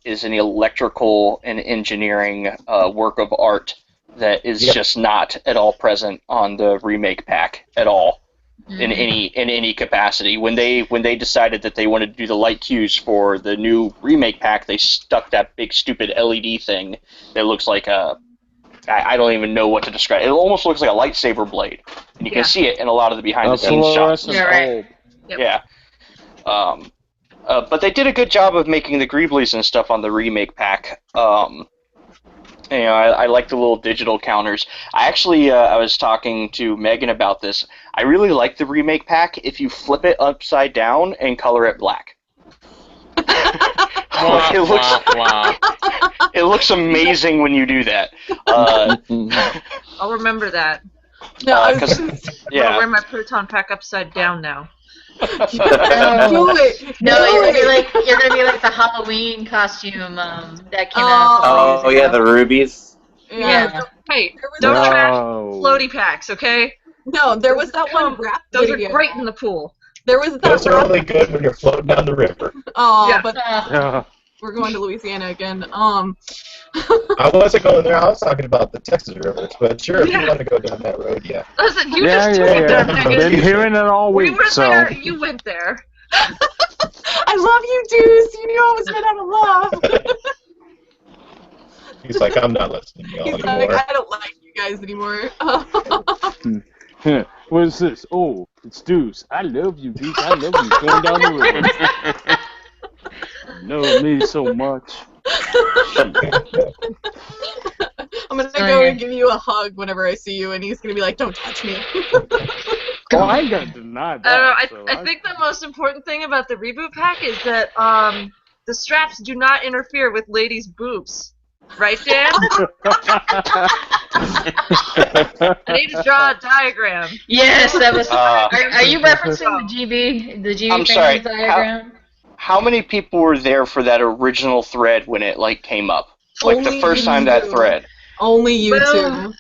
is an electrical and engineering work of art that is just not at all present on the remake pack at all in any capacity. When they decided that they wanted to do the light cues for the new remake pack, they stuck that big stupid LED thing that looks like a I don't even know what to describe. It almost looks like a lightsaber blade, and you can see it in a lot of the behind-the-scenes shots. Yeah, right. Yeah. But they did a good job of making the greeblies and stuff on the remake pack. I like the little digital counters. I was talking to Megan about this. I really like the remake pack if you flip it upside down and color it black. It looks amazing when you do that. I'll remember that. No, I'm gonna wear my proton pack upside down now. Do it. No, you're gonna be like the Halloween costume that came out. Oh yeah, the rubies. Yeah. Hey, don't trash floaty packs, okay? No, there was that one rap Those video. are great in the pool. There was that. Those are only good when you're floating down the river. Oh, but we're going to Louisiana again. I wasn't going there. I was talking about the Texas rivers, but sure, if you want to go down that road, Listen, you just took it there, Megan. I've been hearing it all week, We were so. there, you went there. I love you, Deuce. You knew I was been out of love. He's like, I'm not listening to y'all anymore. Like, I don't like you guys anymore. What is this? Oh, it's Deuce. I love you, Deuce. I love you. Going down the river. You know me so much. I'm gonna go and give you a hug whenever I see you, and he's gonna be like, "Don't touch me." Oh, I ain't gonna deny that. I think the most important thing about the reboot pack is that the straps do not interfere with ladies' boobs. Right, Dan? I need to draw a diagram. Yes, that was. Are you referencing the GB I'm sorry, diagram? How many people were there for that original thread when it came up? Only the first time that thread. Only you two.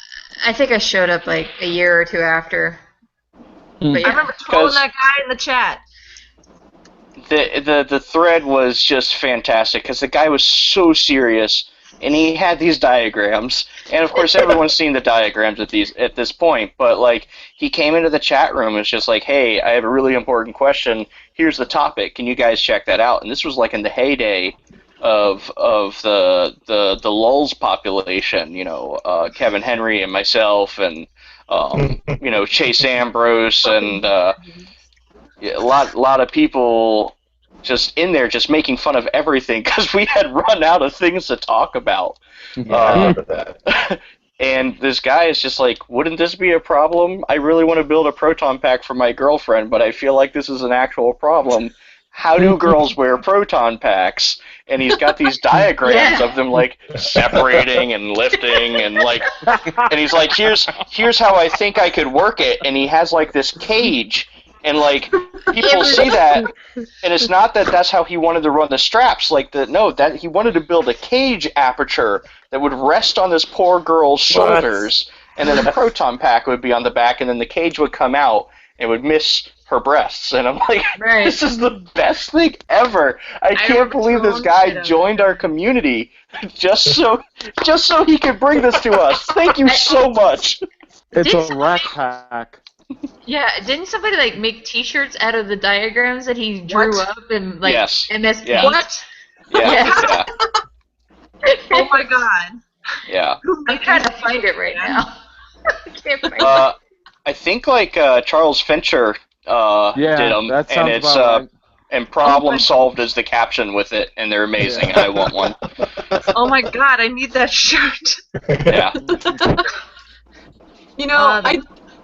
I think I showed up a year or two after. But I remember trolling that guy in the chat. The thread was just fantastic because the guy was so serious. And he had these diagrams, and of course everyone's seen the diagrams at this point. But he came into the chat room and was just like, "Hey, I have a really important question. Here's the topic. Can you guys check that out?" And this was in the heyday of the lulz population. Kevin Henry and myself, and Chase Ambrose, and a lot of people. Just in there, just making fun of everything because we had run out of things to talk about. Yeah, I remember that. And this guy is just like, wouldn't this be a problem? I really want to build a proton pack for my girlfriend, but I feel like this is an actual problem. How do girls wear proton packs? And he's got these diagrams of them like separating and lifting and like, and he's like, here's how I think I could work it. And he has like this cage, and like people see that, and it's not that that's how he wanted to run the straps. Like that he wanted to build a cage aperture that would rest on this poor girl's shoulders, and then a proton pack would be on the back, and then the cage would come out and would miss her breasts. And I'm like, this is the best thing ever. I can't believe this guy joined our community just so he could bring this to us. Thank you so much. It's a rack pack. Yeah, didn't somebody like make T-shirts out of the diagrams that he drew up and like MS Paint? What? Yeah. Oh my god. Yeah. I'm trying to find it right now. I can't find it. I think like Charles Fincher did them, and it's and problem solved is the caption with it, and they're amazing. And I want one. Oh my god, I need that shirt. Yeah. You know,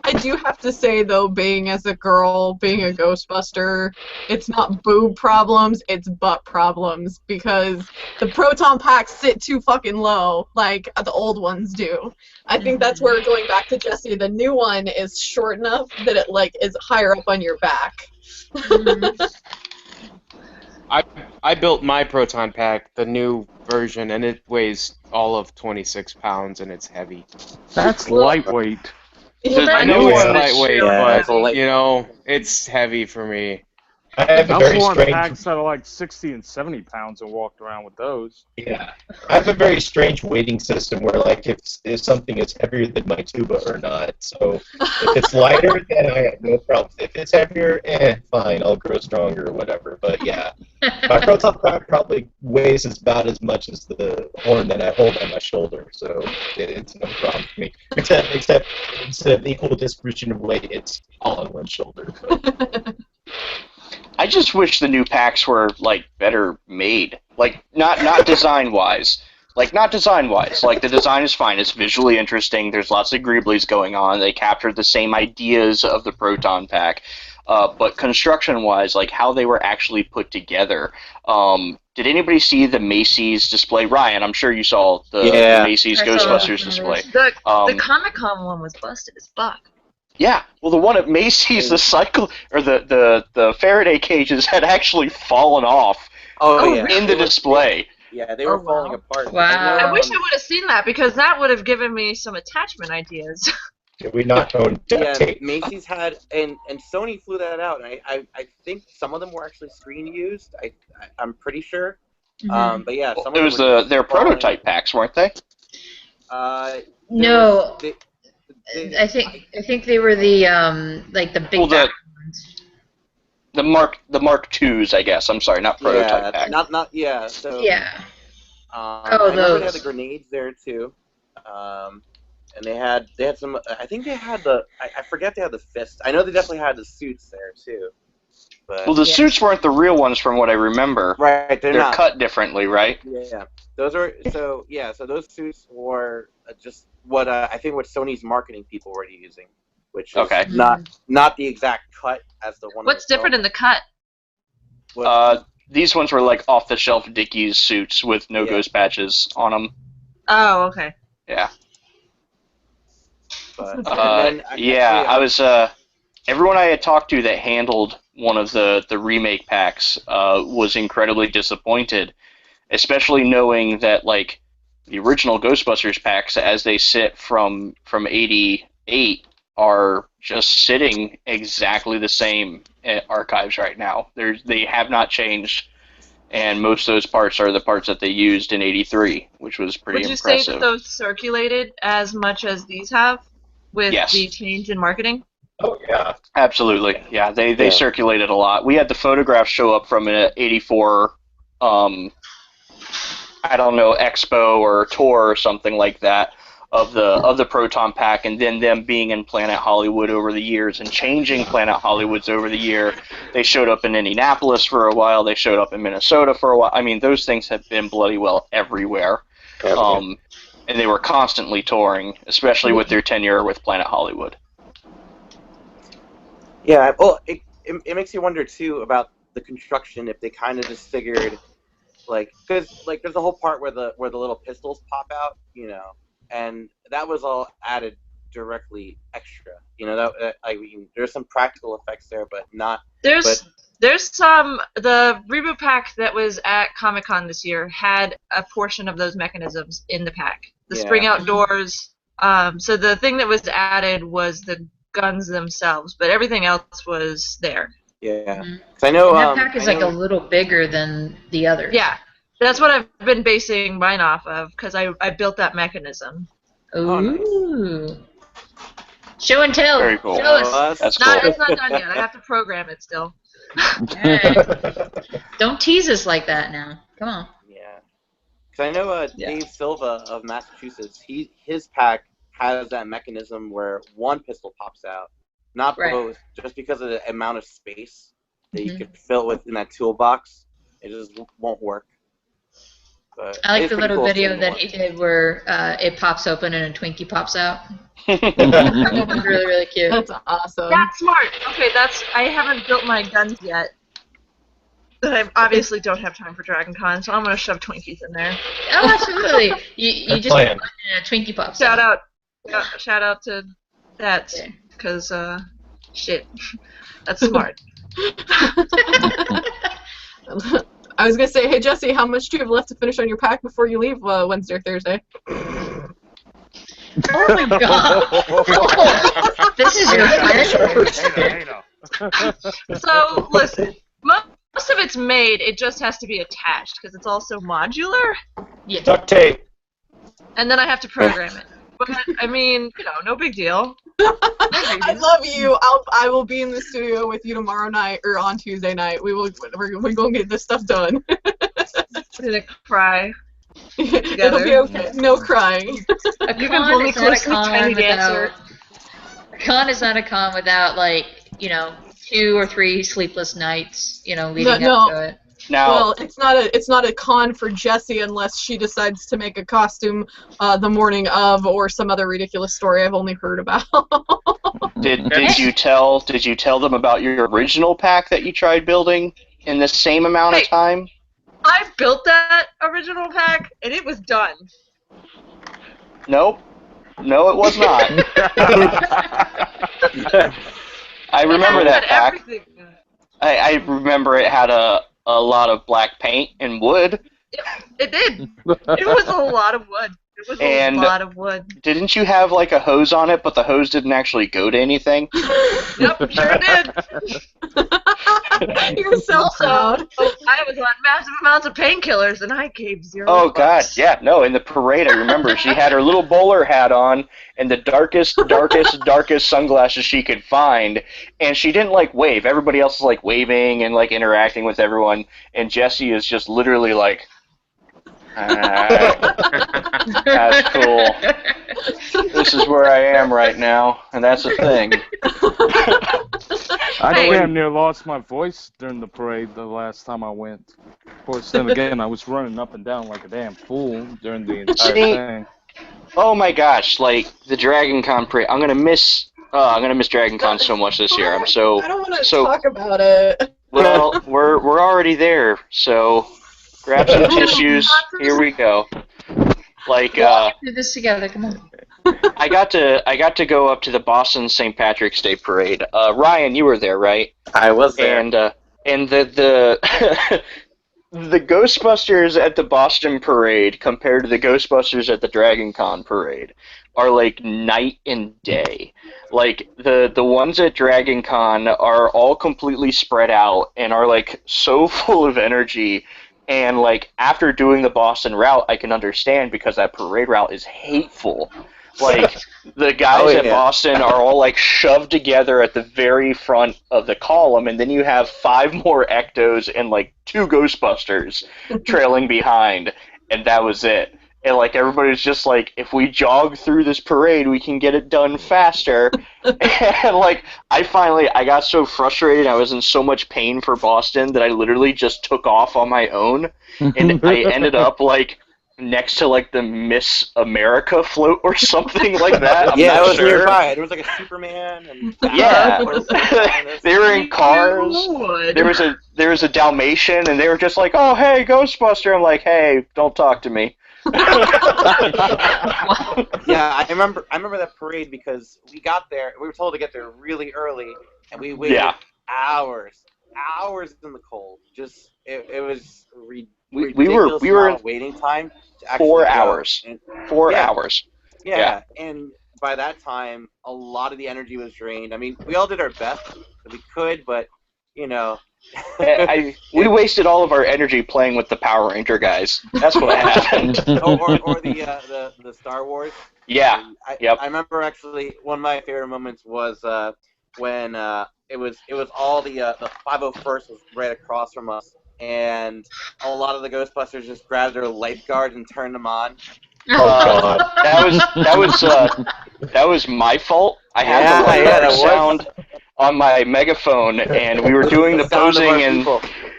I do have to say, though, being a Ghostbuster, it's not boob problems, it's butt problems, because the proton packs sit too fucking low, like the old ones do. I think that's where, going back to Jesse, the new one is short enough that it, like, is higher up on your back. I built my proton pack, the new version, and it weighs all of 26 pounds, and it's heavy. That's lightweight. I know it's lightweight, but you know, it's heavy for me. I have a very strange packs that are like 60 and 70 pounds and walked around with those. Yeah, I have a very strange weighting system where, like, if something is heavier than my tuba or not. So if it's lighter, then I have no problem. If it's heavier, fine, I'll grow stronger or whatever. But yeah, my proton pack probably weighs about as much as the horn that I hold on my shoulder. So it's no problem for me. Except instead of equal distribution of weight, it's all on one shoulder. I just wish the new packs were like better made, like not design wise, like the design is fine. It's visually interesting. There's lots of greeblies going on. They captured the same ideas of the proton pack, but construction wise, like how they were actually put together. Did anybody see the Macy's display? Ryan, I'm sure you saw the Macy's Ghostbusters display. The Comic-Con one was busted as fuck. Yeah, well, the one at Macy's, the Faraday cages had actually fallen off in the display. Yeah, they were falling apart. Wow. I wish I would have seen that, because that would have given me some attachment ideas. Did we not own duct tape? Macy's had, and Sony flew that out. And I think some of them were actually screen used. I'm pretty sure. Mm-hmm. But yeah, some it was their prototype packs, weren't they? No. I think they were the like the big ones. The Mark IIs, I guess. I'm sorry, not prototype pack. So I remember they had the grenades there too, and they had some. I think they had I forget they had the fists. I know they definitely had the suits there too. But, well, the suits weren't the real ones from what I remember. Right, they're not. Cut differently, right? Yeah, those are so those suits were just what I think what Sony's marketing people were using, which is not the exact cut as the one. What's different in the cut? These ones were like off-the-shelf Dickies suits with no ghost patches on them. Oh, okay. Yeah. But I was everyone I had talked to that handled one of the remake packs was incredibly disappointed, especially knowing that like the original Ghostbusters packs, as they sit from '88, are just sitting exactly the same at archives right now. They have not changed, and most of those parts are the parts that they used in '83, which was pretty impressive. Would you say that those circulated as much as these have, with the change in marketing? Oh yeah, absolutely. Yeah, they circulated a lot. We had the photographs show up from an '84. I don't know, expo or tour or something like that of the proton pack, and then them being in Planet Hollywood over the years and changing Planet Hollywoods over the year. They showed up in Indianapolis for a while. They showed up in Minnesota for a while. I mean, those things have been bloody well everywhere. And and they were constantly touring, especially with their tenure with Planet Hollywood. Yeah, well, it makes you wonder too about the construction, if they kind of just figured, like, because like there's a whole part where the little pistols pop out, you know, and that was all added directly extra, you know. That I mean, there's some practical effects there, but not. There's some, the reboot pack that was at Comic-Con this year had a portion of those mechanisms in the pack. The spring outdoors. So the thing that was added was the guns themselves, but everything else was there. Yeah, because I know and that pack is like a little bigger than the others. Yeah, that's what I've been basing mine off of, because I built that mechanism. Ooh. Nice. Show and tell. Very cool. Show us. That's cool. It's not done yet. I have to program it still. Right. Don't tease us like that now. Come on. Yeah, because I know Dave Silva of Massachusetts. His pack has that mechanism where one pistol pops out, not both, just because of the amount of space that you could fill within that toolbox. It just won't work. But I like the little video that he did where it pops open and a Twinkie pops out. That was really, really cute. That's awesome. That's smart. Okay, I haven't built my guns yet. But I obviously don't have time for Dragon Con, so I'm going to shove Twinkies in there. Oh, absolutely. You just put it in a Twinkie pops out. Shout out to that, because, shit, that's smart. I was going to say, hey, Jesse, how much do you have left to finish on your pack before you leave Wednesday or Thursday? Oh my god! This is your first. So, listen, most of it's made, it just has to be attached, because it's also modular. Yeah. Duct tape. And then I have to program it. But, I mean, you know, no big deal. I love you. I will be in the studio with you tomorrow night or on Tuesday night. We're gonna get this stuff done. We're gonna cry. It'll be okay. No crying. A con is not a con without. A con is not a con without, like, you know, 2 or 3 sleepless nights, you know, leading up to it. Now, well, it's not a con for Jessie unless she decides to make a costume the morning of, or some other ridiculous story I've only heard about. Did you tell them about your original pack that you tried building in the same amount of time? I built that original pack and it was done. Nope. No, it was not. I remember that pack. I remember it had a lot of black paint and wood. It did. It was a lot of wood. It was a lot of wood. Didn't you have like a hose on it, but the hose didn't actually go to anything? Yep, sure did. You're so proud. I was on massive amounts of painkillers and I gave 0 Oh fucks. god, yeah, no, in the parade I remember she had her little bowler hat on and the darkest sunglasses she could find, and she didn't like wave. Everybody else is like waving and like interacting with everyone, and Jessie is just literally like, that's cool. This is where I am right now, and that's a thing. I damn near lost my voice during the parade the last time I went. Of course, then again, I was running up and down like a damn fool during the entire thing. Oh my gosh, like the Dragon Con parade. I'm gonna miss Dragon Con so much this year. I don't want to talk about it. Well, we're already there, so grab some tissues. Here we go. Like do this together. Come on. I got to go up to the Boston St. Patrick's Day parade. Ryan, you were there, right? I was there. And the the Ghostbusters at the Boston parade compared to the Ghostbusters at the Dragon Con parade are like night and day. Like the ones at Dragon Con are all completely spread out and are like so full of energy. And like after doing the Boston route, I can understand because that parade route is hateful. Like the guys at Boston are all like shoved together at the very front of the column, and then you have 5 more Ectos and like 2 Ghostbusters trailing behind, and that was it. And like everybody's just like, if we jog through this parade, we can get it done faster. And like I got so frustrated, I was in so much pain for Boston that I literally just took off on my own, and I ended up like next to like the Miss America float or something like that. I'm Yeah, not it was sure. nearby. There was like a Superman and Yeah, Batman. they were in cars. Lord. There was a Dalmatian, and they were just like, "Oh, hey, Ghostbuster." I'm like, "Hey, don't talk to me." Yeah, I remember that parade because we got there. We were told to get there really early, and we waited hours in the cold. Just it was ridiculous we were amount of waiting time to actually 4 go. hours. And, 4 hours. Yeah, and by that time, a lot of the energy was drained. I mean, we all did our best that we could, but you know. We wasted all of our energy playing with the Power Ranger guys. That's what happened. or the Star Wars. Yeah. I remember actually one of my favorite moments was when it was all the 501st was right across from us, and a lot of the Ghostbusters just grabbed their lifeguards and turned them on. God. That was my fault. I had the lifeguard sound on my megaphone, and we were doing the posing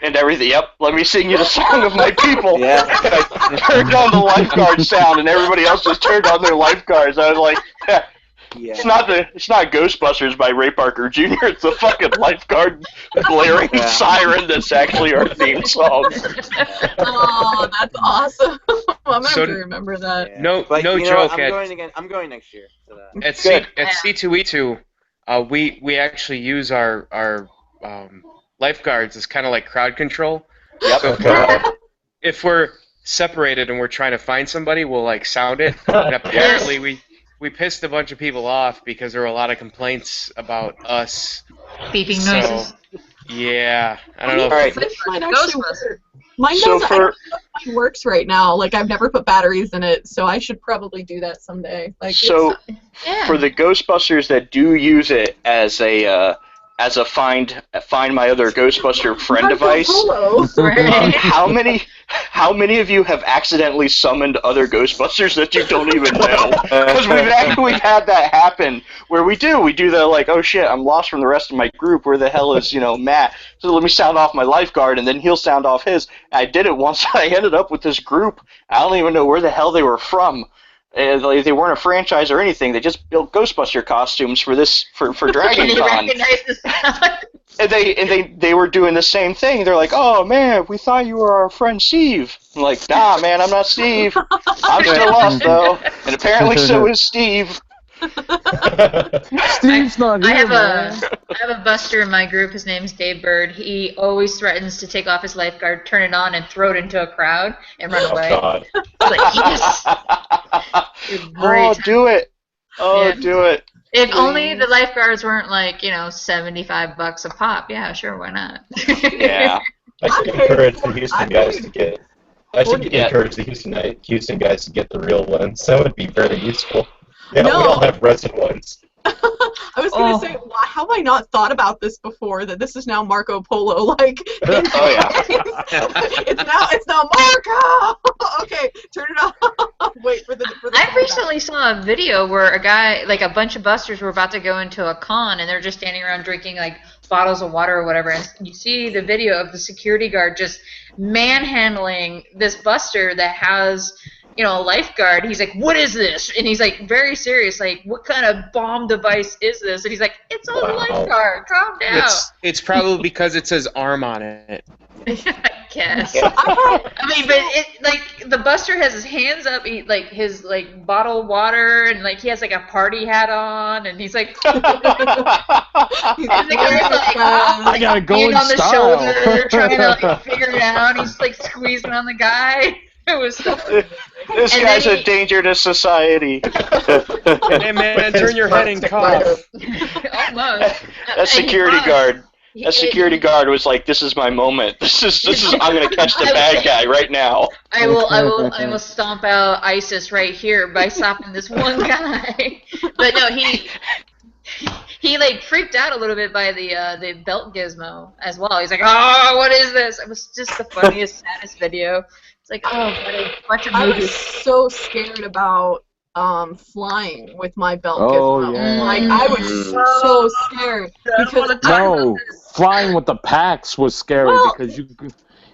and everything. Yep, let me sing you the song of my people. Yeah. I turned on the lifeguard sound, and everybody else just turned on their lifeguards. I was like, yeah. It's not Ghostbusters by Ray Parker Jr. It's the fucking lifeguard blaring siren that's actually our theme song. Oh, that's awesome. I'm gonna have to remember that. Yeah. No But, joke. I'm going next year. So At C2E2, we actually use our lifeguards as kind of like crowd control. Yep. So if we're separated and we're trying to find somebody, we'll like sound it. And apparently we pissed a bunch of people off because there were a lot of complaints about us. Beeping noises. Yeah, I don't know. All right. Mine actually works. Mine doesn't. I don't know if mine works right now. Like I've never put batteries in it, so I should probably do that someday. Like so, for the Ghostbusters that do use it as a find my other Ghostbuster friend device, how many of you have accidentally summoned other Ghostbusters that you don't even know? Because we've had that happen where we do the like, oh shit, I'm lost from the rest of my group. Where the hell is Matt? So let me sound off my lifeguard, and then he'll sound off his. I did it once. I ended up with this group. I don't even know where the hell they were from. They weren't a franchise or anything. They just built Ghostbuster costumes for Dragon Con. And they were doing the same thing. They're like, oh man, we thought you were our friend Steve. I'm like, nah man, I'm not Steve. I'm still lost though. And apparently so is Steve. Steve's not here, I have a buster in my group. His name's Dave Bird. He always threatens to take off his lifeguard, turn it on, and throw it into a crowd and run away. God. Like, yes. Oh, do it. Oh, do it. If only the lifeguards weren't like, $75 a pop. Yeah, sure, why not? Yeah. I should encourage the Houston guys to get. I should encourage the Houston guys to get the real ones. That would be very useful. Yeah, we all have resin ones. I was gonna say, how have I not thought about this before? That this is now Marco Polo, like. It's now Marco. Okay, turn it off. Wait for the. I recently saw a video where a bunch of busters were about to go into a con, and they're just standing around drinking like bottles of water or whatever, and you see the video of the security guard just manhandling this buster that has. A lifeguard. He's like, what is this? And he's like, very serious, like, what kind of bomb device is this? And he's like, it's a lifeguard. Calm down. It's probably because it says arm on it. I guess. I mean, but the buster has his hands up, his bottle of water, and he has a party hat on, and he's like, I gotta go in on the style. shoulder, trying to figure it out. He's squeezing on the guy. It was so This guy's a danger to society. Hey man, turn your head and cough. Almost. That security guard was like, "This is my moment. This is. I'm gonna catch the bad guy right now." I will stomp out ISIS right here by stopping this one guy. But no, he freaked out a little bit by the belt gizmo as well. He's like, "Oh, what is this?" It was just the funniest, saddest video. It's like, oh, what a bunch of movies. I was so scared about flying with my belt Oh, gizmo. yeah. Like, I was so scared because No, flying with the packs was scary Well- because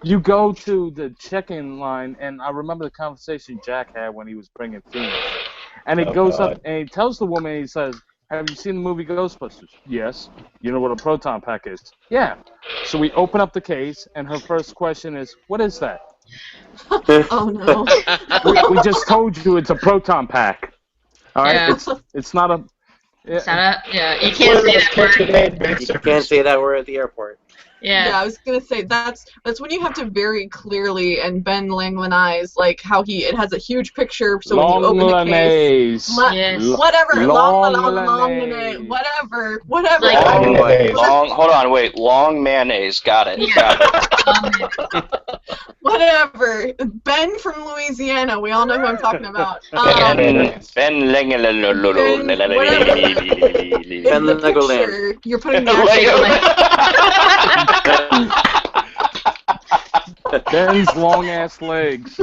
you go to the check-in line, and I remember the conversation Jack had when he was bringing Phoenix, and he goes up and he tells the woman, he says, "Have you seen the movie Ghostbusters?" "Yes." "You know what a proton pack is?" "Yeah." So we open up the case, and her first question is, "What is that?" Oh no. we just told you it's a proton pack. All right, Yeah. it's not a. You can't say that word. You can't say that word at the airport. Yeah, I was gonna say that's when you have to very clearly, and Ben Langlanize, like how it has a huge picture, so when you open the case, whatever, long, whatever. Hold on, wait, long mayonnaise, got it. Whatever. Ben from Louisiana, we all know who I'm talking about. Ben Legoland. You're putting the Ben's long ass legs.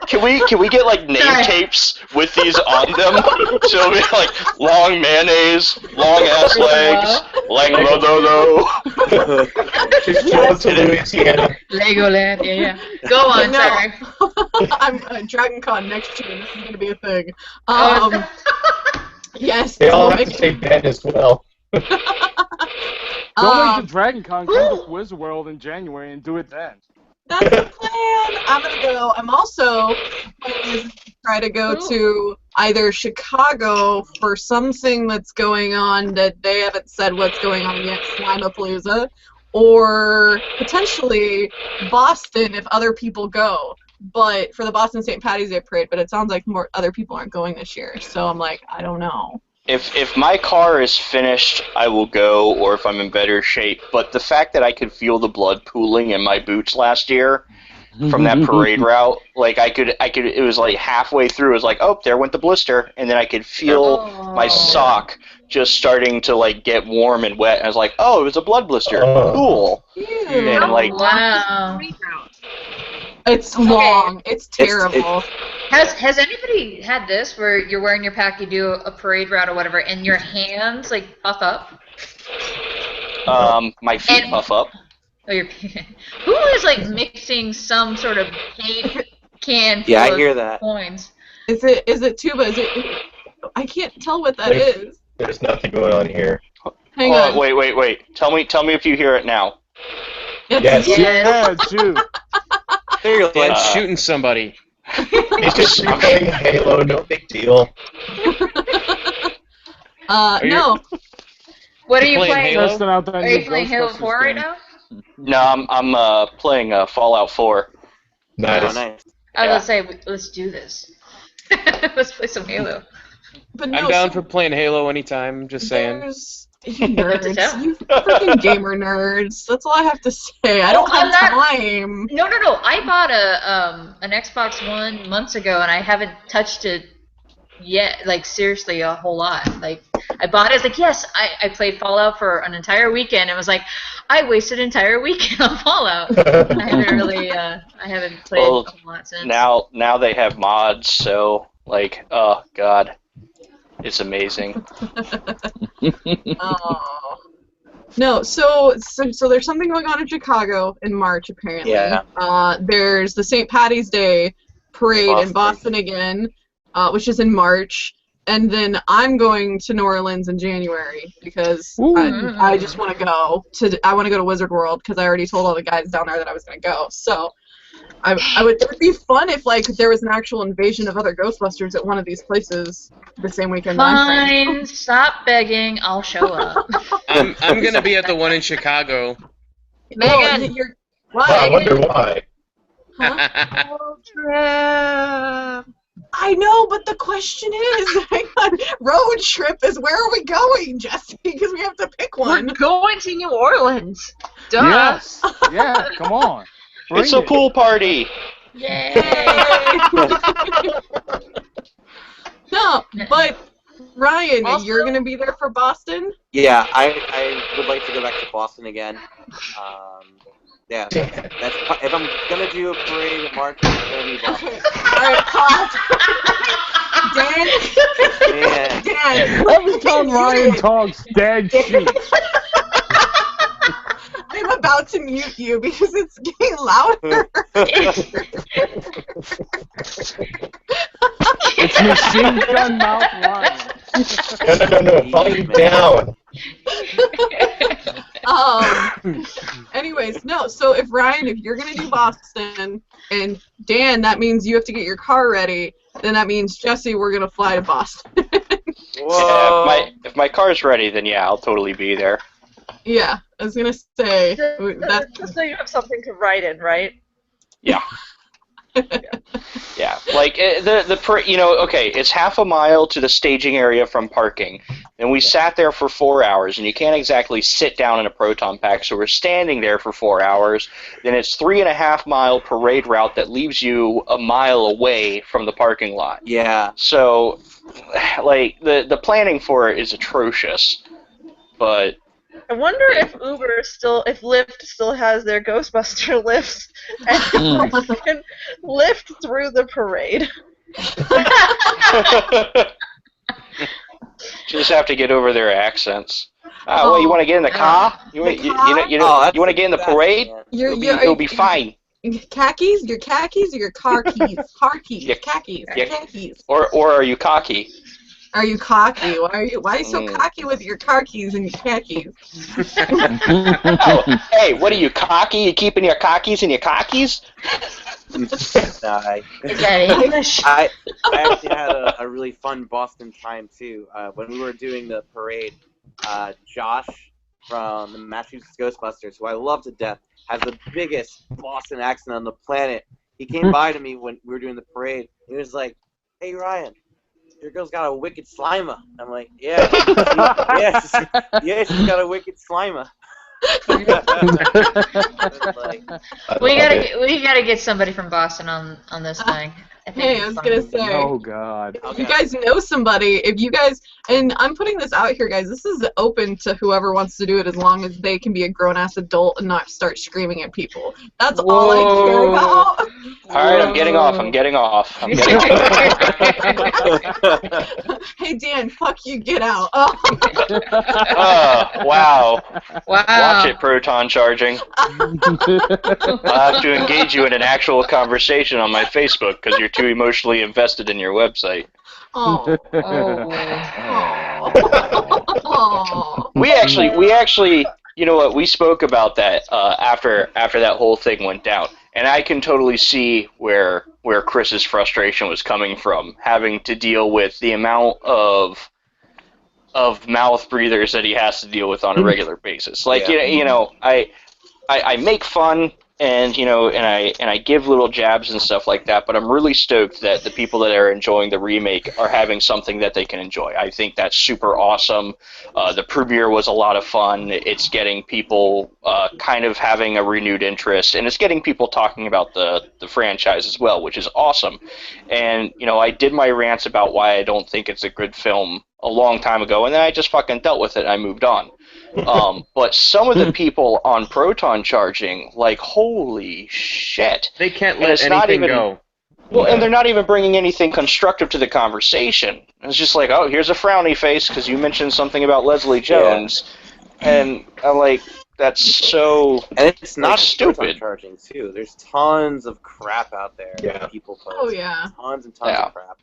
Can we get like name tapes with these on them? So it'll be like long mayonnaise, long ass legs, Legoland. Legoland, yeah. Go on, sorry. I'm Dragon Con next year. This is gonna be a thing. Yes. They all have to say Ben as well. Don't wait to Dragon Con, come to Wizard World in January and do it then. That's the plan. I'm gonna go. I'm also planning to try to go to either Chicago for something that's going on that they haven't said what's going on yet, Slimapalooza, or potentially Boston if other people go. But for the Boston St. Patty's Day parade, but it sounds like more other people aren't going this year. So I'm like, I don't know. If my car is finished, I will go, or if I'm in better shape. But the fact that I could feel the blood pooling in my boots last year from that parade route, like I could, it was like halfway through, it was like, oh, there went the blister, and then I could feel my sock just starting to like get warm and wet. And I was like, oh, it was a blood blister. Cool. And like, wow. It's long. It's terrible. Has anybody had this where you're wearing your pack, you do a parade route or whatever, and your hands like puff up? My feet puff up. Oh, who is like mixing some sort of paint can full I hear of that. coins? Is it tuba? I can't tell what that is. There's nothing going on here. Hang on. Wait. Tell me if you hear it now. Yes. Yeah, shoot. There you go. Shooting somebody. He's just playing Halo, no big deal. No. What are you playing? Are you playing Halo 4 right now? No, I'm playing Fallout 4. Nice. Oh, nice. I was gonna say, let's do this. Let's play some Halo. But no, I'm down for playing Halo anytime, just saying. You nerds. You freaking gamer nerds. That's all I have to say. I don't have time. No. I bought an Xbox One months ago, and I haven't touched it yet. Like, seriously, a whole lot. Like, I bought it. I was like, yes, I played Fallout for an entire weekend. It was like, I wasted an entire weekend on Fallout. I haven't played a whole lot since. Now they have mods, so, like, oh, God. It's amazing. Oh. No, so there's something going on in Chicago in March, apparently. Yeah. There's the St. Patty's Day parade in Boston again, which is in March. And then I'm going to New Orleans in January because I just want to go to Wizard World because I already told all the guys down there that I was going to go. So it would be fun if like there was an actual invasion of other Ghostbusters at one of these places the same weekend. Fine, stop begging. I'll show up. I'm gonna be at the one in Chicago. Megan, I wonder why. Huh? I know, but the question is, road trip is where are we going, Jesse? Because we have to pick one. We're going to New Orleans. Duh. Yes. Yeah. Come on. It's a pool party. Yay! No, but Ryan, Also, you're gonna be there for Boston? Yeah, I would like to go back to Boston again. Yeah, that's if I'm gonna do a parade in March, it's gonna be Boston. Alright, pause. Dan. Dan. Every time Ryan talks, Dan cheats. I'm about to mute you because it's getting louder. It's machine gun mouth Ryan. No, volume down. Anyways, no. So if you're gonna do Boston, and Dan, that means you have to get your car ready. Then that means Jesse, we're gonna fly to Boston. Whoa. Yeah, if my car's ready, then yeah, I'll totally be there. Yeah, I was gonna say that. Just so you have something to write in, right? Yeah. Yeah, like okay, it's half a mile to the staging area from parking, and we sat there for 4 hours, and you can't exactly sit down in a proton pack, so we're standing there for 4 hours. Then it's 3.5 mile parade route that leaves you a mile away from the parking lot. Yeah. So, like the planning for it is atrocious, but. I wonder if if Lyft still has their Ghostbuster lifts and can lift through the parade. Just have to get over their accents. Well, you want to get in the car? You want to get in the parade? It'll be fine. Khakis? Your khakis or your car keys? Car keys. Khakis. Khakis. Or are you cocky? Are you cocky? Why are you so cocky with your car keys and your khakis? Oh, hey, what are you, cocky? You keeping your cockies and your cockies? I actually had a really fun Boston time too. When we were doing the parade, Josh from the Massachusetts Ghostbusters, who I love to death, has the biggest Boston accent on the planet. He came by to me when we were doing the parade. He was like, "Hey Ryan, your girl's got a wicked Slimer." I'm like, "Yeah, she's got a wicked Slimer." We gotta get somebody from Boston on this thing. I was gonna say. Oh God. If you guys know somebody, and I'm putting this out here, guys. This is open to whoever wants to do it, as long as they can be a grown-ass adult and not start screaming at people. That's all I care about. All right, I'm getting off. Hey Dan, fuck you, get out. Wow. Watch it, proton charging. I'll have to engage you in an actual conversation on my Facebook because you're too emotionally invested in your website. We actually, you know what? We spoke about that after that whole thing went down, and I can totally see where Chris's frustration was coming from, having to deal with the amount of mouth breathers that he has to deal with on a regular basis. Like I make fun. And I give little jabs and stuff like that, but I'm really stoked that the people that are enjoying the remake are having something that they can enjoy. I think that's super awesome. The premiere was a lot of fun. It's getting people kind of having a renewed interest, and it's getting people talking about the franchise as well, which is awesome. And I did my rants about why I don't think it's a good film a long time ago, and then I just fucking dealt with it and I moved on. But some of the people on proton charging, like, holy shit. They can't let anything go. Well, and they're not even bringing anything constructive to the conversation. It's just like, oh, here's a frowny face because you mentioned something about Leslie Jones. Yeah. And I'm like, that's so And it's not stupid. Charging, too. There's tons of crap out there that people post. Oh, yeah. Tons and tons of crap.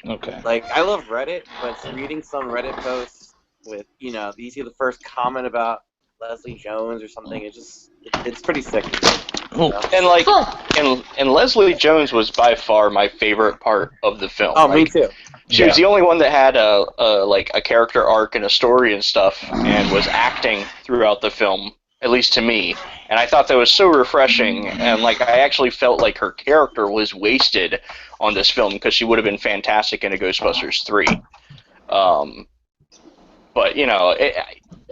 Okay. Like, I love Reddit, but reading some Reddit posts with, you see the first comment about Leslie Jones or something, it's pretty sick. And Leslie Jones was by far my favorite part of the film. Oh, me too. She was the only one that had a character arc and a story and stuff, and was acting throughout the film, at least to me. And I thought that was so refreshing, and I actually felt like her character was wasted on this film because she would have been fantastic in a Ghostbusters 3. But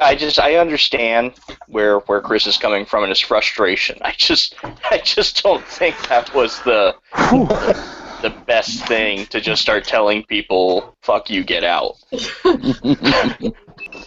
I understand where Chris is coming from and his frustration. I just don't think that was the best thing to just start telling people, "Fuck you, get out."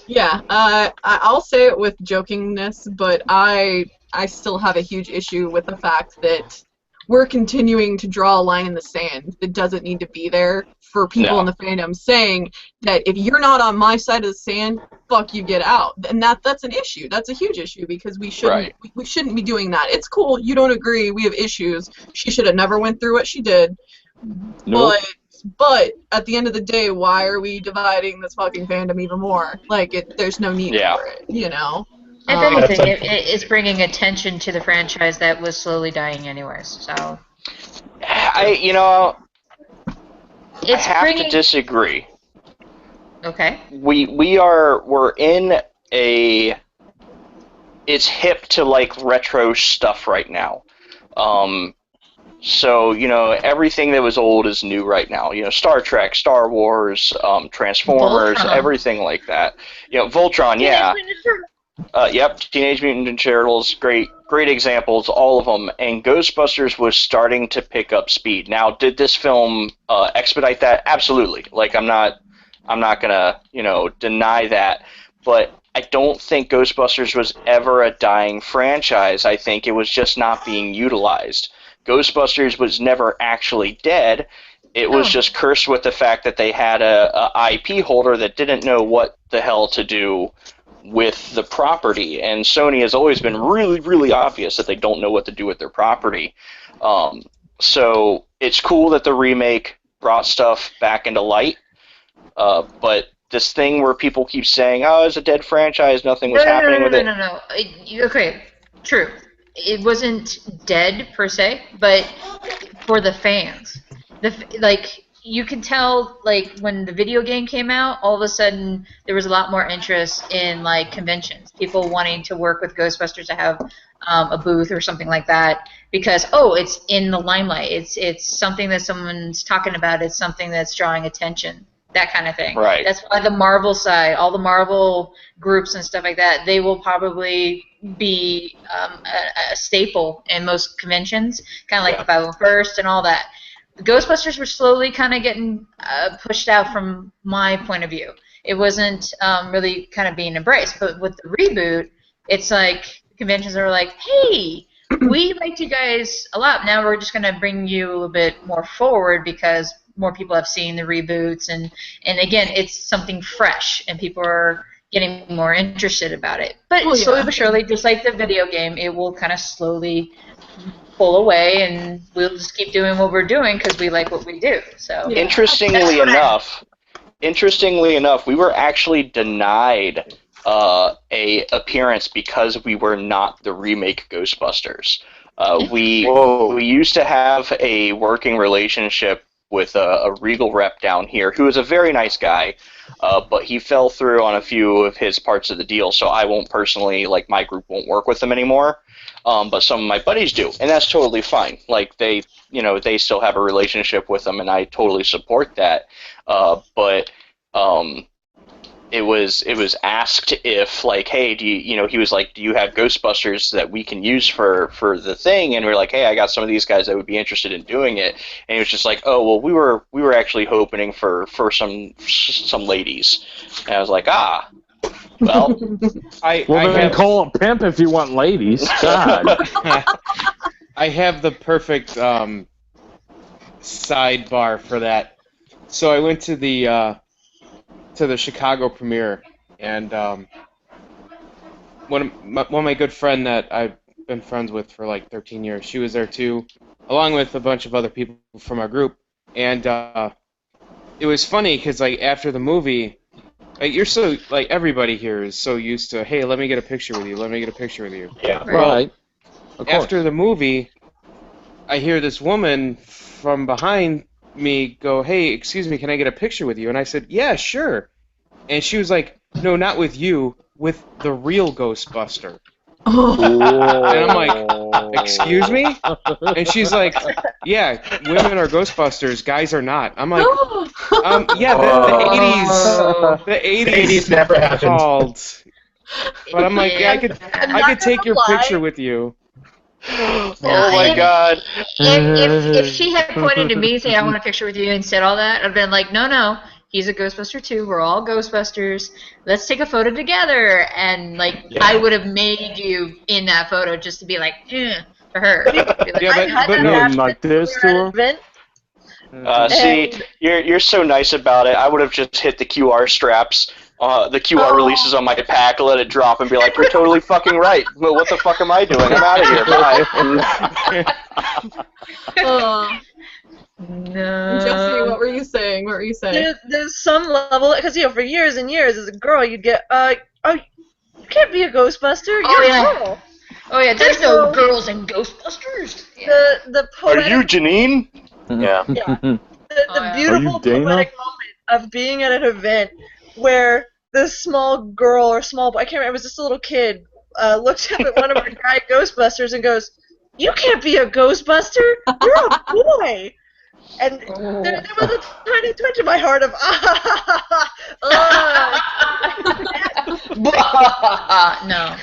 Yeah, I'll say it with jokingness, but I still have a huge issue with the fact that we're continuing to draw a line in the sand that doesn't need to be there for people in the fandom, saying that if you're not on my side of the sand, fuck you, get out. And that's an issue. That's a huge issue because we shouldn't be doing that. It's cool, you don't agree, we have issues. She should have never went through what she did. Nope. But at the end of the day, why are we dividing this fucking fandom even more? Like, there's no need for it, you know? If anything, it's bringing attention to the franchise that was slowly dying anyways, so... I have to disagree. Okay. We're in a... It's hip to, like, retro stuff right now. So, everything that was old is new right now. Star Trek, Star Wars, Transformers, Voltron. Everything like that. Voltron, yeah. Yep, Teenage Mutant Ninja Turtles, great examples, all of them. And Ghostbusters was starting to pick up speed. Now, did this film expedite that? Absolutely. Like, I'm not gonna, deny that. But I don't think Ghostbusters was ever a dying franchise. I think it was just not being utilized. Ghostbusters was never actually dead. It was just cursed with the fact that they had a IP holder that didn't know what the hell to do with the property. And Sony has always been really, really obvious that they don't know what to do with their property. So it's cool that the remake brought stuff back into light. But this thing where people keep saying, oh, it's a dead franchise, nothing was happening with it. No. Okay, true. It wasn't dead per se, but for the fans, you can tell, like, when the video game came out, all of a sudden there was a lot more interest in, like, conventions, people wanting to work with Ghostbusters to have a booth or something like that, because it's in the limelight, it's something that someone's talking about, it's something that's drawing attention. That kind of thing. Right. That's why the Marvel side, all the Marvel groups and stuff like that, they will probably be a staple in most conventions, kind of like the 501st and all that. The Ghostbusters were slowly kind of getting pushed out from my point of view. It wasn't really kind of being embraced. But with the reboot, it's like conventions are like, hey, we liked you guys a lot. Now we're just going to bring you a little bit more forward because more people have seen the reboots, and again, it's something fresh, and people are getting more interested about it. But slowly but surely, just like the video game, it will kind of slowly pull away, and we'll just keep doing what we're doing because we like what we do. So interestingly enough, we were actually denied a appearance because we were not the remake Ghostbusters. We used to have a working relationship with a Regal rep down here who is a very nice guy, but he fell through on a few of his parts of the deal, so I won't personally, like, my group won't work with him anymore, but some of my buddies do, and that's totally fine. Like, they still have a relationship with him, and I totally support that, but it was asked if, like, hey, do you, he was like, do you have Ghostbusters that we can use for the thing? And we're like, hey, I got some of these guys that would be interested in doing it. And he was just like, oh, well, we were actually hoping for some ladies. And I was like, well, then call a pimp if you want ladies. God. I have the perfect sidebar for that. So I went to the Chicago premiere, and one of my good friend that I've been friends with for like 13 years, she was there too, along with a bunch of other people from our group. And it was funny because, like, after the movie, like, you're so, like, everybody here is so used to, hey, let me get a picture with you, let me get a picture with you. Yeah. Right. After the movie, I hear this woman from behind me go, hey, excuse me, can I get a picture with you? And I said, yeah, sure. And she was like, no, not with you, with the real Ghostbuster. And I'm like, excuse me? And she's like, yeah, women are Ghostbusters, guys are not. I'm like, yeah, the 80s never happened. Called. But I'm like, yeah, I could take your picture with you. Oh my God! If she had pointed to me and said, "I want a picture with you," and said all that, I'd been like, "No, he's a Ghostbuster too. We're all Ghostbusters. Let's take a photo together. And like, I would have made you in that photo just to be like, to her. Be like, Yeah, but no, like this to her. See, you're so nice about it. I would have just hit the QR straps, the QR releases on my pack, let it drop, and be like, "You're totally fucking right. But what the fuck am I doing? I'm out of here. Bye." No. Jesse, what were you saying? What were you saying? There's some level, because for years and years as a girl, you'd get, oh, you can't be a Ghostbuster. You're a girl. Oh yeah, there's no girls in Ghostbusters. The poetic, Are you Janine? Yeah. the beautiful poetic moment of being at an event where this small girl or small boy, I can't remember, it was just a little kid, looked up at one of our guy Ghostbusters and goes, "You can't be a Ghostbuster. You're a boy." And there was a tiny twitch in my heart of no.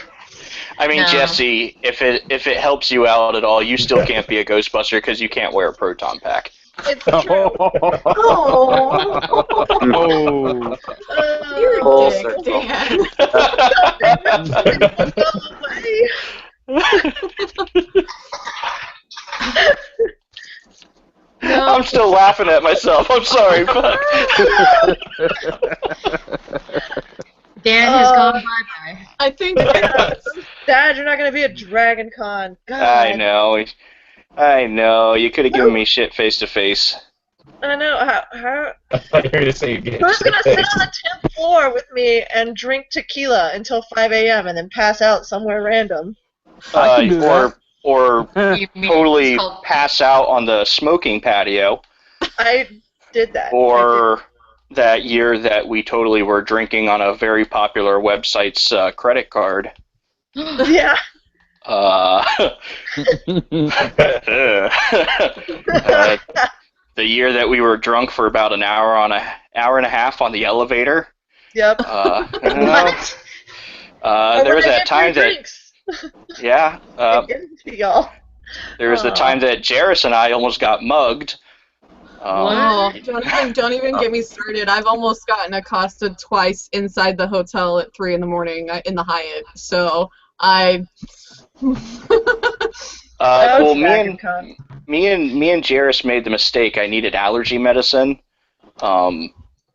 I mean, No. Jesse, if it helps you out at all, you still can't be a Ghostbuster because you can't wear a proton pack. It's true. You're a Full dick, circle. Dan. I'm still laughing at myself. I'm sorry, fuck. Dan has gone bye-bye. I think Dad, you're not going to be at Dragon Con. God. I know. You could have given me shit face to face. I know. How I thought you were going to say you get who's going to sit on the 10th floor with me and drink tequila until 5 a.m. and then pass out somewhere random? Or totally pass out on the smoking patio. I did that. Or that year that we totally were drinking on a very popular website's credit card. Yeah. The year that we were drunk for about an hour and a half on the elevator. Yep. There was that time that. Yeah. There was the time that Jairus and I almost got mugged. Don't even get me started. I've almost gotten accosted twice inside the hotel at 3 in the morning in the Hyatt. So well, me and Jairus made the mistake. I needed allergy medicine.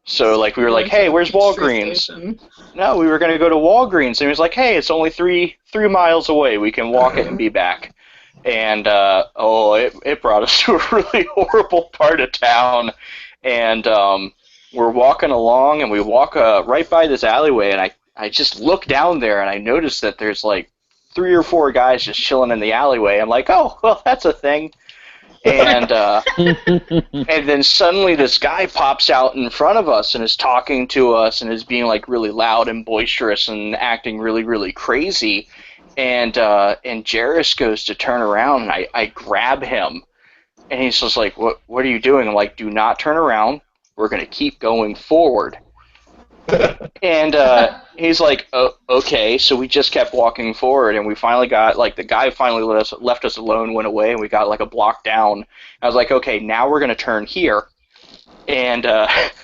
So like we were like, hey, where's Walgreens? No, we were gonna go to Walgreens, and he was like, hey, it's only three miles away. We can walk it and be back. And it brought us to a really horrible part of town. And we're walking along, and we walk right by this alleyway, and I just look down there, and I notice that there's like 3 or 4 guys just chilling in the alleyway. I'm like, oh, well, that's a thing. And and then suddenly this guy pops out in front of us and is talking to us and is being like really loud and boisterous and acting really, really crazy. And Jairus goes to turn around, and I grab him, and he's just like, what are you doing? I'm like, do not turn around. We're going to keep going forward. And he's like, oh, okay. So we just kept walking forward, and we finally got, like, the guy finally left us alone, went away, and we got, like, a block down. I was like, okay, now we're going to turn here. And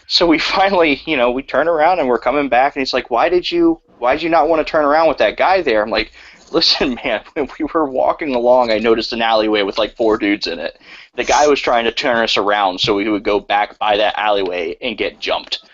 so we finally, we turn around, and we're coming back, and he's like, why did you not want to turn around with that guy there? I'm like, listen, man, when we were walking along, I noticed an alleyway with, like, 4 dudes in it. The guy was trying to turn us around so we would go back by that alleyway and get jumped.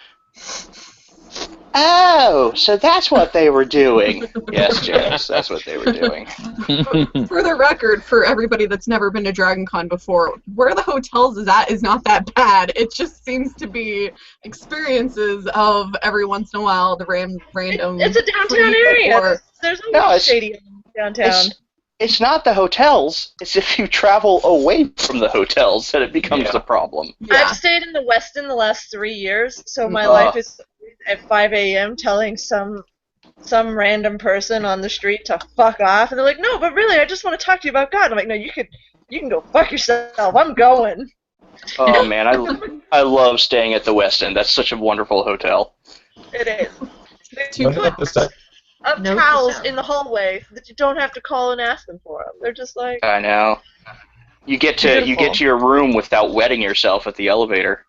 Oh, so that's what they were doing. Yes, James, that's what they were doing. For the record, for everybody that's never been to Dragon Con before, where the hotels is at is not that bad. It just seems to be experiences of every once in a while the random. It's a downtown area. There's no shady downtown. It's not the hotels. It's if you travel away from the hotels that it becomes the problem. Yeah. I've stayed in the Westin the last 3 years, so my life is at 5 a.m. telling some random person on the street to fuck off, and they're like, no, but really, I just want to talk to you about God. I'm like, no, you can go fuck yourself. I'm going. Oh man, I love staying at the Westin. That's such a wonderful hotel. It is. There's 2 foot of towels in the hallway that you don't have to call and ask them for them. They're just like. I know. You get to your room without wetting yourself at the elevator.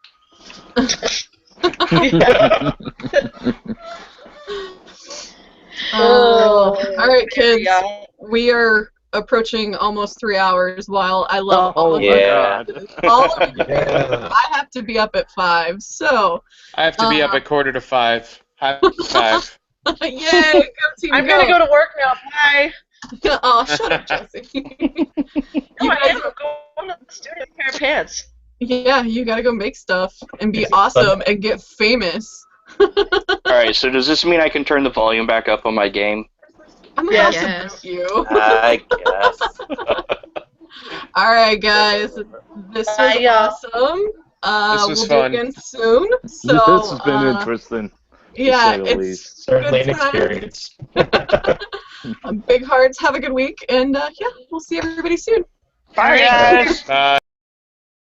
All right, kids. We are approaching almost 3 hours. While I love all of you, all of you, I have to be up at 5. So I have to be up at 4:45. High five. Yay! Go team! I'm gonna go to work now. Bye. Oh, shut up, Jesse. No, I am. I'm going to the studio with a pair of pants. Yeah, you gotta go make stuff and be awesome and get famous. Alright, so does this mean I can turn the volume back up on my game? I'm about to boot you. I guess. Alright, guys. This was awesome. This was we'll fun. do it again soon. So, this has been interesting. Yeah, to say the it's least. Certainly an good time. experience. Big hearts. Have a good week, and yeah, we'll see everybody soon. Bye, guys. Bye.